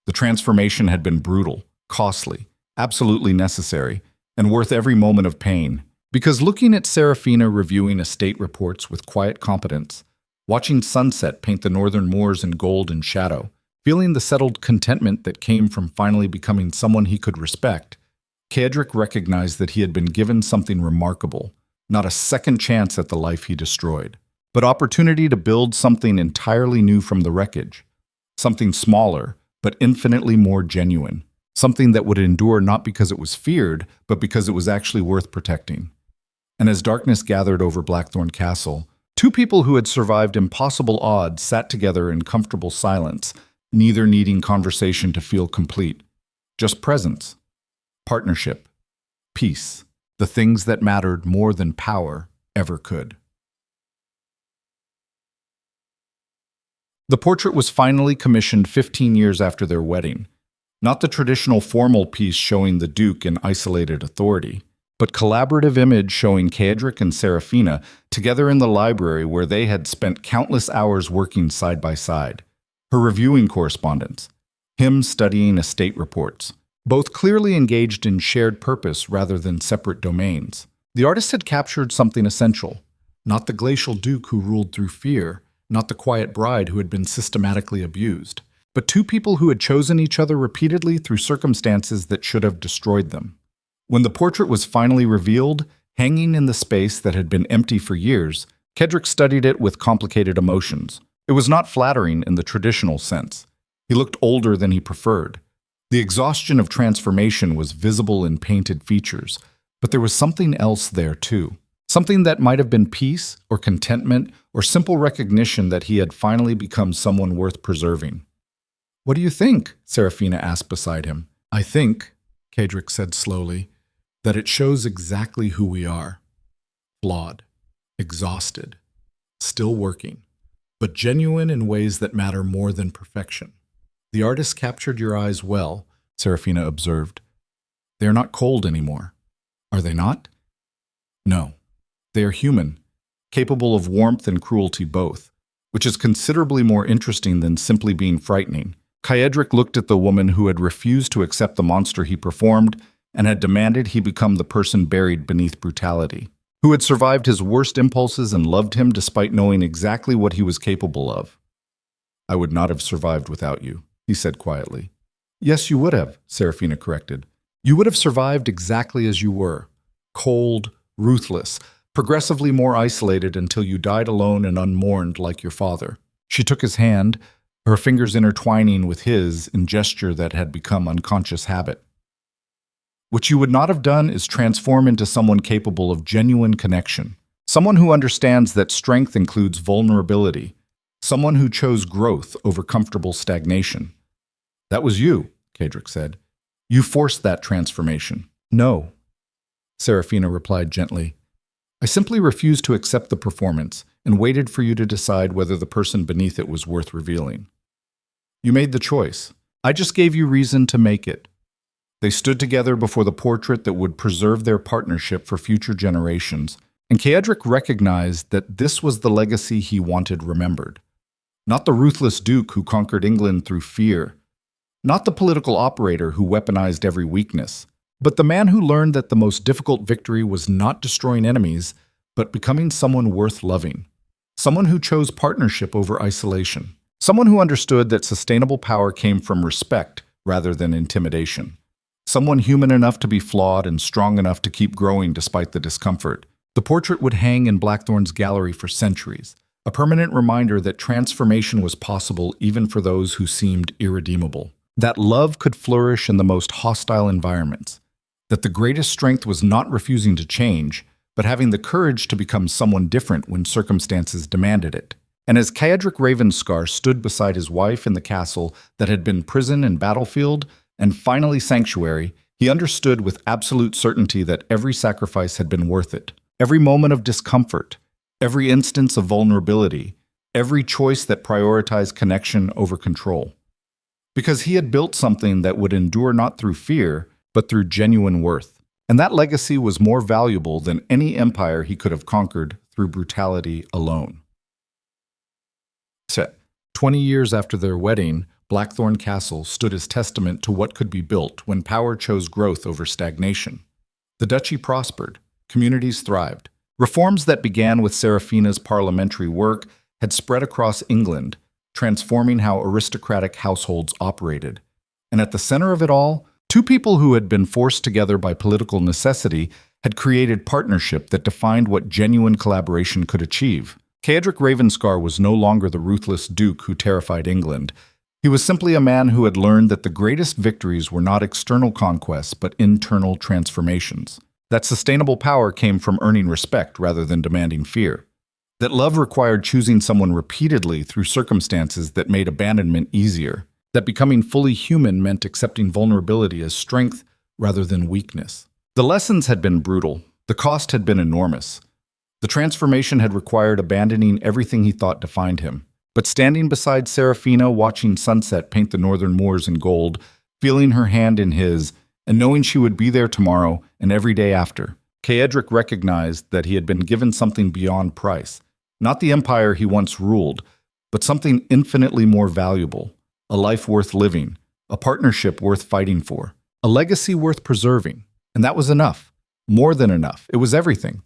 A: The transformation had been brutal, costly, absolutely necessary, and worth every moment of pain. Because looking at Seraphina reviewing estate reports with quiet competence, watching sunset paint the northern moors in gold and shadow, feeling the settled contentment that came from finally becoming someone he could respect, Caedric recognized that he had been given something remarkable, not a second chance at the life he destroyed, but opportunity to build something entirely new from the wreckage, something smaller, but infinitely more genuine, something that would endure not because it was feared, but because it was actually worth protecting. And as darkness gathered over Blackthorne Castle, two people who had survived impossible odds sat together in comfortable silence, neither needing conversation to feel complete, just presence. partnership, peace, the things that mattered more than power ever could. The portrait was finally commissioned 15 years after their wedding, not the traditional formal piece showing the Duke in isolated authority, but collaborative image showing Caedric and Seraphina together in the library where they had spent countless hours working side by side, her reviewing correspondence, him studying estate reports, both clearly engaged in shared purpose rather than separate domains. The artist had captured something essential, not the glacial Duke who ruled through fear, not the quiet bride who had been systematically abused, but two people who had chosen each other repeatedly through circumstances that should have destroyed them. When the portrait was finally revealed, hanging in the space that had been empty for years, Caedric studied it with complicated emotions. It was not flattering in the traditional sense. He looked older than he preferred. The exhaustion of transformation was visible in painted features, but there was something else there too. Something that might have been peace or contentment or simple recognition that he had finally become someone worth preserving. "What do you think?" Seraphina asked beside him. "I think," Caedric said slowly, "that it shows exactly who we are. Flawed, exhausted, still working, but genuine in ways that matter more than perfection." "The artist captured your eyes well," Seraphina observed. "They are not cold anymore. Are they not?" "No. They are human, capable of warmth and cruelty both, which is considerably more interesting than simply being frightening." Caedric looked at the woman who had refused to accept the monster he performed and had demanded he become the person buried beneath brutality, who had survived his worst impulses and loved him despite knowing exactly what he was capable of. "I would not have survived without you," he said quietly. "Yes, you would have," Seraphina corrected. "You would have survived exactly as you were, cold, ruthless, progressively more isolated until you died alone and unmourned like your father." She took his hand, her fingers intertwining with his in gesture that had become unconscious habit. "What you would not have done is transform into someone capable of genuine connection, someone who understands that strength includes vulnerability, someone who chose growth over comfortable stagnation." "That was you," Caedric said. "You forced that transformation." "No," Seraphina replied gently. "I simply refused to accept the performance and waited for you to decide whether the person beneath it was worth revealing. You made the choice. I just gave you reason to make it." They stood together before the portrait that would preserve their partnership for future generations, and Caedric recognized that this was the legacy he wanted remembered. Not the ruthless Duke who conquered England through fear, not the political operator who weaponized every weakness, but the man who learned that the most difficult victory was not destroying enemies, but becoming someone worth loving. Someone who chose partnership over isolation. Someone who understood that sustainable power came from respect rather than intimidation. Someone human enough to be flawed and strong enough to keep growing despite the discomfort. The portrait would hang in Blackthorne's gallery for centuries, a permanent reminder that transformation was possible even for those who seemed irredeemable. That love could flourish in the most hostile environments. That the greatest strength was not refusing to change, but having the courage to become someone different when circumstances demanded it. And as Caedric Ravenscar stood beside his wife in the castle that had been prison and battlefield, and finally sanctuary, he understood with absolute certainty that every sacrifice had been worth it. Every moment of discomfort, every instance of vulnerability, every choice that prioritized connection over control. Because he had built something that would endure not through fear, but through genuine worth. And that legacy was more valuable than any empire he could have conquered through brutality alone. 20 years after their wedding, Blackthorne Castle stood as testament to what could be built when power chose growth over stagnation. The duchy prospered, communities thrived. Reforms that began with Seraphina's parliamentary work had spread across England, transforming how aristocratic households operated. And at the center of it all, two people who had been forced together by political necessity had created partnership that defined what genuine collaboration could achieve. Caedric Ravenscar was no longer the ruthless Duke who terrified England. He was simply a man who had learned that the greatest victories were not external conquests but internal transformations. That sustainable power came from earning respect rather than demanding fear. That love required choosing someone repeatedly through circumstances that made abandonment easier. That becoming fully human meant accepting vulnerability as strength rather than weakness. The lessons had been brutal. The cost had been enormous. The transformation had required abandoning everything he thought defined him. But standing beside Seraphina, watching sunset paint the northern moors in gold, feeling her hand in his, and knowing she would be there tomorrow and every day after, Caedric recognized that he had been given something beyond price. Not the empire he once ruled, but something infinitely more valuable, a life worth living, a partnership worth fighting for, a legacy worth preserving. And that was enough. More than enough. It was everything.